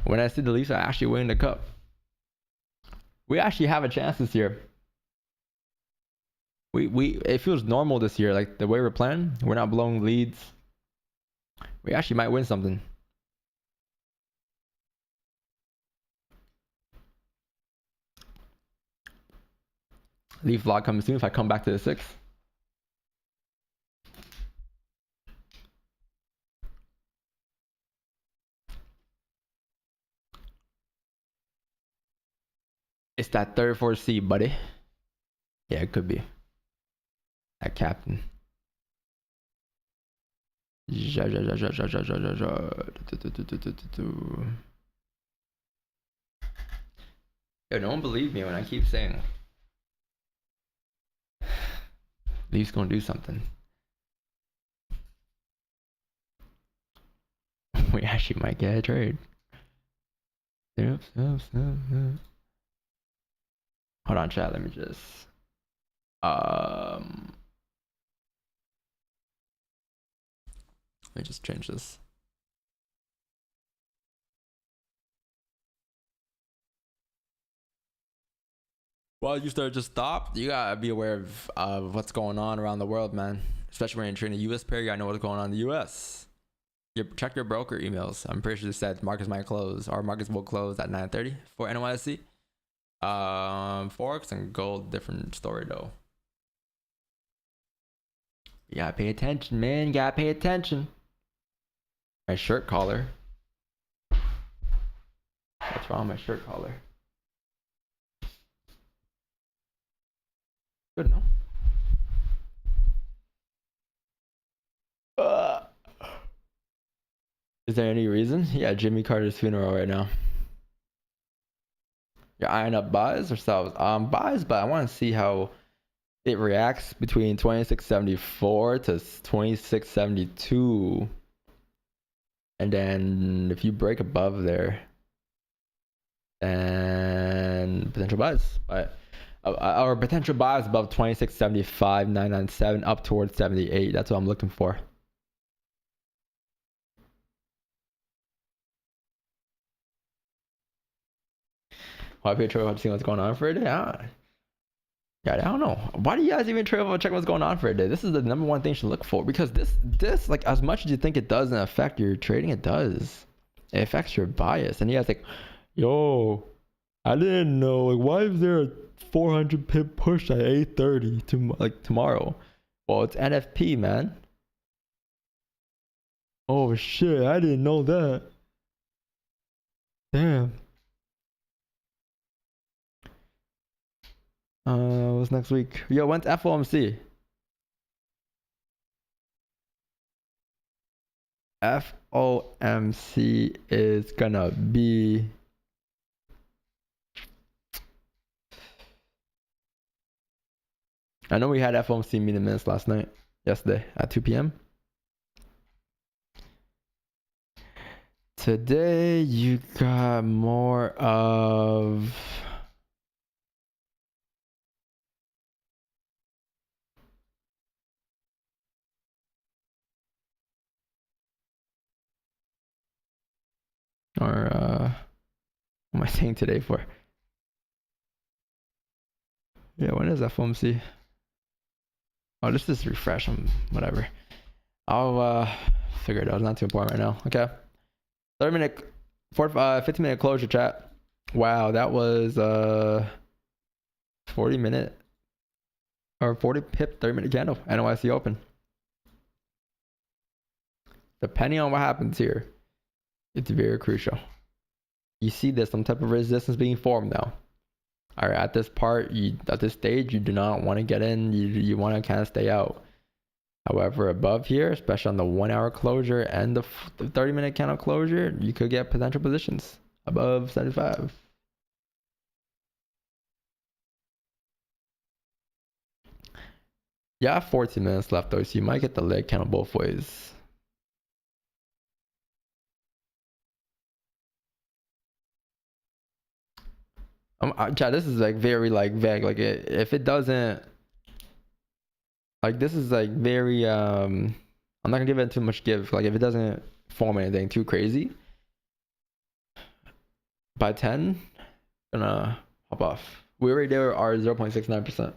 I say the Leafs are actually winning the cup. We actually have a chance this year. It feels normal this year, like the way we're playing. We're not blowing leads. We actually might win something. Leaf vlog coming soon if I come back to the 6. It's that 34 seed, buddy. Yeah, it could be. That captain. Yo, no one believes me when I keep saying Leafs gonna do something. We actually might get a trade. Yep. Hold on, chat. Let me just change this. Well, you start just stop. You gotta be aware of what's going on around the world, man. Especially when you're trading the US pair, you gotta know what's going on in the US. Check your broker emails. I'm pretty sure they said markets might close, or markets will close at 9:30 for NYSE. Forex and gold, different story though. You gotta pay attention, man. You gotta pay attention. My shirt collar. What's wrong with my shirt collar? Good, no? Is there any reason? Yeah, Jimmy Carter's funeral right now. You're eyeing up buys or sells? Buys, but I want to see how it reacts between 2674 to 2672. And then if you break above there, then potential buys. But our potential buys above 2675, 997 up towards 78. That's what I'm looking for. Why people trade about seeing what's going on for a day? Yeah, I don't know. Why do you guys even trade about check what's going on for a day? This is the number one thing you should look for, because this like, as much as you think it doesn't affect your trading, it does. It affects your bias. And you guys like, yo, I didn't know. Like, why is there a 400 pip push at 8:30 to like tomorrow? Well, it's NFP, man. Oh shit, I didn't know that. Damn. What's next week? Yo, when's FOMC? FOMC is gonna be I know we had FOMC meeting minutes yesterday at 2 p.m. Today you got more of what am I saying today for? Yeah, when is FOMC? Oh, this is refresh. Whatever. I'll figure it out. It's not too important right now. Okay. 15-minute closure chat. Wow, that was 40-minute or 40 pip 30-minute candle. NYC open. Depending on what happens here, it's very crucial. You see this, some type of resistance being formed now. All right, at this stage, you do not want to get in. You want to kind of stay out. However, above here, especially on the 1 hour closure and the 30-minute candle closure, you could get potential positions above 75. Yeah, 14 minutes left though, so you might get the leg candle both ways. Chat, this is like very like vague. Like if it doesn't, like this is like very I'm not gonna give it too much give. Like if it doesn't form anything too crazy by 10, gonna hop off. We already did our 0.69%.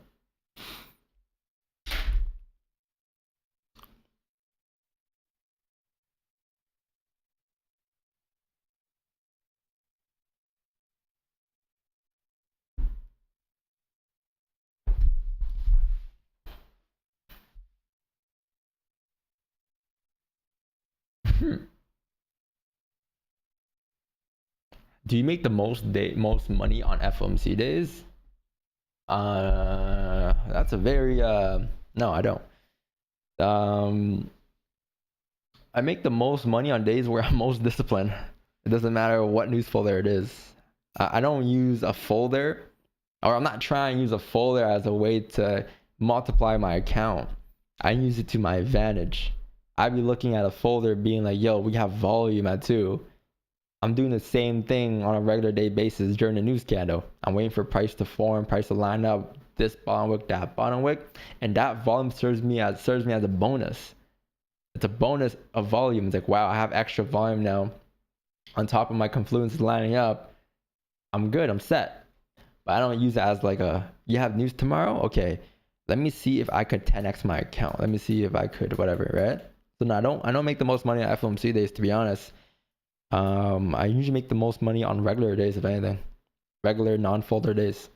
Do you make the most money on FOMC days? That's a very no, I don't. I make the most money on days where I'm most disciplined. It doesn't matter what news folder it is. I don't use a folder, or I'm not trying to use a folder as a way to multiply my account. I use it to my advantage. I'd be looking at a folder being like, yo, we have volume at 2. I'm doing the same thing on a regular day basis during the news candle. I'm waiting for price to form, price to line up, this bottom wick, that bottom wick, and that volume serves me as a bonus. It's a bonus of volume. It's like, wow, I have extra volume now. On top of my confluence lining up, I'm good, I'm set. But I don't use it as like you have news tomorrow? Okay, let me see if I could 10x my account. Let me see if I could whatever, right? So no, I don't make the most money on FOMC days, to be honest. I usually make the most money on regular days, if anything. Regular non-folder days.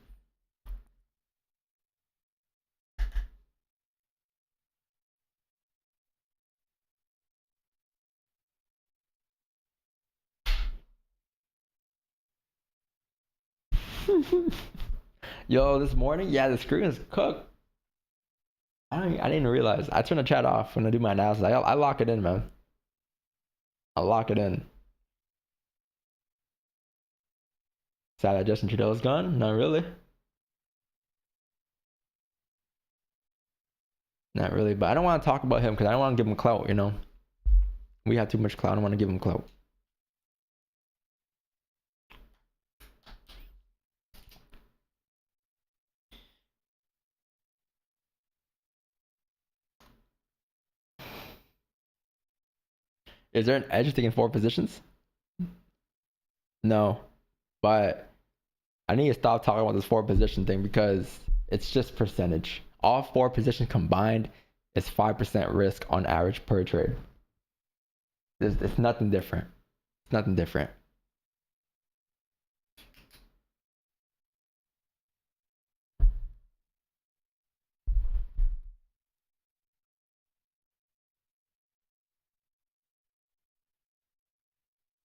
Yo, this morning, yeah, the screen is cooked. I didn't realize. I turn the chat off when I do my analysis. I lock it in, man. I lock it in. Sad that Justin Trudeau's gone? Not really. Not really, but I don't want to talk about him because I don't want to give him clout, you know? We have too much clout. I don't want to give him clout. Is there an edge to taking 4 positions? No, but I need to stop talking about this 4 position thing because it's just percentage. All 4 positions combined is 5% risk on average per trade. It's nothing different. It's nothing different.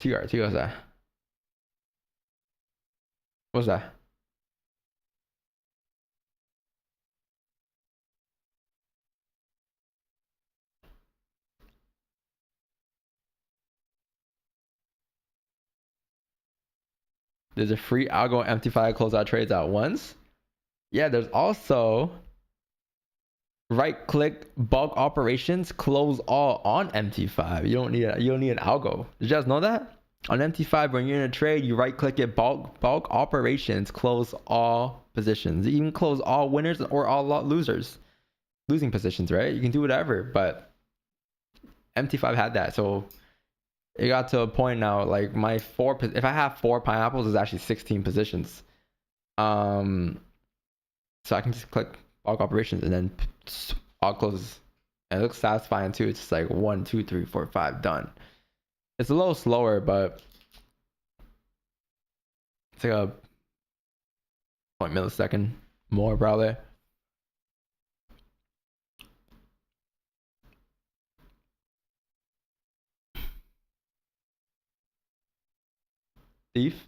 TR2, what's that? What's that? There's a free algo MT5 closeout trades at once. Yeah, there's also right click bulk operations close all on MT5. You don't need an algo. Did you guys know that? On MT5, when you're in a trade, you right click it, bulk operations, close all positions. You can close all winners or all losing positions, right? You can do whatever, but MT5 had that. So it got to a point now, like if I have 4 pineapples, it's actually 16 positions. So I can just click bulk operations and then all closes. And it looks satisfying too. It's just like 1, 2, 3, 4, 5, done. It's a little slower, but it's like a 0.millisecond more probably. Thief?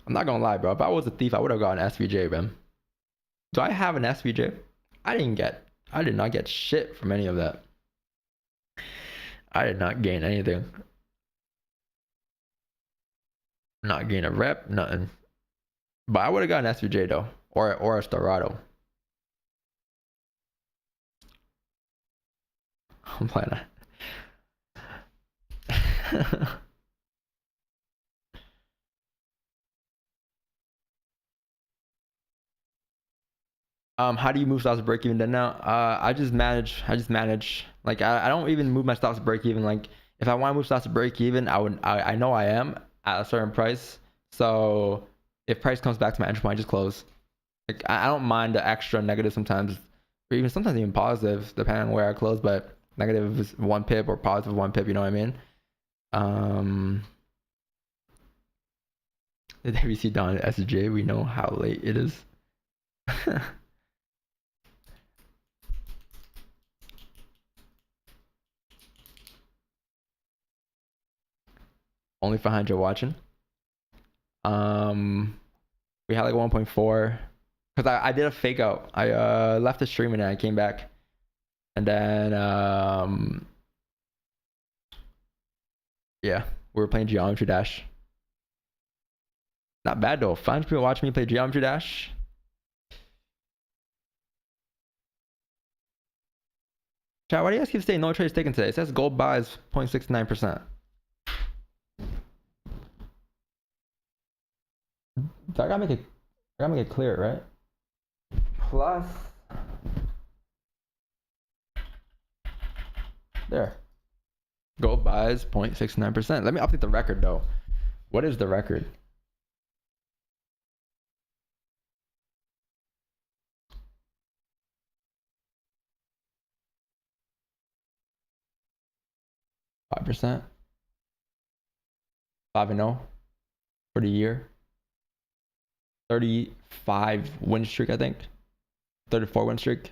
I'm not gonna lie, bro. If I was a thief, I would have gotten SVJ, man. Do I have an SVJ? I did not get shit from any of that. I did not gain anything. Not gain a rep, nothing. But I would have gotten SVJ though, or a Storado. I'm playing that. How do you move stocks to break even then now? I just manage. Like I don't even move my stocks to break even. Like if I want to move stocks to break even, I know I am at a certain price. So if price comes back to my entry point, I just close. Like I don't mind the extra negative sometimes, or even sometimes even positive, depending on where I close. But negative is 1 pip or positive 1 pip. You know what I mean? The WC Don SJ. We know how late it is. Only 500 watching. We had like 1.4 because I did a fake out. I left the stream and then I came back, and then yeah, we were playing Geometry Dash. Not bad though. 500 people watching me play Geometry Dash. Chat, why do you guys keep saying no trades taken today? It says gold buys 0.69%. So I gotta make it clear, right? Plus there. Gold buys 0.69%. Let me update the record though. What is the record? %. 5-0 for the year. 35 win streak, I think. 34 win streak.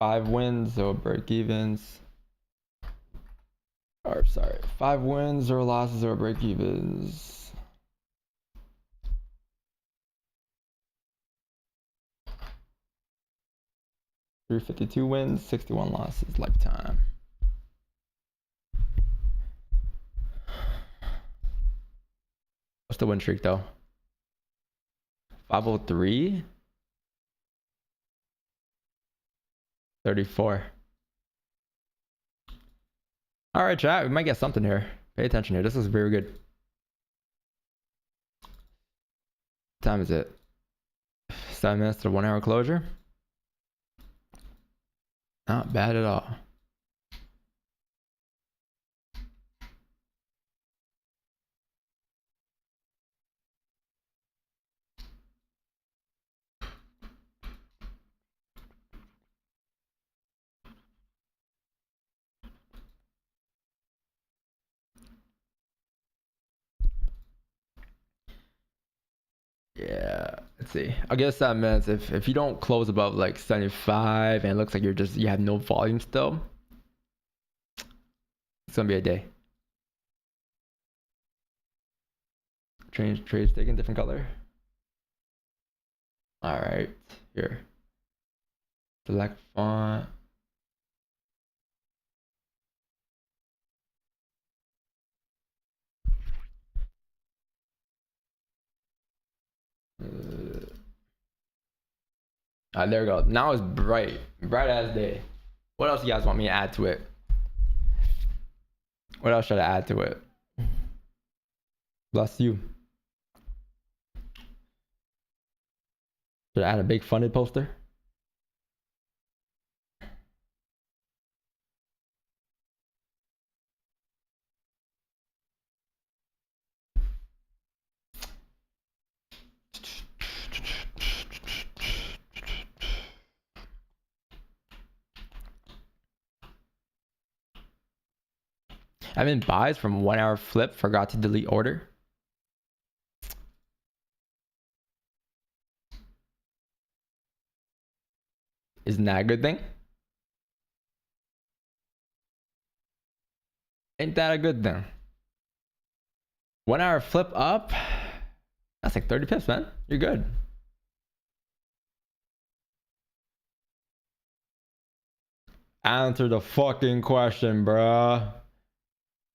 Five wins or break evens. Or sorry, 5 wins or losses or break evens. 352 wins, 61 losses, lifetime. What's the win streak though? 503. 34. All right, chat. We might get something here. Pay attention here. This is very good. What time is it? 7 minutes to 1 hour closure. Not bad at all. Yeah, let's see. I guess that means if you don't close above like 75 and it looks like you have no volume still, it's gonna be a day. Trades taking different color. All right, here. Select font. There we go. Now it's bright as day. What else you guys want me to add to it? What else should I add to it? Bless you. Should I add a big funded poster? I'm in buys from 1 hour flip, forgot to delete order. Isn't that a good thing? Ain't that a good thing? 1 hour flip up? That's like 30 pips, man. You're good. Answer the fucking question, bruh.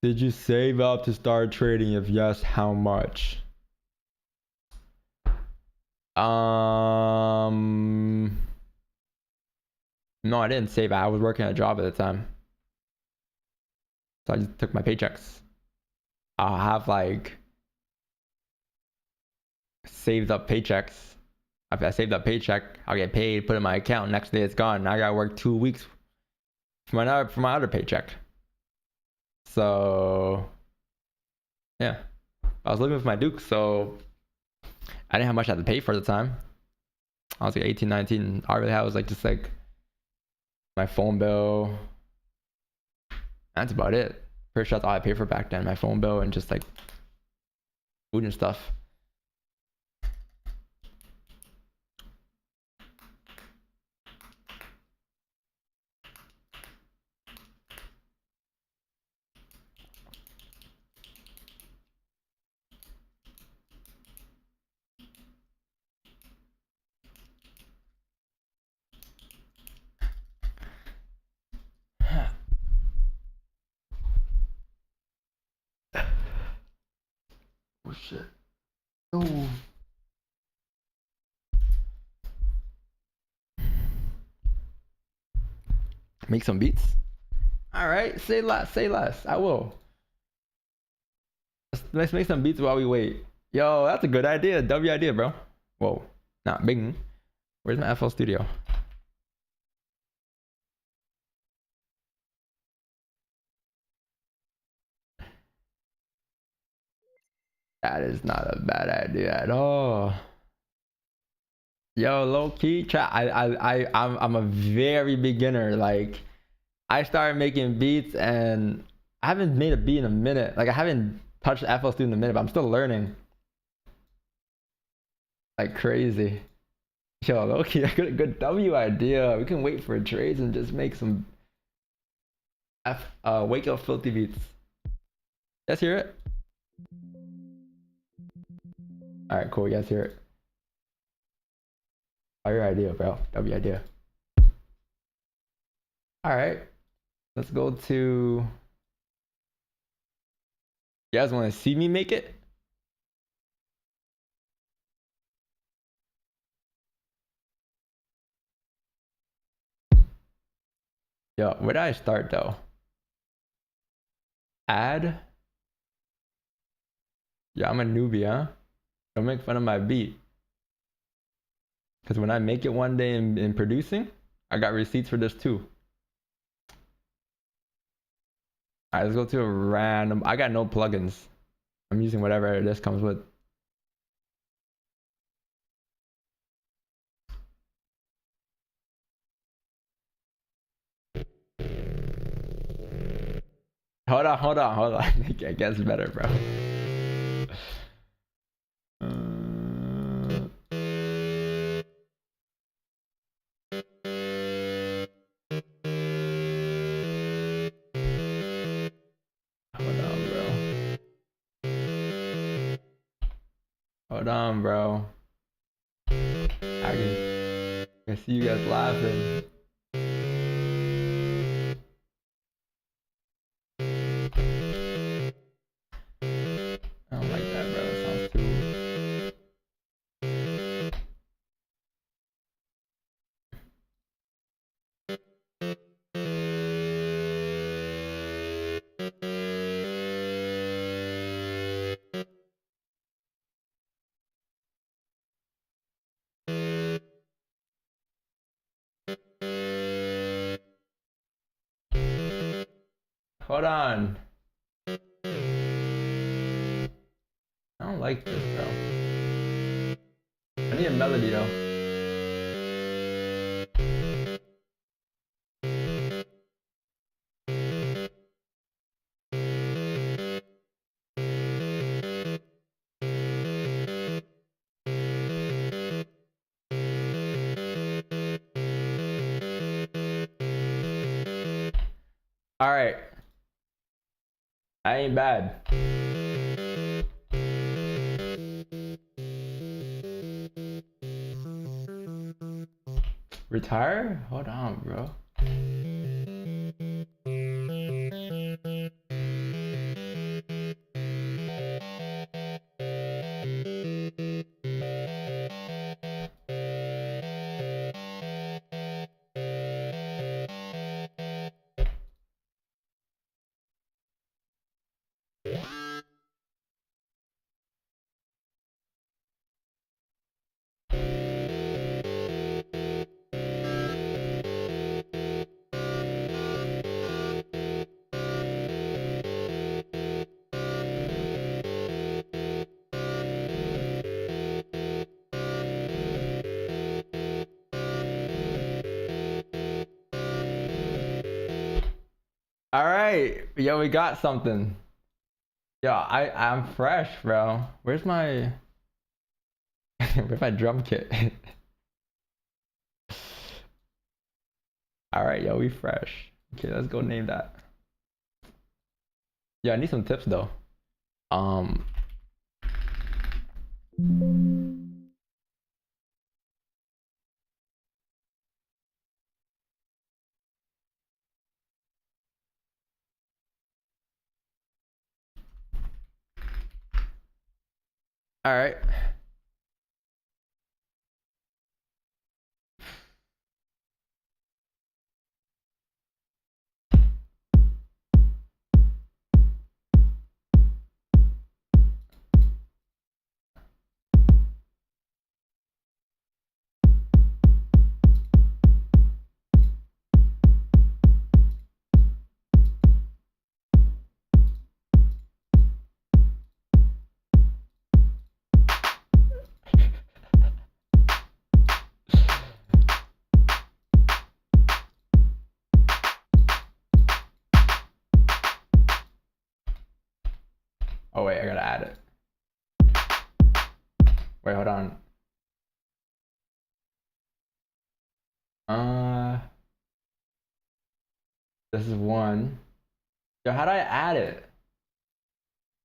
Did you save up to start trading? If yes, how much? No, I didn't save. I was working a job at the time. So I just took my paychecks. I'll have like saved up paychecks. If I saved up paycheck, I'll get paid, put it in my account. Next day it's gone. Now I gotta work 2 weeks for my other paycheck. So yeah, I was living with my Duke, so I didn't have much I had to pay for at the time. I was like 18, 19. All I really had was like just like my phone bill. That's about it. Pretty sure that's all I paid for back then. My phone bill and just like food and stuff. Oh shit. Oh. Make some beats? Alright, say less, say less. I will. Let's make some beats while we wait. Yo, that's a good idea. W idea, bro. Whoa. Not big. Where's my FL Studio? That is not a bad idea at all. Yo, low key, I'm a very beginner. Like, I started making beats and I haven't made a beat in a minute. Like, I haven't touched FL Studio in a minute, but I'm still learning. Like crazy. Yo, low key, a good W idea. We can wait for trades and just make some wake up filthy beats. You guys hear it? All right, cool. You guys hear it? Your idea, bro. W idea. All right, let's go to. You guys want to see me make it? Yo, where did I start though? Add. Yeah, I'm a newbie, huh? Don't make fun of my beat. Because when I make it one day in producing, I got receipts for this too. Alright, let's go to a random. I got no plugins. I'm using whatever this comes with. Hold on. It gets better, bro. Hold on, bro. I can see you guys laughing. I don't like that, bro. That sounds too. Hold on. I don't like this, bro. I need a melody though. All right. I ain't bad. Retire? Hold on, bro. All right, yo, we got something. Yo, I'm fresh, bro. Where's my where's my drum kit? All right, yo, we fresh. Okay, let's go name that. Yeah, I need some tips though. All right. Oh wait, I gotta add it. Wait, hold on. This is one. Yo, how do I add it?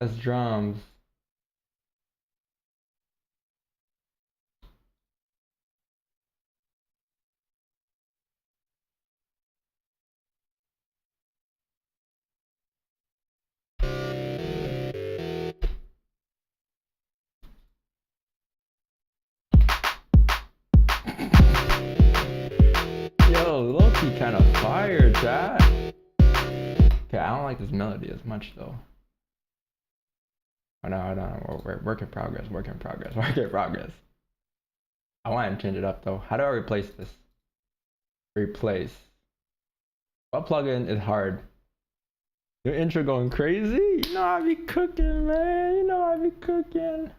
That's drums. Yo, low-key kind of fire, chat. Okay, I don't like this melody as much though. Oh no, work in progress, work in progress, work in progress. I want to change it up though. How do I replace this? Replace. What plugin is hard? Your intro going crazy? You know I be cooking, man. You know I be cooking.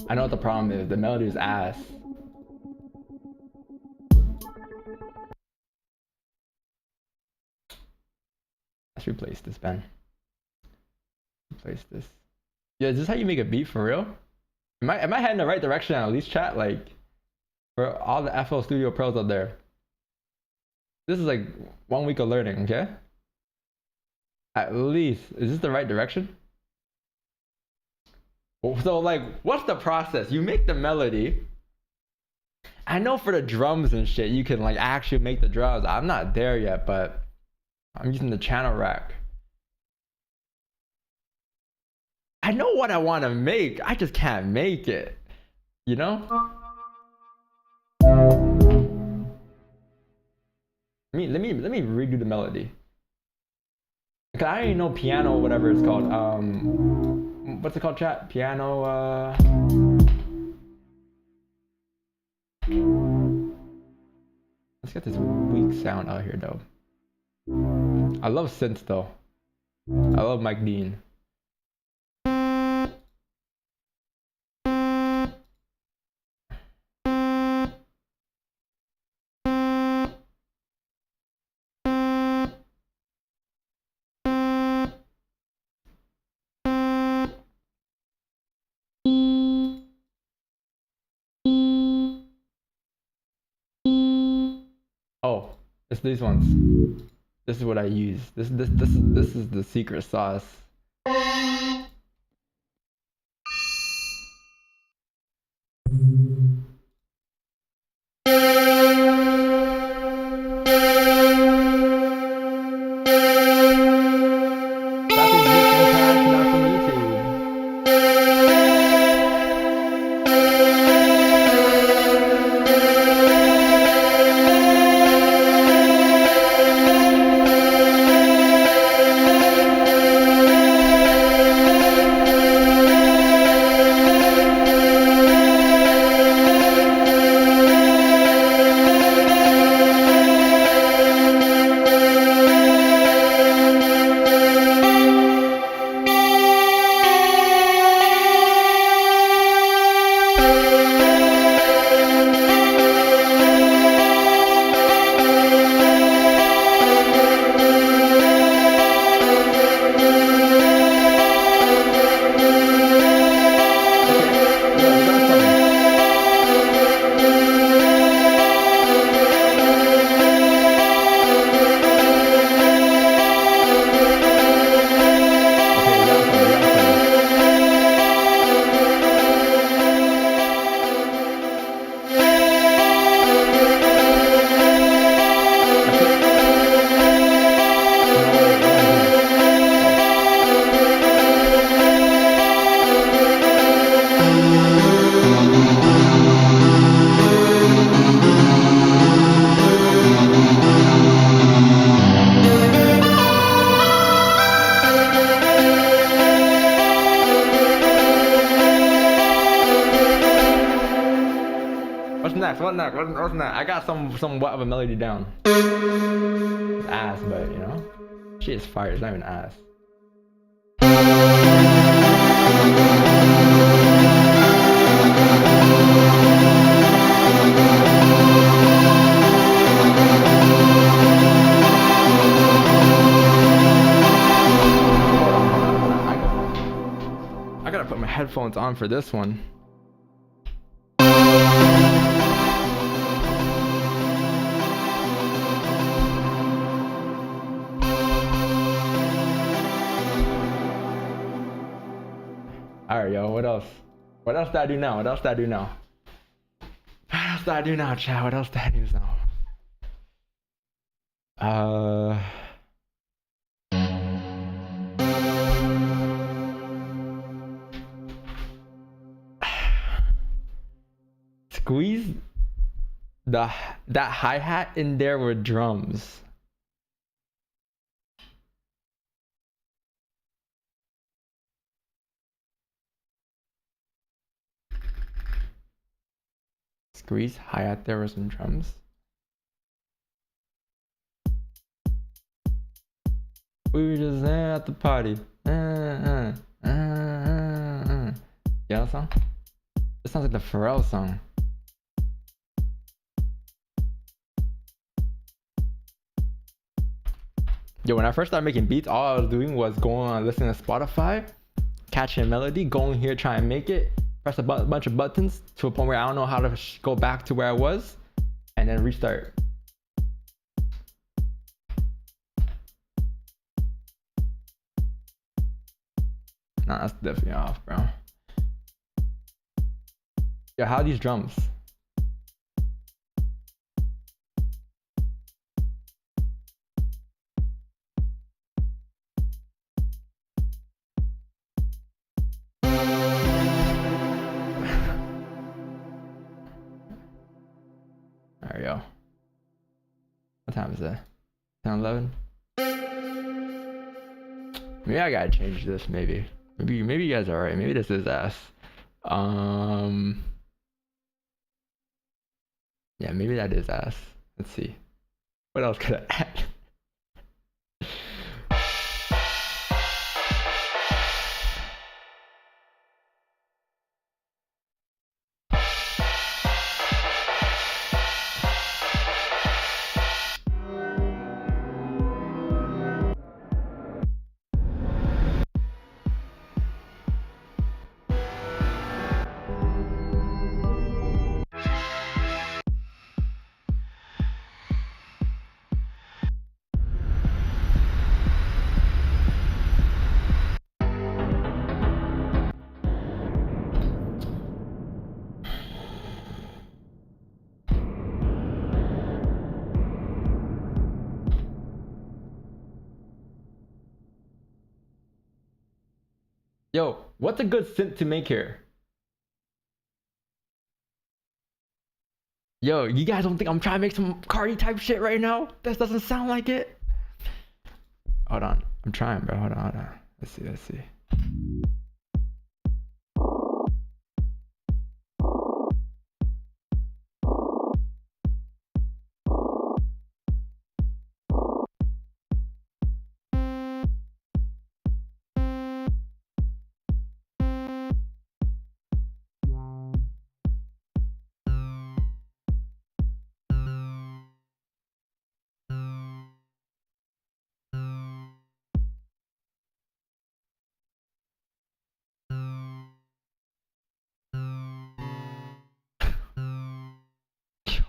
I know what the problem is. The melody is ass. Let's replace this, Ben. Replace this. Yeah, is this how you make a beat for real? Am I heading the right direction at least, chat? Like, for all the FL Studio pros out there. This is like 1 week of learning, okay? At least. Is this the right direction? So like, what's the process? You make the melody. I know for the drums and shit, you can like actually make the drums. I'm not there yet, but I'm using the channel rack. I know what I want to make. I just can't make it. You know? Let me redo the melody. Cause I already know piano, whatever it's called. What's it called, chat? Piano. Let's get this weak sound out here, though. I love synths, though. I love Mike Dean. Oh, it's these ones. This is what I use. This is the secret sauce. What's next? I got somewhat of a melody down. It's ass, but you know, shit is fire. It's not even ass. I gotta put my headphones on for this one. Alright, yo, what else? What else do I do now? What else do I do now? What else do I do now, chat? What else do I do now? Squeeze that hi-hat in there with drums. Squeeze hi-hat there with some drums. We were just there at the party. Yeah, that song? This sounds like the Pharrell song. Yo, when I first started making beats, all I was doing was going and listening to Spotify, catching a melody, going here, try and make it, press a bunch of buttons to a point where I don't know how to go back to where I was, and then restart. Nah, that's definitely off, bro. Yo, how are these drums? There we go. What time is it? 10:11. Maybe I gotta change this. Maybe you guys are alright. Maybe this is ass. Yeah, maybe that is ass. Let's see. What else could I add? Yo, what's a good synth to make here? Yo, you guys don't think I'm trying to make some Cardi type shit right now? That doesn't sound like it. Hold on, I'm trying, bro. Hold on. Let's see.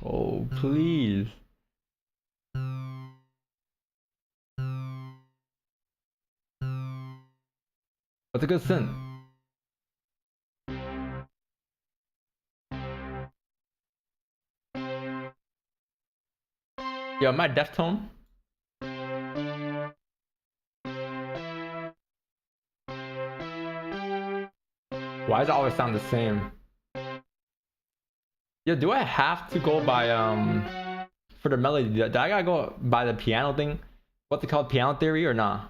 Oh, please. What's a good synth? Yo, am I deftone? Why does it always sound the same? Yo, do I have to go by for the melody? Do I gotta go by the piano thing? What's it called? Piano theory or nah?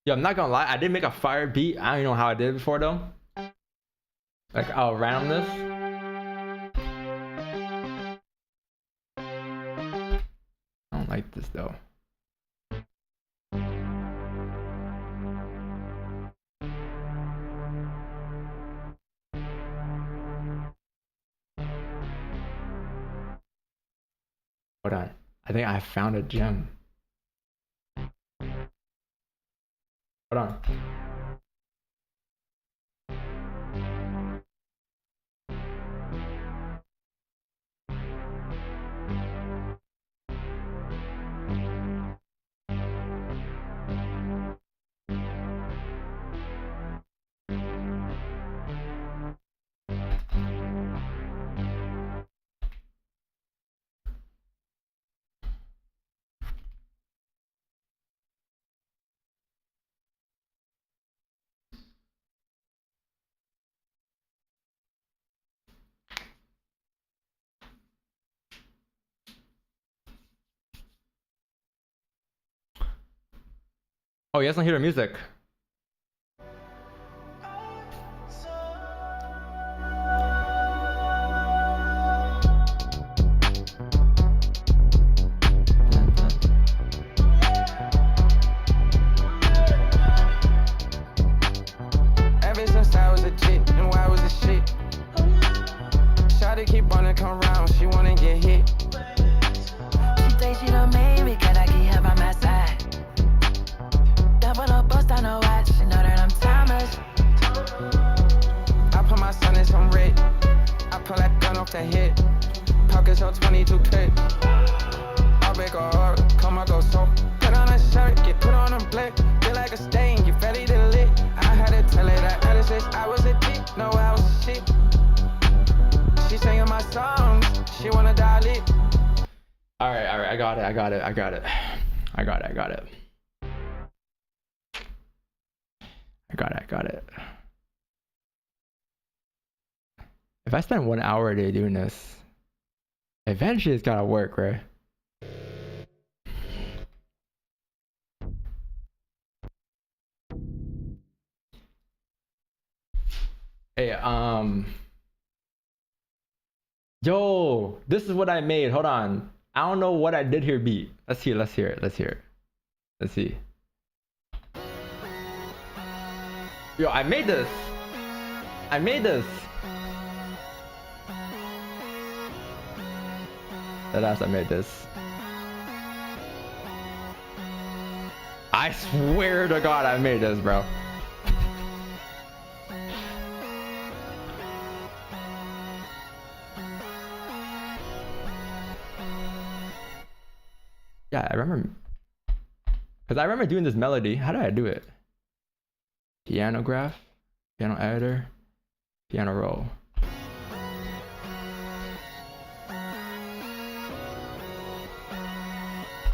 Yo, I'm not gonna lie, I did make a fire beat. I don't even know how I did it before though. Like randomness. I don't like this though. Hold on. I think I found a gem. Hold on. Oh, you guys don't hear the music. Ever since I was a chick, and why was a shit? Shawty keep wanna come round, she wanna get hit. She think she done made me, can I get her by my side? Double up, bust on her watch, she know that I'm timeless. I put my son in some red. I pull that gun off the hip. Pockets on 22 clip. I'll make a heart, come I go so. Put on a shirt, get put on a blick. Feel like a stain, you ready to lick. I had to tell her that ever since I was a dick, no I was a shit. She singing my songs, she wanna dial it. Alright, I got it. If I spend 1 hour a day doing this, eventually it's gotta work, right? Hey, yo, this is what I made. Hold on. I don't know what I did here, beat. Let's hear it. Let's see. Yo, I made this. Deadass, I made this. I swear to God, I made this, bro. Yeah, I remember. Because I remember doing this melody. How did I do it? Piano graph, piano editor, piano roll.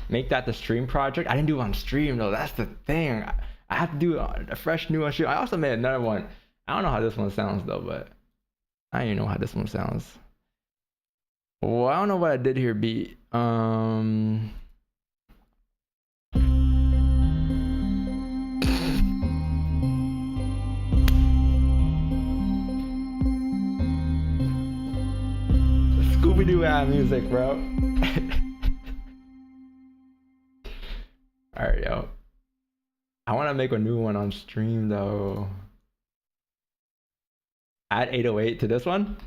Make that the stream project. I didn't do it on stream though. That's the thing. I have to do a fresh new one stream. I also made another one. I don't know how this one sounds though, but I don't even know how this one sounds. Well, I don't know what I did here, beat. Scooby-Doo music, bro. Alright, yo. I want to make a new one on stream though. Add 808 to this one.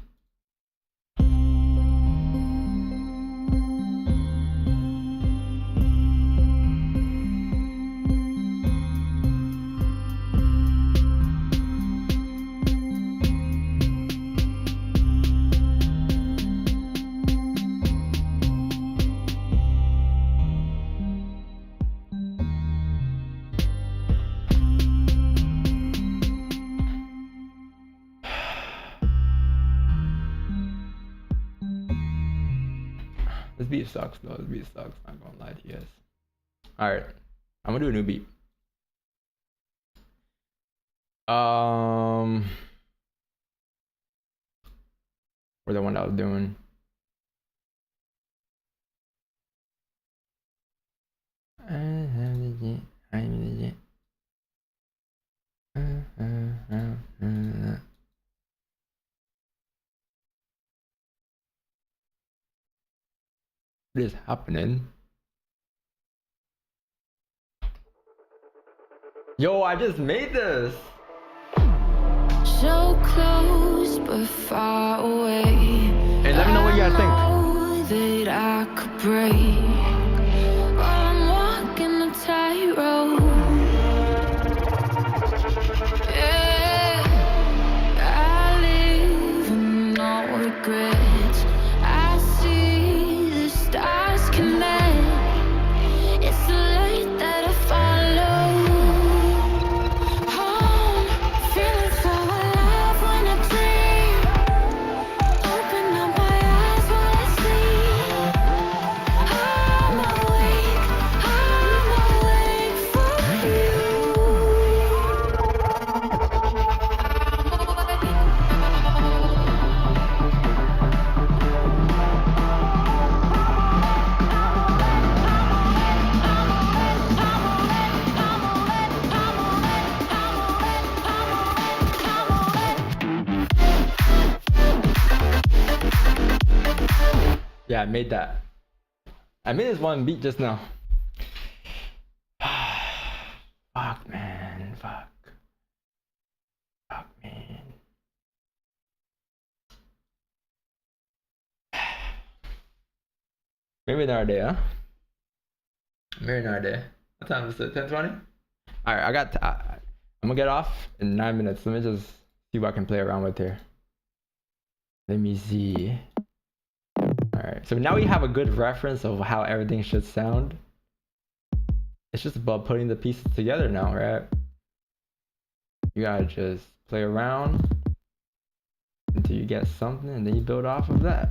This beat sucks though. This beat sucks. I'm not gonna lie to you guys. Alright. I'm gonna do a new beat. Or the one that I was doing. What is happening? Yo, I just made this. So close but far away. Hey, let me know what you guys think. That I could break while I'm walking the tightrope. Yeah, I live with no regrets. I see the stars connect. It's the light that I follow. Home, feeling so alive when I dream. Open up my eyes while I sleep. Yeah, I made that. I made this one beat just now. Fuck, man. Fuck. Fuck, man. Maybe another day, huh? Maybe another day. What time is it? 10:20? Alright, I'm gonna get off in 9 minutes. Let me just see what I can play around with here. Let me see. Alright, so now we have a good reference of how everything should sound. It's just about putting the pieces together now, right? You gotta just play around until you get something, and then you build off of that.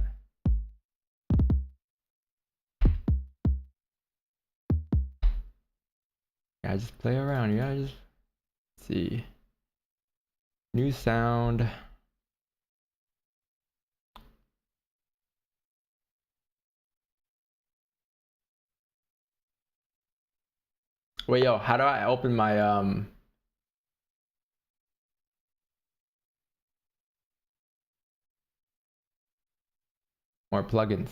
Yeah, just play around. You gotta just see. New sound. Wait, yo, how do I open my more plugins?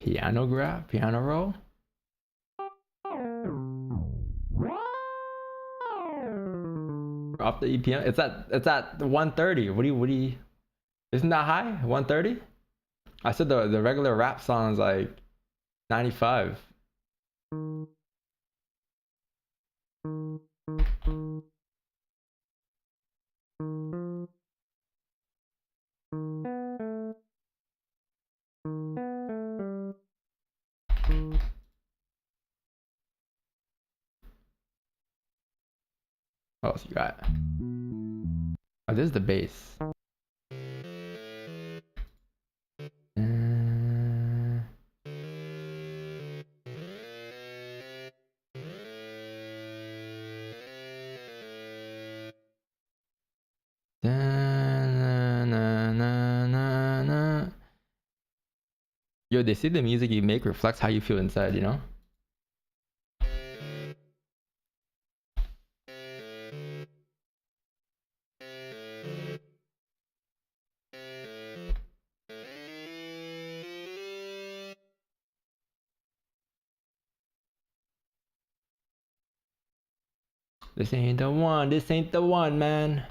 Piano grab, piano roll. Off the EPM, it's at 130. What do you? Isn't that high? 130? I said the regular rap song is like 95. What else you got? Oh, this is the bass. Yo, they say the music you make reflects how you feel inside, you know? This ain't the one. This ain't the one, man.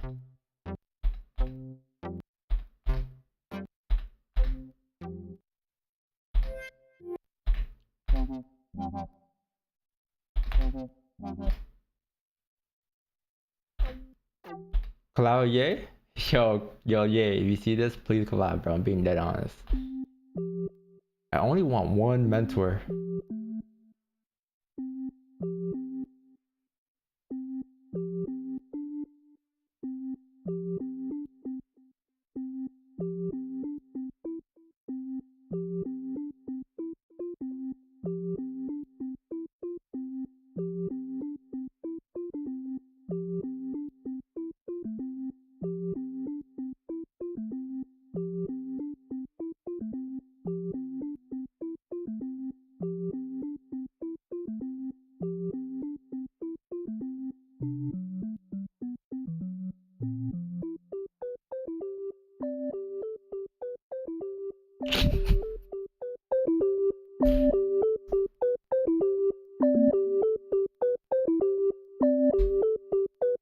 Collab, yay? Yo, yay. If you see this, please collab, bro. I'm being dead honest. I only want one mentor.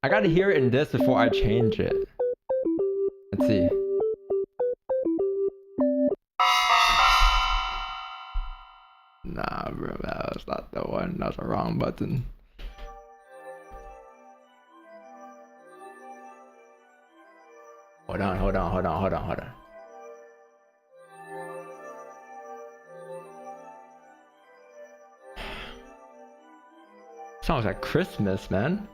I gotta hear it in this before I change it. Let's see. Nah, bro, that's not the one. That's the wrong button. Hold on. Sounds like Christmas, man.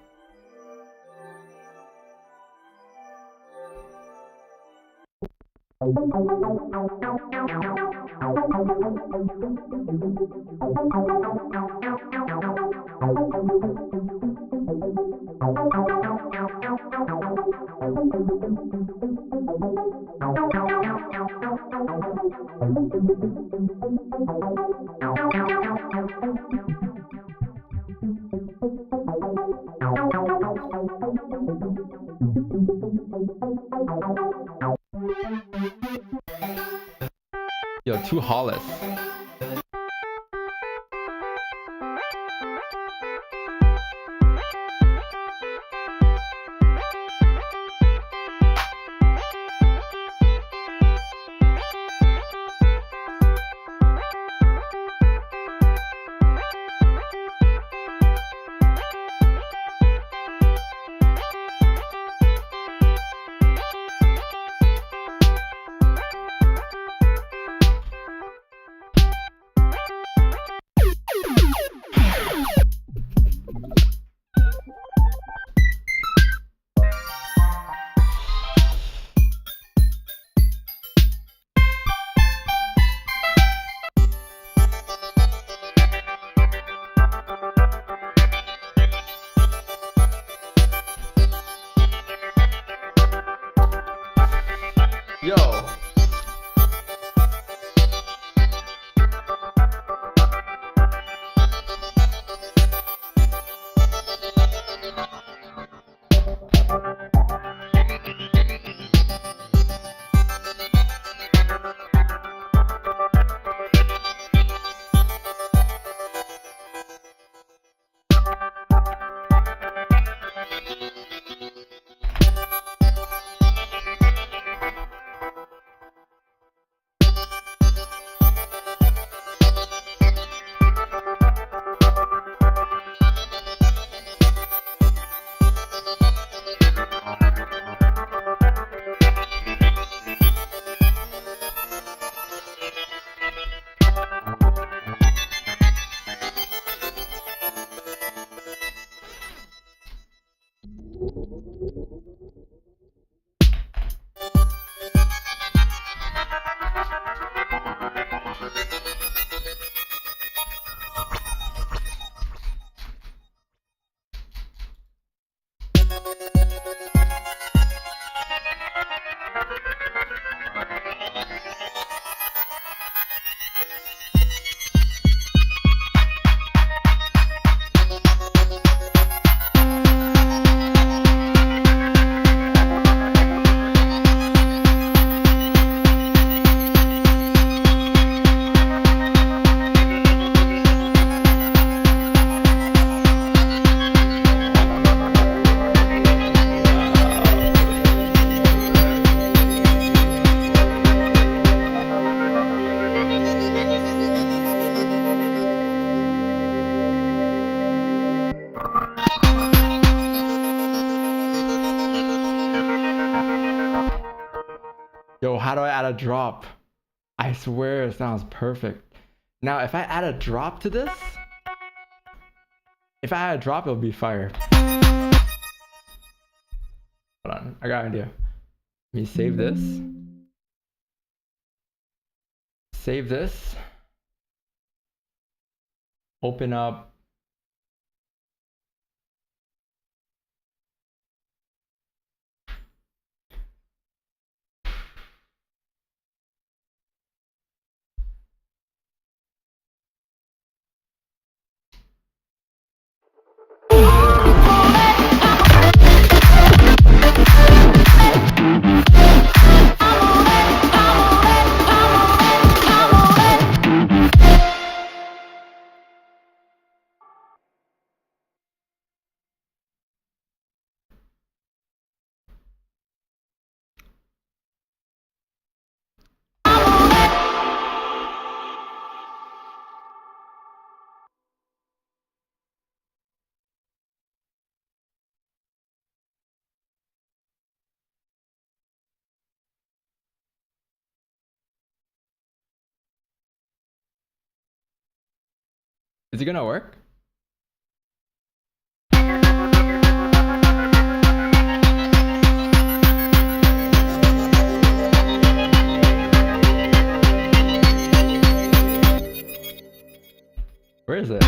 Yo, 2 Hollis. Yo. Yo, how do I add a drop? I swear it sounds perfect. Now, if I add a drop to this, if I add a drop, it'll be fire. Hold on, I got an idea. Let me save this. Save this. Open up. Is it gonna work? Where is it?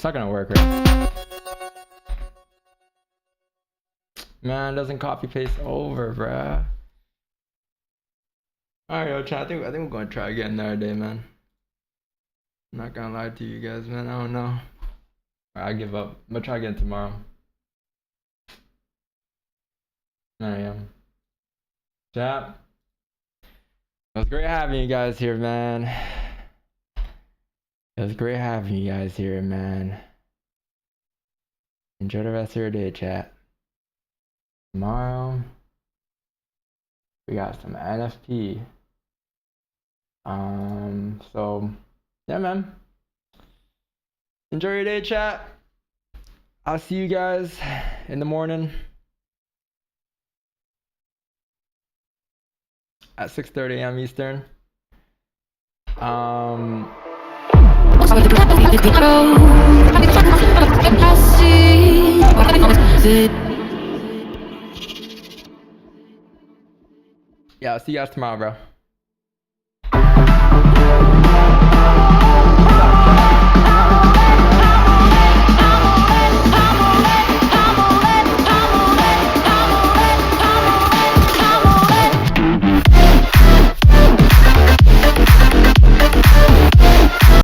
It's not gonna work, right? Man, doesn't copy paste over, bruh. Alright, yo, chat. I think we're gonna try again another day, man. I'm not gonna lie to you guys, man. I don't know. Alright, I give up. I'm gonna try again tomorrow. 9 a.m. Chat. It was great having you guys here, man. It was great having you guys here, man. Enjoy the rest of your day, chat. Tomorrow, we got some NFP. So, yeah, man. Enjoy your day, chat. I'll see you guys in the morning at 6:30 a.m. Eastern. Yeah, I'll see you guys tomorrow, bro.